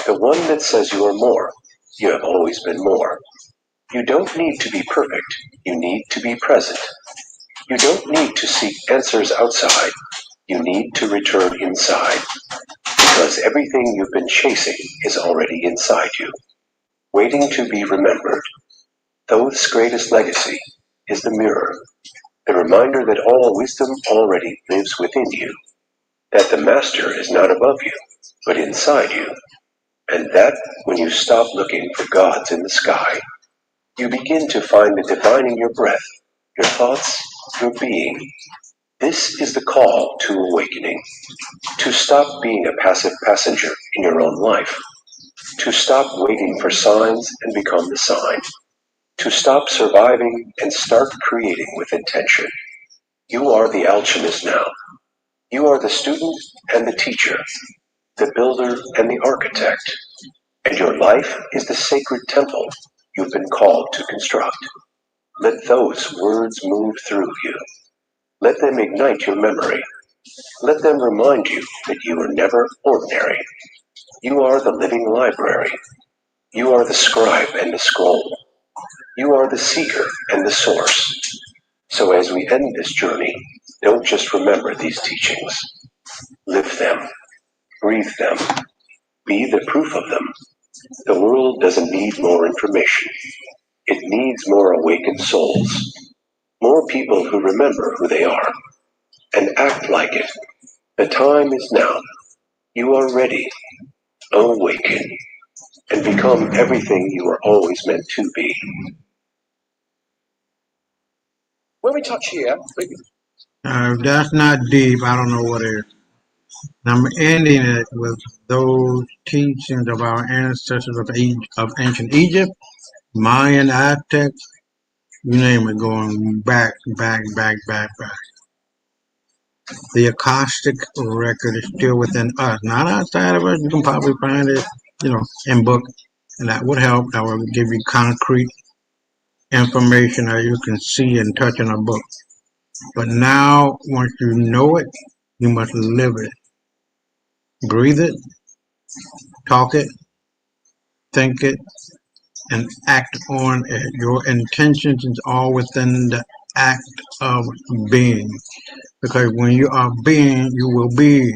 S20: the one that says you are more, you have always been more. You don't need to be perfect, you need to be present. You don't need to seek answers outside, you need to return inside, because everything you've been chasing is already inside you, waiting to be remembered. Thoth's greatest legacy is the mirror, the reminder that all wisdom already lives within you, that the master is not above you, but inside you, and that when you stop looking for gods in the sky, you begin to find the divine in your breath, your thoughts, your being. This is the call to awakening, to stop being a passive passenger in your own life, to stop waiting for signs and become the sign, to stop surviving and start creating with intention. You are the alchemist now. You are the student and the teacher, the builder and the architect, and your life is the sacred temple you've been called to construct. Let those words move through you. Let them ignite your memory. Let them remind you that you are never ordinary. You are the living library. You are the scribe and the scroll. You are the seeker and the source. So as we end this journey, don't just remember these teachings. Live them. Breathe them. Be the proof of them. The world doesn't need more information. It needs more awakened souls. More people who remember who they are and act like it. The time is now. You are ready. Awaken and become everything you were always meant to be.
S8: When we touch here,
S1: If that's not deep, I don't know what is. And I'm ending it with those teachings of our ancestors of ancient Egypt, Mayan, Aztec, you name it, going back. The Akashic record is still within us, not outside of us. You can probably find it, in book, and that would help. That would give you concrete information that you can see and touch in a book. But now, once you know it, you must live it. Breathe it, talk it, think it, and act on it. Your intentions is all within the act of being. Because when you are being, you will be.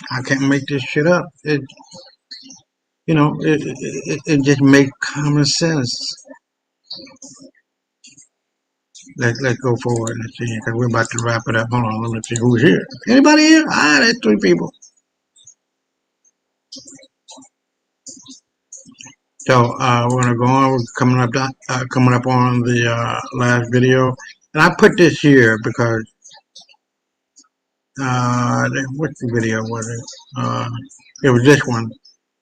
S1: I can't make this shit up. It just makes common sense. Let's go forward. Let's see, because we're about to wrap it up. Hold on, let me see who's here. Anybody here? That's 3 people. So we're gonna go on. We're coming up on the last video, and I put this here because what's the video was it? It was this one.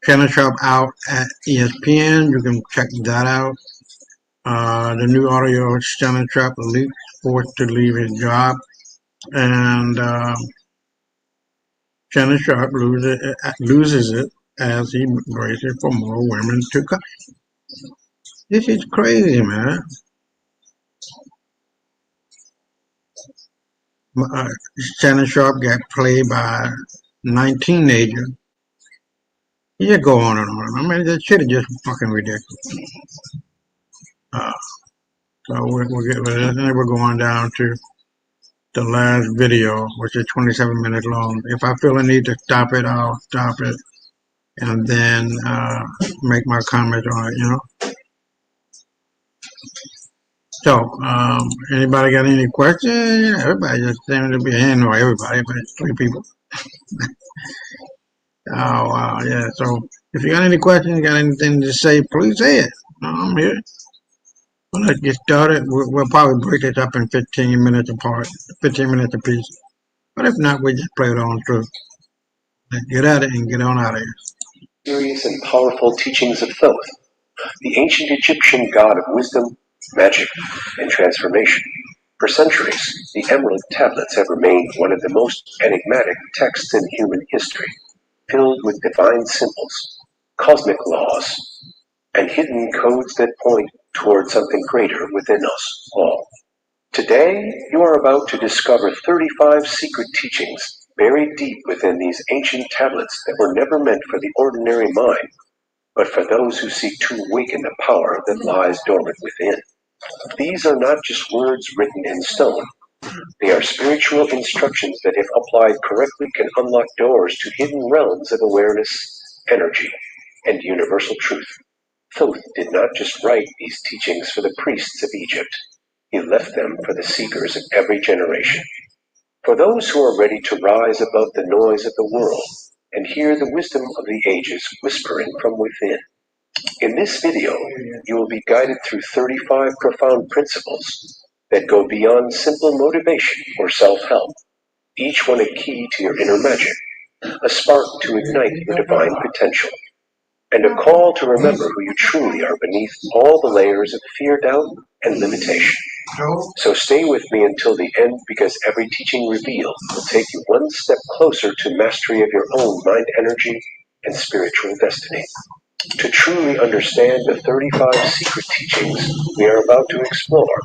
S1: Shannon Sharp out at ESPN. You can check that out. The new audio of Shannon Sharp leaks, forced to leave his job, and Shannon Sharp loses it as he braces for more women to come. This is crazy, man. Shannon Sharp got played by 19-ager. You just go on and on. I mean, that shit is just fucking ridiculous. So we'll get with it. And we're going down to the last video, which is 27 minutes long. If I feel a need to stop it, I'll stop it and then make my comments on it, So, anybody got any questions? Everybody just seems to be in, or everybody, but it's 3 people. Oh, wow, yeah. So, if you got any questions, got anything to say, please say it. I'm here. Well, let's get started. We'll probably break it up in 15 minutes apart, 15 minutes apiece. But if not, we just play it on through. Let's get at it and get on out of here.
S20: Serious and powerful teachings of Thoth, the ancient Egyptian god of wisdom, magic, and transformation. For centuries, the Emerald Tablets have remained one of the most enigmatic texts in human history, filled with divine symbols, cosmic laws, and hidden codes that point toward something greater within us all. Today, you are about to discover 35 secret teachings buried deep within these ancient tablets that were never meant for the ordinary mind, but for those who seek to awaken the power that lies dormant within. These are not just words written in stone. They are spiritual instructions that, if applied correctly, can unlock doors to hidden realms of awareness, energy, and universal truth. Thoth did not just write these teachings for the priests of Egypt. He left them for the seekers of every generation. For those who are ready to rise above the noise of the world and hear the wisdom of the ages whispering from within. In this video, you will be guided through 35 profound principles that go beyond simple motivation or self-help, each one a key to your inner magic, a spark to ignite your divine potential, and a call to remember who you truly are beneath all the layers of fear, doubt, and limitation. So stay with me until the end, because every teaching revealed will take you one step closer to mastery of your own mind energy and spiritual destiny. To truly understand the 35 secret teachings we are about to explore,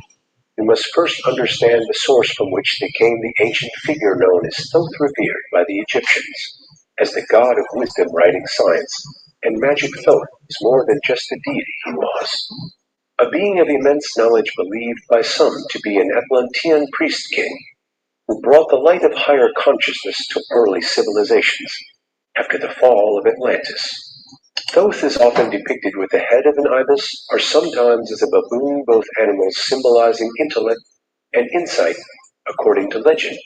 S20: we must first understand the source from which they came, the ancient figure known as Thoth, revered by the Egyptians as the god of wisdom, writing, science, and magic. Thoth is more than just a deity. He was a being of immense knowledge, believed by some to be an Atlantean priest king who brought the light of higher consciousness to early civilizations after the fall of Atlantis. Thoth is often depicted with the head of an ibis, or sometimes as a baboon, both animals symbolizing intellect and insight, according to legend.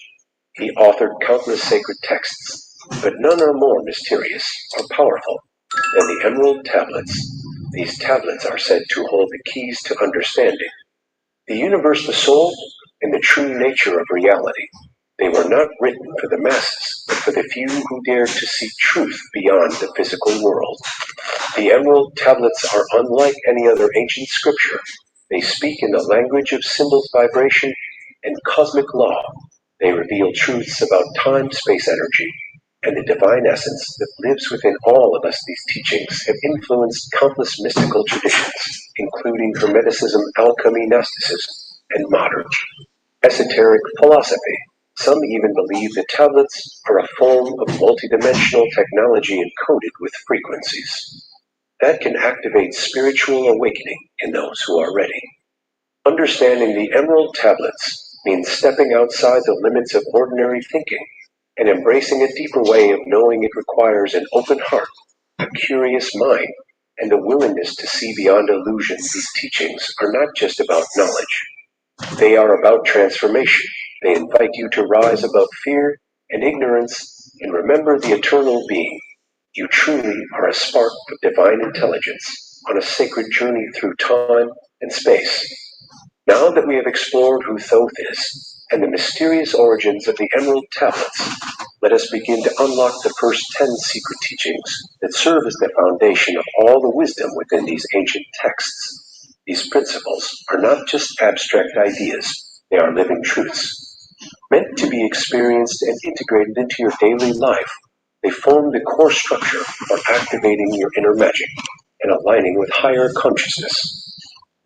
S20: He authored countless sacred texts, but none are more mysterious or powerful than the Emerald Tablets. These tablets are said to hold the keys to understanding the universe, the soul, and the true nature of reality. They were not written for the masses, but for the few who dared to seek truth beyond the physical world. The Emerald Tablets are unlike any other ancient scripture. They speak in the language of symbols, vibration, and cosmic law. They reveal truths about time, space, energy, and the divine essence that lives within all of us. These teachings have influenced countless mystical traditions, including Hermeticism, alchemy, Gnosticism, and modern esoteric philosophy. Some even believe the tablets are a form of multidimensional technology encoded with frequencies that can activate spiritual awakening in those who are ready. Understanding the Emerald Tablets means stepping outside the limits of ordinary thinking and embracing a deeper way of knowing it requires an open heart, a curious mind, and a willingness to see beyond illusions. These teachings are not just about knowledge. They are about transformation. They invite you to rise above fear and ignorance and remember the eternal being. You truly are a spark of divine intelligence on a sacred journey through time and space. Now that we have explored who Thoth is and the mysterious origins of the Emerald Tablets, let us begin to unlock the first 10 secret teachings that serve as the foundation of all the wisdom within these ancient texts. These principles are not just abstract ideas, they are living truths. Meant to be experienced and integrated into your daily life, they form the core structure for activating your inner magic and aligning with higher consciousness.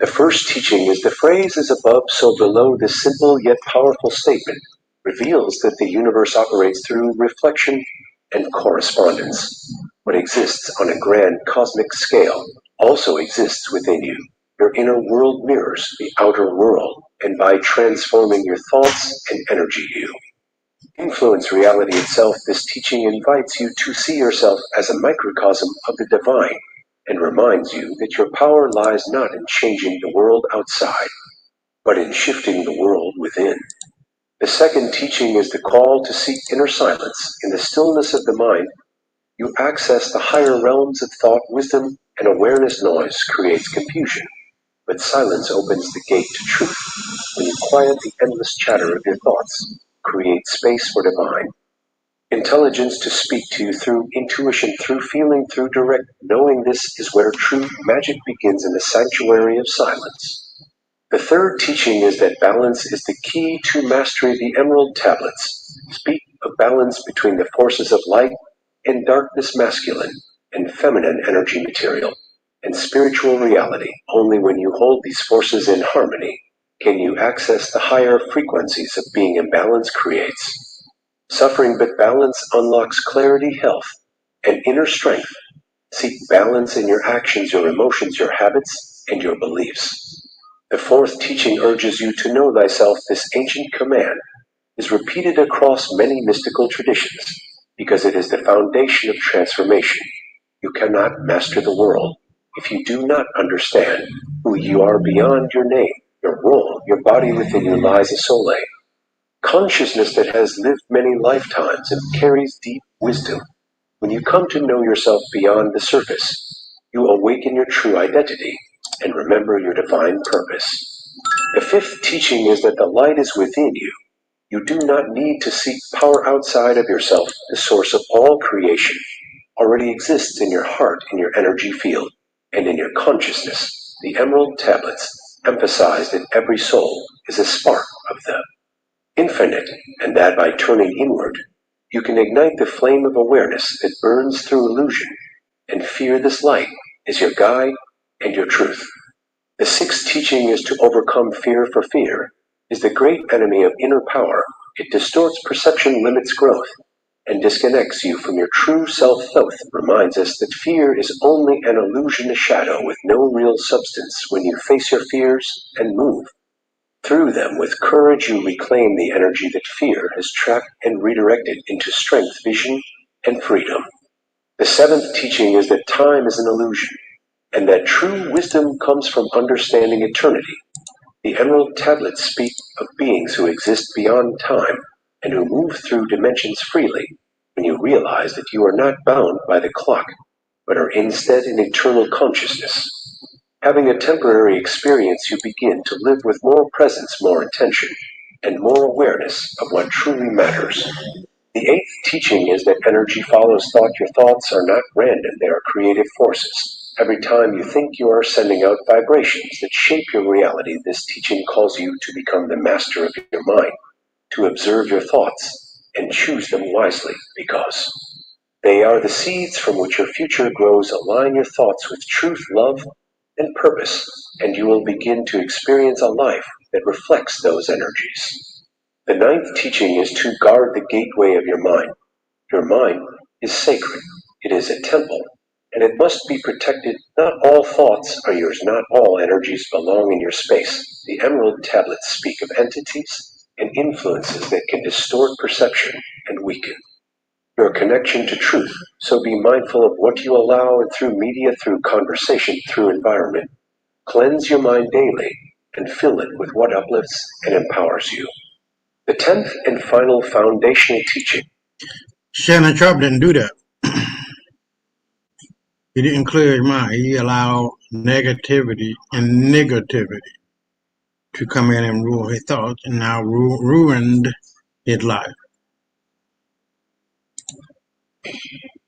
S20: The first teaching is the phrase "as above, so below." This simple yet powerful statement reveals that the universe operates through reflection and correspondence. What exists on a grand cosmic scale also exists within you. Your inner world mirrors the outer world, and by transforming your thoughts and energy, you influence reality itself. This teaching invites you to see yourself as a microcosm of the divine and reminds you that your power lies not in changing the world outside, but in shifting the world within. The second teaching is the call to seek inner silence. In the stillness of the mind, you access the higher realms of thought. Wisdom and awareness. Noise creates confusion, but silence opens the gate to truth. When you quiet the endless chatter of your thoughts, create space for divine intelligence to speak to you through intuition, through feeling, through direct knowing. This is where true magic begins, in the sanctuary of silence. The third teaching is that balance is the key to mastery. The Emerald Tablets speak of balance between the forces of light and darkness, masculine and feminine energy, material and spiritual reality. Only when you hold these forces in harmony can you access the higher frequencies of being. Imbalance creates suffering, but balance unlocks clarity, health, and inner strength. Seek balance in your actions, your emotions, your habits, and your beliefs. The fourth teaching urges you to know thyself. This ancient command is repeated across many mystical traditions because it is the foundation of transformation. You cannot master the world if you do not understand who you are beyond your name, your role. Your body within you lies a soul, consciousness that has lived many lifetimes and carries deep wisdom. When you come to know yourself beyond the surface, you awaken your true identity and remember your divine purpose. The fifth teaching is that the light is within you. You do not need to seek power outside of yourself. The source of all creation already exists in your heart, in your energy field, and in your consciousness. The Emerald Tablets emphasize that every soul is a spark of the infinite, and that by turning inward, you can ignite the flame of awareness that burns through illusion and fear. This light is your guide and your truth. The sixth teaching is to overcome fear, for fear is the great enemy of inner power. It distorts perception, limits growth, and disconnects you from your true self. Thoth reminds us that fear is only an illusion, a shadow with no real substance. When you face your fears and move through them with courage, you reclaim the energy that fear has trapped and redirected into strength, vision, and freedom. The seventh teaching is that time is an illusion, and that true wisdom comes from understanding eternity. The Emerald Tablets speak of beings who exist beyond time and who move through dimensions freely. When you realize that you are not bound by the clock, but are instead in eternal consciousness. Having a temporary experience, you begin to live with more presence, more attention, and more awareness of what truly matters. The eighth teaching is that energy follows thought. Your thoughts are not random, they are creative forces. Every time you think, you are sending out vibrations that shape your reality. This teaching calls you to become the master of your mind, to observe your thoughts and choose them wisely, because they are the seeds from which your future grows. Align your thoughts with truth, love, and purpose, and you will begin to experience a life that reflects those energies. The ninth teaching is to guard the gateway of your mind. Your mind is sacred. It is a temple, and it must be protected. Not all thoughts are yours. Not all energies belong in your space. The Emerald Tablets speak of entities and influences that can distort perception and weaken. Your connection to truth, so be mindful of what you allow and through media, through conversation, through environment. Cleanse your mind daily and fill it with what uplifts and empowers you. The 10th and final foundational teaching.
S1: Shannon Sharp didn't do that. He didn't clear his mind. He allowed negativity to come in and rule his thoughts, and now ruined his life.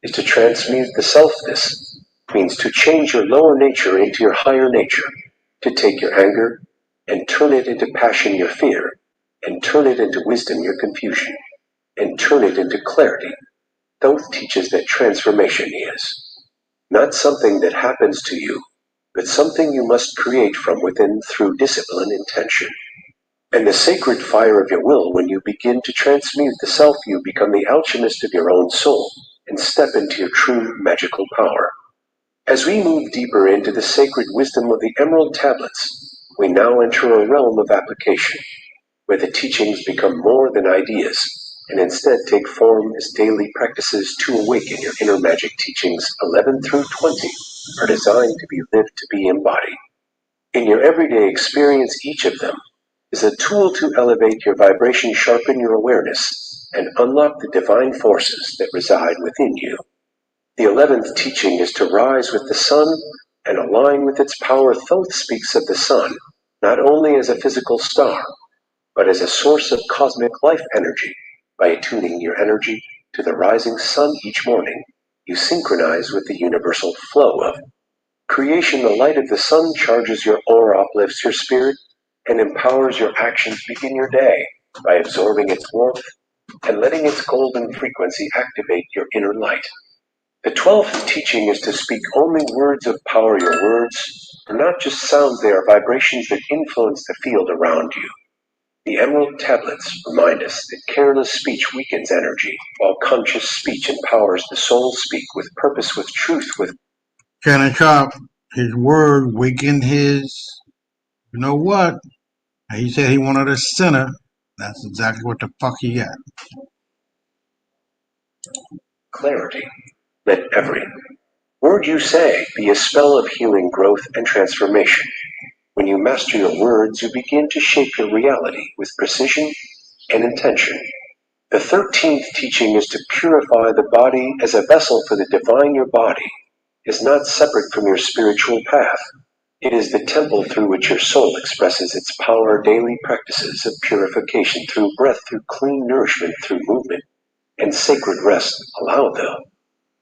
S20: Is to transmute the selfness, means to change your lower nature into your higher nature, to take your anger and turn it into passion, your fear, and turn it into wisdom, your confusion, and turn it into clarity. Thoth teaches that transformation is not something that happens to you, but something you must create from within through discipline and intention. And the sacred fire of your will, when you begin to transmute the self, you become the alchemist of your own soul and step into your true magical power. As we move deeper into the sacred wisdom of the Emerald Tablets, we now enter a realm of application, where the teachings become more than ideas, and instead take form as daily practices to awaken your inner magic. Teachings 11 through 20 are designed to be lived, to be embodied. In your everyday experience, each of them is a tool to elevate your vibration, sharpen your awareness, and unlock the divine forces that reside within you. The 11th teaching is to rise with the sun and align with its power. Thoth speaks of the sun not only as a physical star, but as a source of cosmic life energy. By attuning your energy to the rising sun each morning, you synchronize with the universal flow of creation. The light of the sun charges your aura, uplifts your spirit, and empowers your actions. Begin your day by absorbing its warmth and letting its golden frequency activate your inner light. The 12th teaching is to speak only words of power. Your words are not just sounds, they are vibrations that influence the field around you. The Emerald Tablets remind us that careless speech weakens energy, while conscious speech empowers the soul. Speak with purpose, with truth, with...
S1: Shannon Sharp, his word weakened his, you know what? He said he wanted a sinner. That's exactly what the fuck he got.
S20: clarity. Let every word you say be a spell of healing, growth, and transformation. When you master your words, you begin to shape your reality with precision and intention. The 13th teaching is to purify the body as a vessel for the divine. Your body is not separate from your spiritual path. It is the temple through which your soul expresses its power. Daily practices of purification through breath, through clean nourishment, through movement, and sacred rest allow the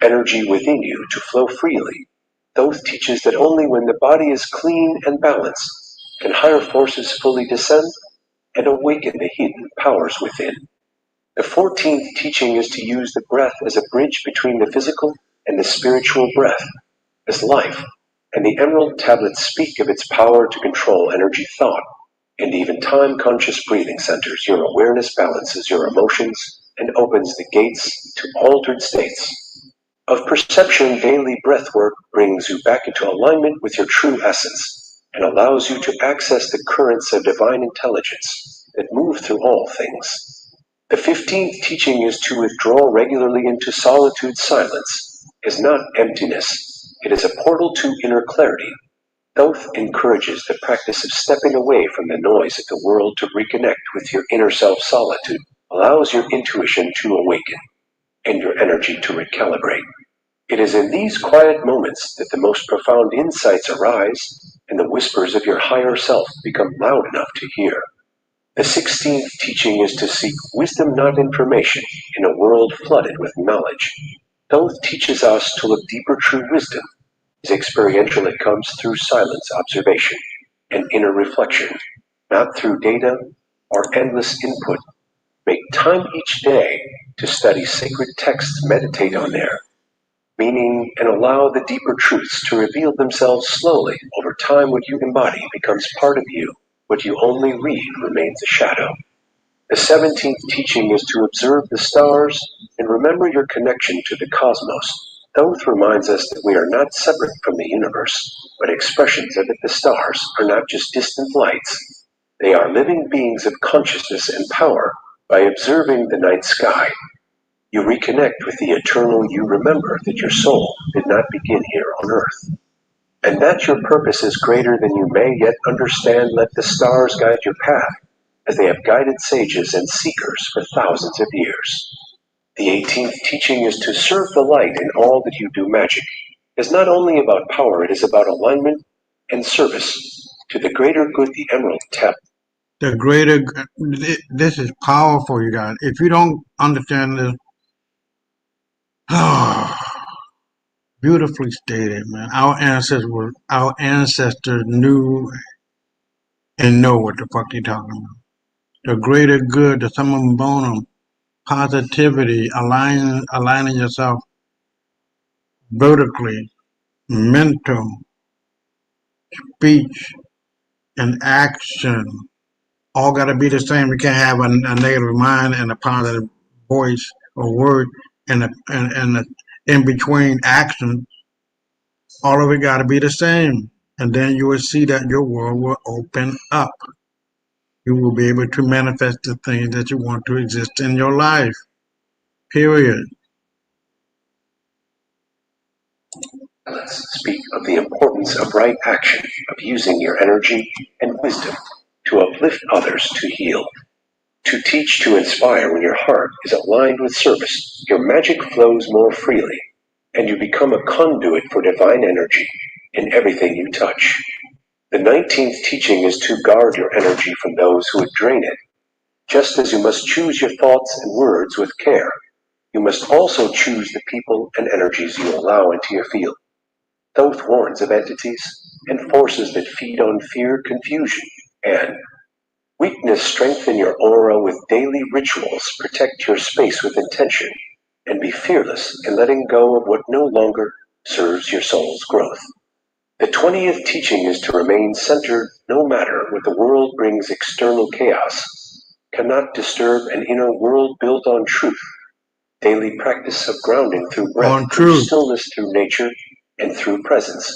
S20: energy within you to flow freely. Thoth teaches that only when the body is clean and balanced can higher forces fully descend and awaken the hidden powers within. The 14th teaching is to use the breath as a bridge between the physical and the spiritual. Breath as life, and the Emerald Tablets speak of its power to control energy, thought, and even time. Conscious breathing centers your awareness, balances your emotions, and opens the gates to altered states of perception. Daily breath work brings you back into alignment with your true essence and allows you to access the currents of divine intelligence that move through all things. The 15th teaching is to withdraw regularly into solitude. Silence is not emptiness, it is a portal to inner clarity. Thoth encourages the practice of stepping away from the noise of the world to reconnect with your inner self. Solitude allows your intuition to awaken and your energy to recalibrate. It is in these quiet moments that the most profound insights arise and the whispers of your higher self become loud enough to hear. The 16th teaching is to seek wisdom, not information, in a world flooded with knowledge. Thoth teaches us to look deeper. True wisdom is experiential. It comes through silence, observation, and inner reflection, not through data or endless input. Make time each day to study sacred texts, meditate on their meaning, and allow the deeper truths to reveal themselves slowly. Over time, what you embody becomes part of you. What you only read remains a shadow. The 17th teaching is to observe the stars and remember your connection to the cosmos. Thoth reminds us that we are not separate from the universe, but expressions of it. The stars are not just distant lights. They are living beings of consciousness and power. By observing the night sky, You reconnect with the eternal you, remember that your soul did not begin here on earth, and that your purpose is greater than you may yet understand. Let the stars guide your path, as they have guided sages and seekers for thousands of years. The 18th teaching is to serve the light in all that you do. Magic is not only about power, it is about alignment and service to the greater good, the Emerald Tablet.
S1: The greater, this is powerful, you guys. If you don't understand this, beautifully stated, man. Our ancestors knew and know what the fuck they talking about. The greater good, the summum bonum, positivity, aligning yourself vertically, mental, speech, and action. All got to be the same. We can't have a negative mind and a positive voice or word and a in between action. All of it got to be the same. And then you will see that your world will open up. You will be able to manifest the things that you want to exist in your life. Period.
S20: Let's speak of the importance of right action, of using your energy and wisdom to uplift others, to heal, to teach, to inspire. When your heart is aligned with service, your magic flows more freely, and you become a conduit for divine energy in everything you touch. The 19th teaching is to guard your energy from those who would drain it. Just as you must choose your thoughts and words with care, you must also choose the people and energies you allow into your field. Thoth warns of entities and forces that feed on fear, confusion, and weakness. Strengthen your aura with daily rituals. Protect your space with intention, and be fearless in letting go of what no longer serves your soul's growth. The 20th teaching is to remain centered no matter what the world brings. External chaos cannot disturb an inner world built on truth. Daily practice of grounding through breath, through stillness, through nature, and through presence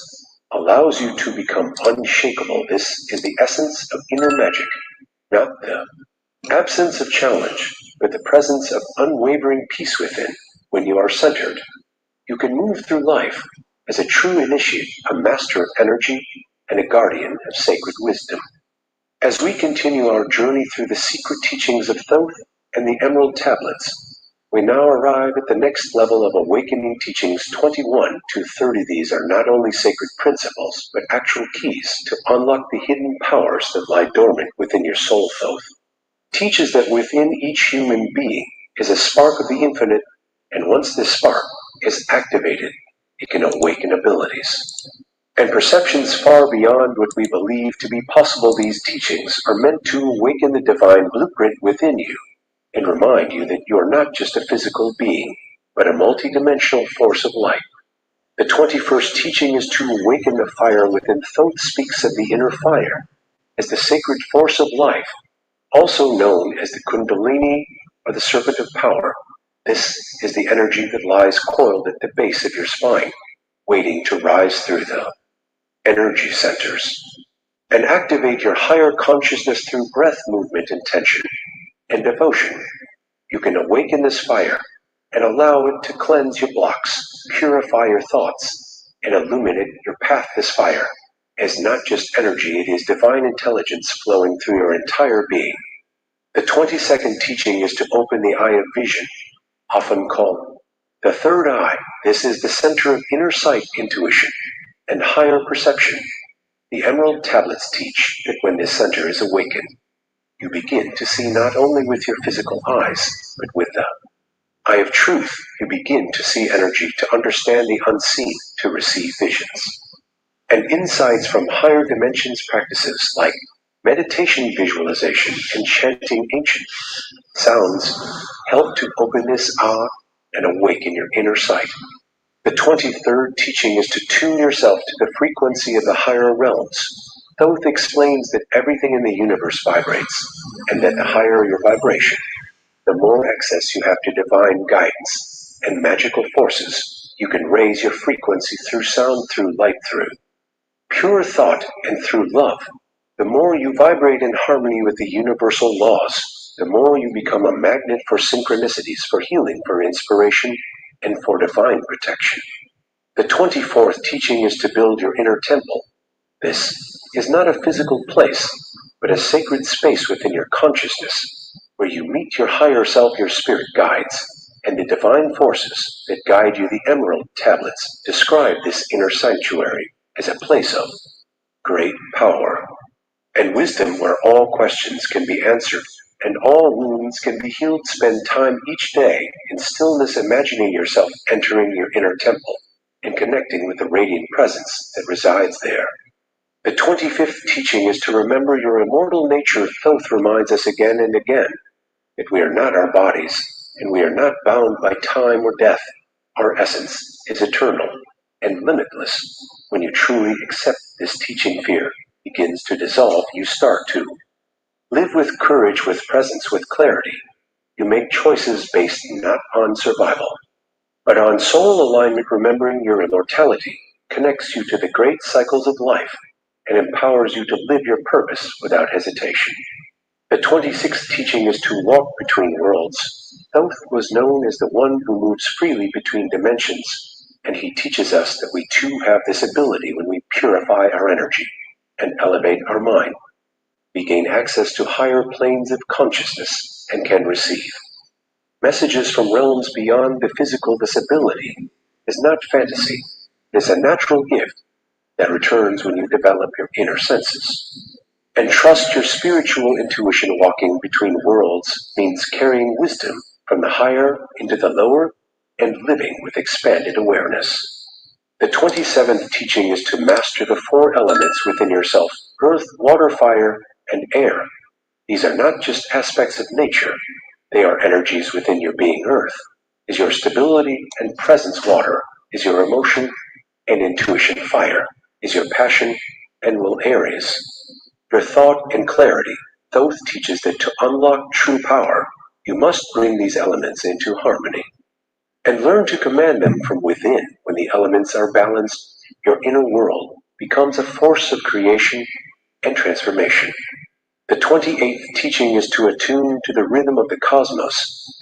S20: allows you to become unshakable. This is the essence of inner magic, not the absence of challenge, but the presence of unwavering peace within. When you are centered, you can move through life as a true initiate, a master of energy, and a guardian of sacred wisdom. As we continue our journey through the secret teachings of Thoth and the Emerald Tablets, we now arrive at the next level of awakening teachings 21 to 30. These are not only sacred principles, but actual keys to unlock the hidden powers that lie dormant within your soul. Thoth teaches that within each human being is a spark of the infinite, and once this spark is activated, it can awaken abilities and perceptions far beyond what we believe to be possible. These teachings are meant to awaken the divine blueprint within you and remind you that you are not just a physical being, but a multidimensional force of light. The 21st teaching is to awaken the fire within. Thoth speaks of the inner fire as the sacred force of life, also known as the Kundalini or the serpent of power. This is the energy that lies coiled at the base of your spine, waiting to rise through the energy centers and activate your higher consciousness through breath, movement, intention, and devotion. You can awaken this fire and allow it to cleanse your blocks, purify your thoughts, and illuminate your path. This fire is not just energy, it is divine intelligence flowing through your entire being. The 22nd teaching is to open the eye of vision, often called the third eye. This is the center of inner sight, intuition, and higher perception. The Emerald Tablets teach that when this center is awakened, you begin to see not only with your physical eyes, but with the eye of truth. You begin to see energy, to understand the unseen, to receive visions and insights from higher dimensions. Practices like meditation, visualization, and chanting ancient sounds help to open this eye and awaken your inner sight. The 23rd teaching is to tune yourself to the frequency of the higher realms. Thoth explains that everything in the universe vibrates, and that the higher your vibration, the more access you have to divine guidance and magical forces. You can raise your frequency through sound, through light, through pure thought, and through love. The more you vibrate in harmony with the universal laws, the more you become a magnet for synchronicities, for healing, for inspiration, and for divine protection. The 24th teaching is to build your inner temple. This is not a physical place, but a sacred space within your consciousness, where you meet your higher self, your spirit guides, and the divine forces that guide you. The Emerald Tablets describe this inner sanctuary as a place of great power and wisdom, where all questions can be answered and all wounds can be healed. Spend time each day in stillness, imagining yourself entering your inner temple and connecting with the radiant presence that resides there. The 25th teaching is to remember your immortal nature. Thoth reminds us again and again that we are not our bodies, and we are not bound by time or death. Our essence is eternal and limitless. When you truly accept this teaching, fear begins to dissolve. You start to live with courage, with presence, with clarity. You make choices based not on survival, but on soul alignment. Remembering your immortality connects you to the great cycles of life and empowers you to live your purpose without hesitation. The 26th teaching is to walk between worlds. Thoth was known as the one who moves freely between dimensions, and he teaches us that we too have this ability. When we purify our energy and elevate our mind, we gain access to higher planes of consciousness and can receive messages from realms beyond the physical. This ability is not fantasy, it is a natural gift that returns when you develop your inner senses and trust your spiritual intuition. Walking between worlds means carrying wisdom from the higher into the lower and living with expanded awareness. The 27th teaching is to master the 4 elements within yourself: earth, water, fire, and air. These are not just aspects of nature, they are energies within your being. Earth is your stability and presence, water is your emotion and intuition, fire is your passion and will, Aries, your thought and clarity. Thoth teaches that to unlock true power, you must bring these elements into harmony and learn to command them from within. When the elements are balanced, your inner world becomes a force of creation and transformation. The 28th teaching is to attune to the rhythm of the cosmos.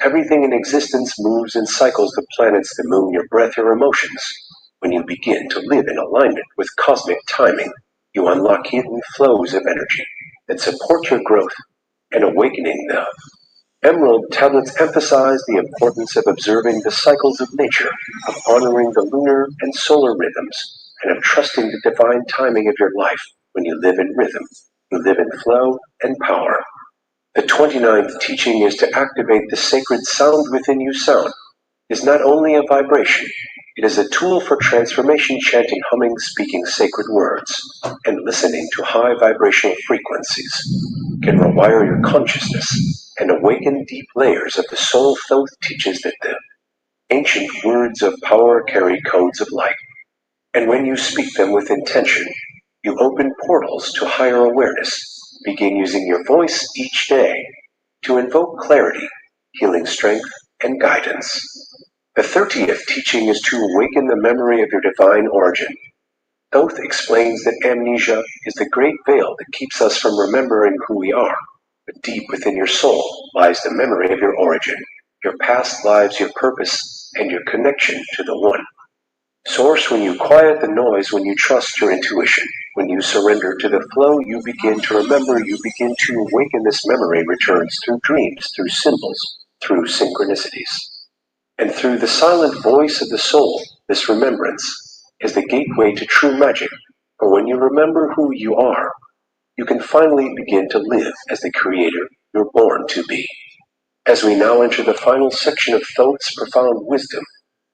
S20: Everything in existence moves in cycles: the planets, the moon, your breath, your emotions. When you begin to live in alignment with cosmic timing, you unlock hidden flows of energy that support your growth and awakening. The Emerald Tablets emphasize the importance of observing the cycles of nature, of honoring the lunar and solar rhythms, and of trusting the divine timing of your life. When you live in rhythm, you live in flow and power. The 29th teaching is to activate the sacred sound within you. Sound is not only a vibration, it is a tool for transformation. Chanting, humming, speaking sacred words, and listening to high vibrational frequencies can rewire your consciousness and awaken deep layers of the soul. Thoth teaches that the ancient words of power carry codes of light, and when you speak them with intention, you open portals to higher awareness. Begin using your voice each day to invoke clarity, healing strength, and guidance. The 30th teaching is to awaken the memory of your divine origin. Thoth explains that amnesia is the great veil that keeps us from remembering who we are. But deep within your soul lies the memory of your origin, your past lives, your purpose, and your connection to the One Source. When you quiet the noise, when you trust your intuition, when you surrender to the flow, you begin to remember, you begin to awaken. This memory returns through dreams, through symbols, through synchronicities, and through the silent voice of the soul. This remembrance is the gateway to true magic, for when you remember who you are, you can finally begin to live as the creator you're born to be. As we now enter the final section of Thoth's profound wisdom,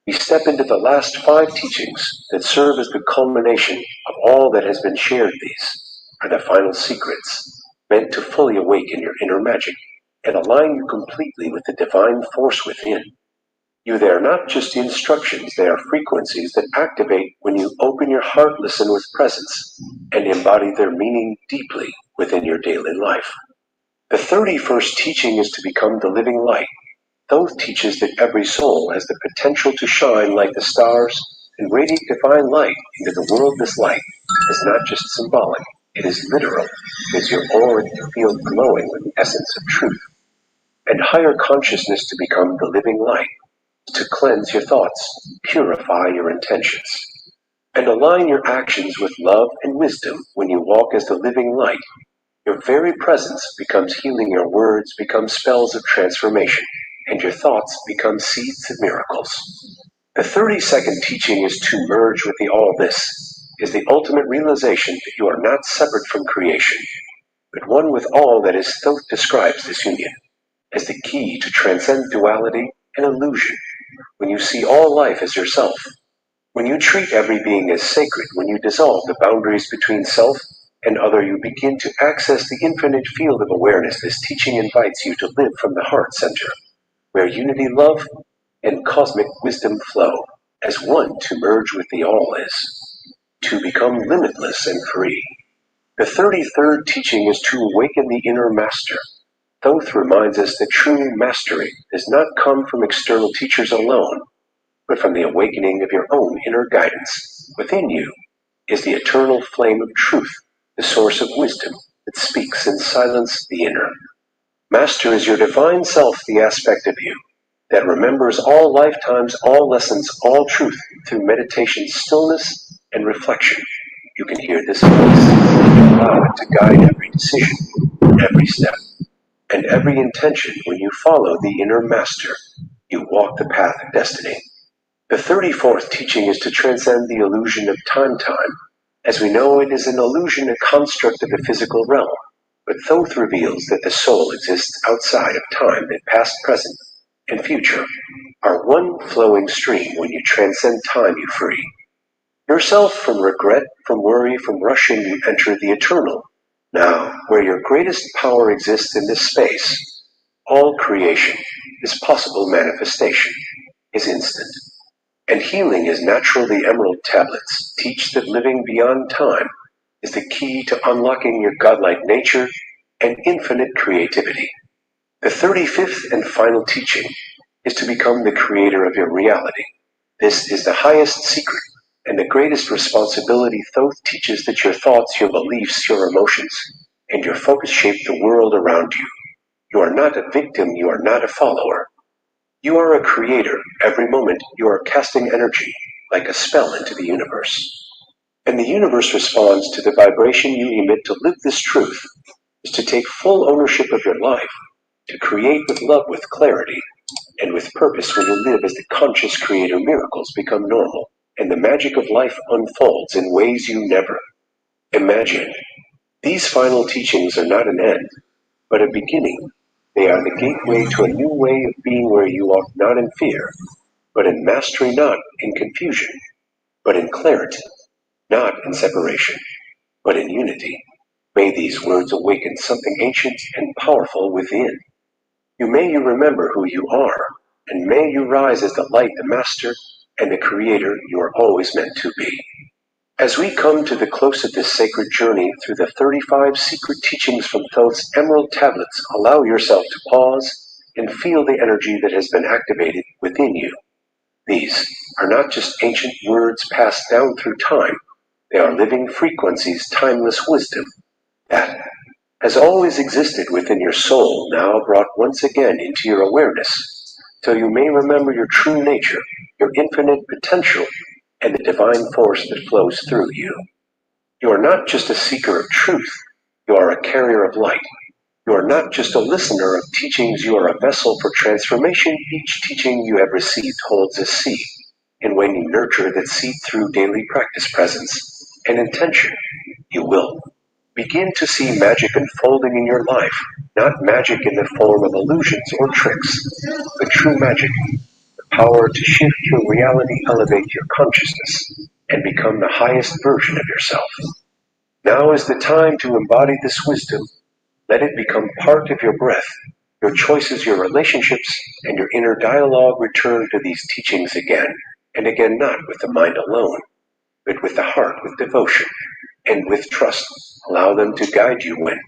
S20: we step into the last 5 teachings that serve as the culmination of all that has been shared. These are the final secrets, meant to fully awaken your inner magic and align you completely with the divine force within. They are not just instructions, they are frequencies that activate when you open your heart, listen with presence, and embody their meaning deeply within your daily life. The 31st teaching is to become the living light. Thoth teaches that every soul has the potential to shine like the stars and radiate divine light into the world. This light is not just symbolic, it is literal. It is your aura. You feel glowing with the essence of truth and higher consciousness to become the living light, to cleanse your thoughts, purify your intentions, and align your actions with love and wisdom. When you walk as the living light, your very presence becomes healing, your words become spells of transformation, and your thoughts become seeds of miracles. The 30-second teaching is to merge with the all. This is the ultimate realization that you are not separate from creation, but one with all that is. Thoth describes this union as the key to transcend duality and illusion. When you see all life as yourself, when you treat every being as sacred, when you dissolve the boundaries between self and other, you begin to access the infinite field of awareness. This teaching invites you to live from the heart center, where unity, love, and cosmic wisdom flow as one. To merge with the all is to become limitless and free. The 33rd teaching is to awaken the inner master. Thoth reminds us that true mastery does not come from external teachers alone, but from the awakening of your own inner guidance. Within you is the eternal flame of truth, the source of wisdom that speaks in silence. The inner master is your divine self, the aspect of you that remembers all lifetimes, all lessons, all truth through meditation, stillness, and reflection. You can hear this voice and allow it to guide every decision, every step, and every intention. When you follow the inner master, you walk the path of destiny. The 34th teaching is to transcend the illusion of time. As we know, it is an illusion, a construct of the physical realm. But Thoth reveals that the soul exists outside of time, that past, present, and future are one flowing stream. When you transcend time, you free yourself from regret, from worry, from rushing. You enter the eternal. Now, where your greatest power exists in this space, all creation, this possible manifestation, is instant. And healing is natural. The Emerald Tablets teach that living beyond time is the key to unlocking your godlike nature and infinite creativity. The 35th and final teaching is to become the creator of your reality. This is the highest secret and the greatest responsibility. Thoth teaches that your thoughts, your beliefs, your emotions, and your focus shape the world around you. You are not a victim, you are not a follower. You are a creator. Every moment you are casting energy like a spell into the universe. And the universe responds to the vibration you emit. To live this truth is to take full ownership of your life, to create with love, with clarity, and with purpose. When you live as the conscious creator, miracles become normal, and the magic of life unfolds in ways you never imagined. These final teachings are not an end, but a beginning. They are the gateway to a new way of being, where you walk not in fear, but in mastery, not in confusion, but in clarity, not in separation, but in unity. May these words awaken something ancient and powerful within. May you remember who you are, and may you rise as the light, the master, and the creator you are always meant to be. As we come to the close of this sacred journey through the 35 secret teachings from Thoth's Emerald Tablets, allow yourself to pause and feel the energy that has been activated within you. These are not just ancient words passed down through time. They are living frequencies, timeless wisdom that has always existed within your soul, now brought once again into your awareness, till you may remember your true nature, your infinite potential, and the divine force that flows through you. You are not just a seeker of truth, you are a carrier of light. You are not just a listener of teachings, you are a vessel for transformation. Each teaching you have received holds a seed, and when you nurture that seed through daily practice, presence, and intention, you will begin to see magic unfolding in your life, not magic in the form of illusions or tricks, but true magic, the power to shift your reality, elevate your consciousness, and become the highest version of yourself. Now is the time to embody this wisdom. Let it become part of your breath, your choices, your relationships, and your inner dialogue. Return to these teachings again and again, not with the mind alone, but with the heart, with devotion, and with trust. Allow them to guide you when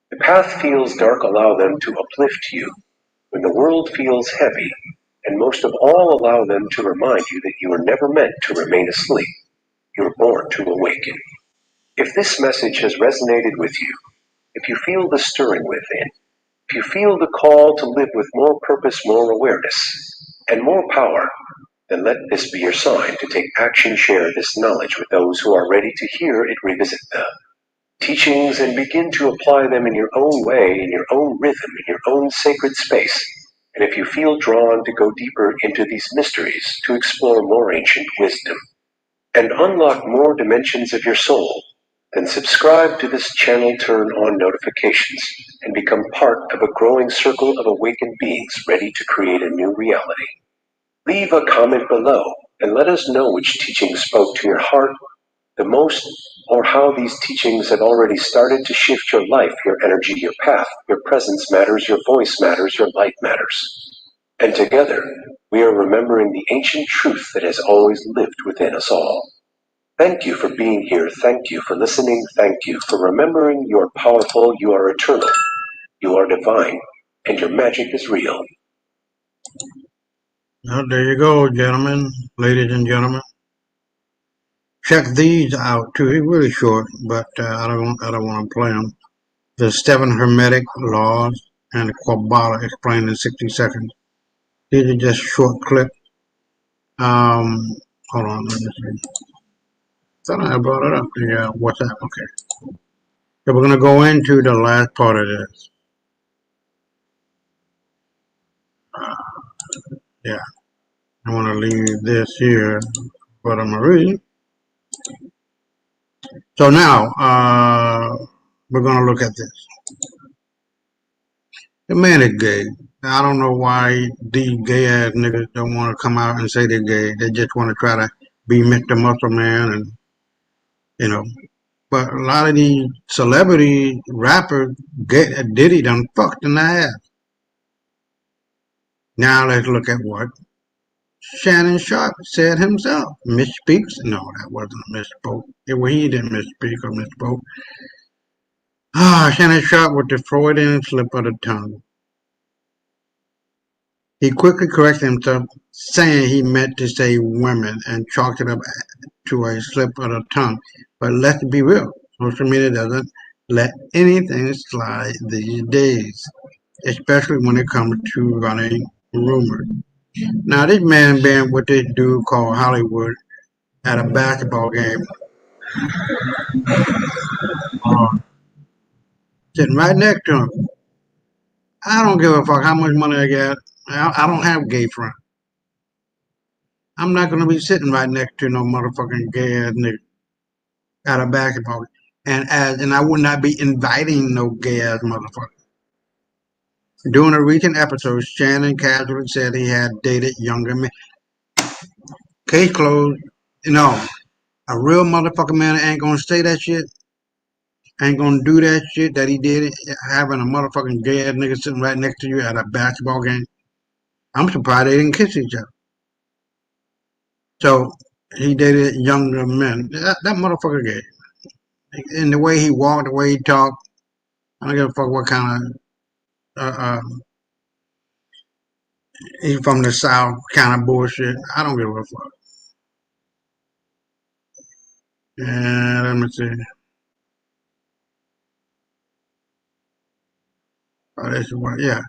S20: the path feels dark. Allow them to uplift you when the world feels heavy. And most of all, allow them to remind you that you were never meant to remain asleep. You were born to awaken. If this message has resonated with you, if you feel the stirring within, If you feel the call to live with more purpose, more awareness, and more power, then let this be your sign to take action. Share this knowledge with those who are ready to hear it. Revisit the teachings and begin to apply them in your own way, in your own rhythm, in your own sacred space. And if you feel drawn to go deeper into these mysteries, to explore more ancient wisdom, and unlock more dimensions of your soul, then subscribe to this channel, turn on notifications, and become part of a growing circle of awakened beings ready to create a new reality. Leave a comment below and let us know which teaching spoke to your heart the most, or how these teachings have already started to shift your life, your energy, your path. Your presence matters, your voice matters, your light matters. And together, we are remembering the ancient truth that has always lived within us all. Thank you for being here. Thank you for listening. Thank you for remembering you are powerful, you are eternal, you are divine, and your magic is real.
S1: Well, there you go, gentlemen, ladies and gentlemen. Check these out too. It's really short, but I don't want to play them. The 7 Hermetic Laws and the Kabbalah explained in 60 seconds. These are just short clips. Hold on, let me see. Thought I brought it up. Yeah, WhatsApp. Okay. So we're gonna go into the last part of this. Yeah, I want to leave this here for the Marie. So now, we're gonna look at this. The man is gay. I don't know why these gay ass niggas don't want to come out and say they're gay. They just want to try to be Mr. Muscle Man, and you know. But a lot of these celebrity rappers, Diddy done fucked in the ass. Now let's look at what Shannon Sharpe said himself. Misspeaks? No, that wasn't a misspoke. He didn't misspeak or misspoke. Shannon Sharpe with the Freudian slip of the tongue. He quickly corrected himself, saying he meant to say women and chalked it up to a slip of the tongue. But let's be real, social media doesn't let anything slide these days, especially when it comes to running rumors. Now, this man been with this dude called Hollywood at a basketball game, sitting right next to him. I don't give a fuck how much money I got. I don't have gay friends. I'm not gonna be sitting right next to no motherfucking gay ass nigga at a basketball game. And I would not be inviting no gay ass motherfucker. During a recent episode, Shannon casually said he had dated younger men. Case closed. No, a real motherfucking man ain't gonna say that shit. Ain't gonna do that shit that he did, having a motherfucking gay ass nigga sitting right next to you at a basketball game. I'm surprised they didn't kiss each other. So he dated younger men. That motherfucker gay. In the way he walked, the way he talked, I don't give a fuck what kind of he's from the South kind of bullshit. I don't give a fuck. And let me see. Oh, this is what, yeah.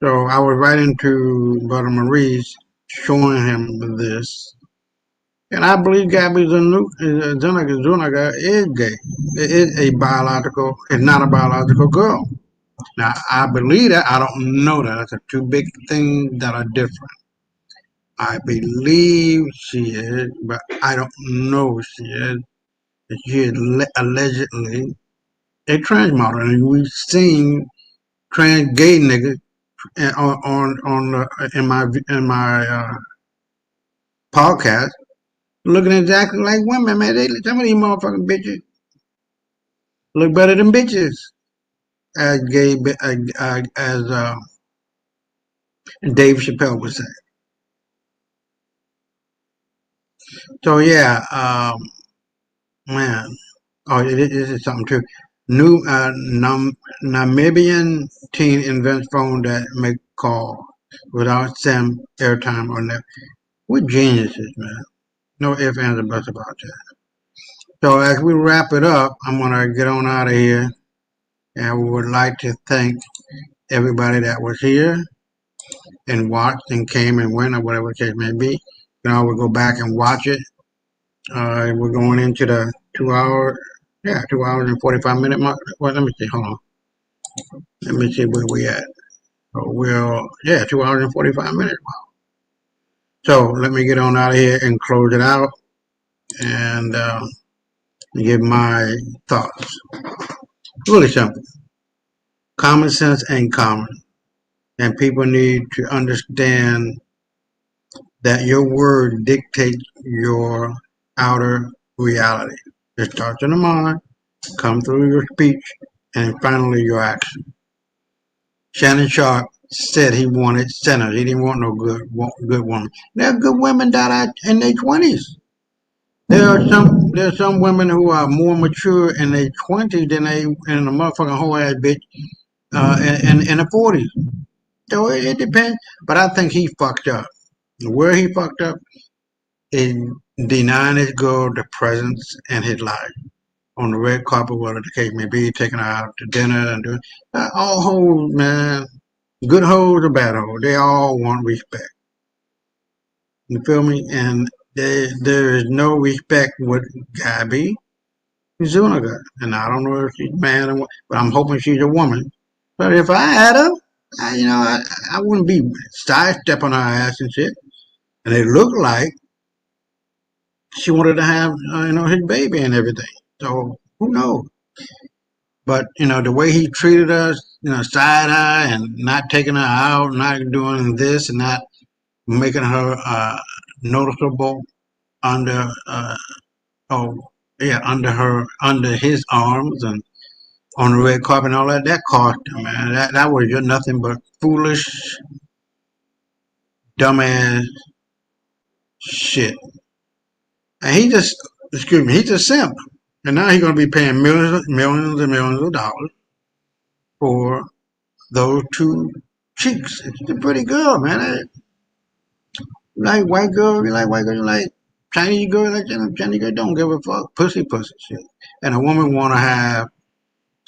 S1: So I was writing to Brother Maurice, showing him this. And I believe Gabby Zuniga is gay. It is it's not a biological girl. Now, I believe that. I don't know that. That's two big things that are different. I believe she is, but I don't know if she is. She is allegedly a trans model. And we've seen trans gay niggas in my podcast looking exactly like women, man. Some of these motherfucking bitches look better than bitches, as Dave Chappelle would say. So yeah, man. Oh, this is something too. New Namibian teen invents phone that make call without SIM, airtime, or net. We're geniuses, man. No ifs, ands, or buts about that. So as we wrap it up, I'm gonna get on out of here, and we would like to thank everybody that was here and watched and came and went or whatever the case may be. You can always go back and watch it. We're going into the 2 hour, 2 hours and 45 minute mark. Well, let me see. Hold on. Let me see where we at. So 2 hours and 45 minutes. So let me get on out of here and close it out and give my thoughts. Really simple. Common sense ain't common. And people need to understand that your word dictates your outer reality. It starts in the mind, comes through your speech, and finally your action. Shannon Sharp said he wanted sinners. He didn't want no good woman. There are good women that are in their 20s. There's some women who are more mature in their 20s than they in a motherfucking whole ass bitch in the 40s. So it depends. But I think he fucked up. Where he fucked up is denying his girl the presence in his life. On the red carpet, whatever the case may be, taking her out to dinner and doing all hoes, man. Good hoes or bad hoes, they all want respect. You feel me? And there is no respect with Gabby Zuniga. And I don't know if she's man or what, but I'm hoping she's a woman. But if I had her, I wouldn't be sidestepping her ass and shit. And it looked like she wanted to have, his baby and everything. So who knows? But the way he treated us, side eye and not taking her out, not doing this and not making her noticeable under under his arms and on the red carpet and all that. That cost him, man. That was just nothing but foolish, dumbass shit. And he's a simp. And now he's going to be paying millions and millions of dollars for those two chicks. It's a pretty girl, man. You like white girl, you like Chinese girl, like Chinese girl, don't give a fuck. Pussy shit. And a woman want to have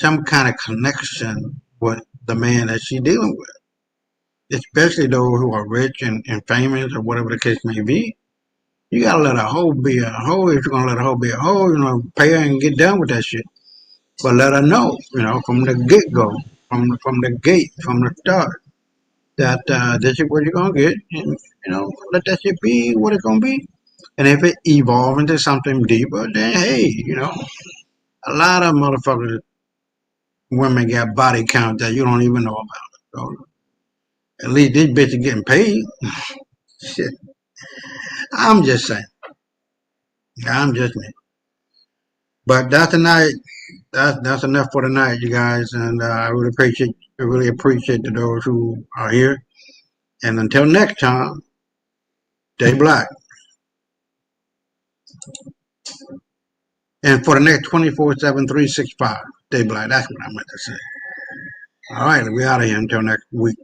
S1: some kind of connection with the man that she's dealing with. Especially those who are rich and famous or whatever the case may be. You gotta let a hoe be a hoe. If you're gonna let a hoe be a hoe, pay her and get done with that shit. But let her know, from the get-go, from the gate, from the start, that this is what you're gonna get, and let that shit be what it's gonna be. And if it evolves into something deeper, then hey, a lot of motherfuckers, women got body count that you don't even know about. So at least this bitch is getting paid. Shit. I'm just saying. I'm just me. But that's the night. That's enough for tonight, you guys. And I really appreciate those who are here. And until next time, stay black. And for the next 24/7, 365, stay black. That's what I meant to say. All right, we're out of here until next week.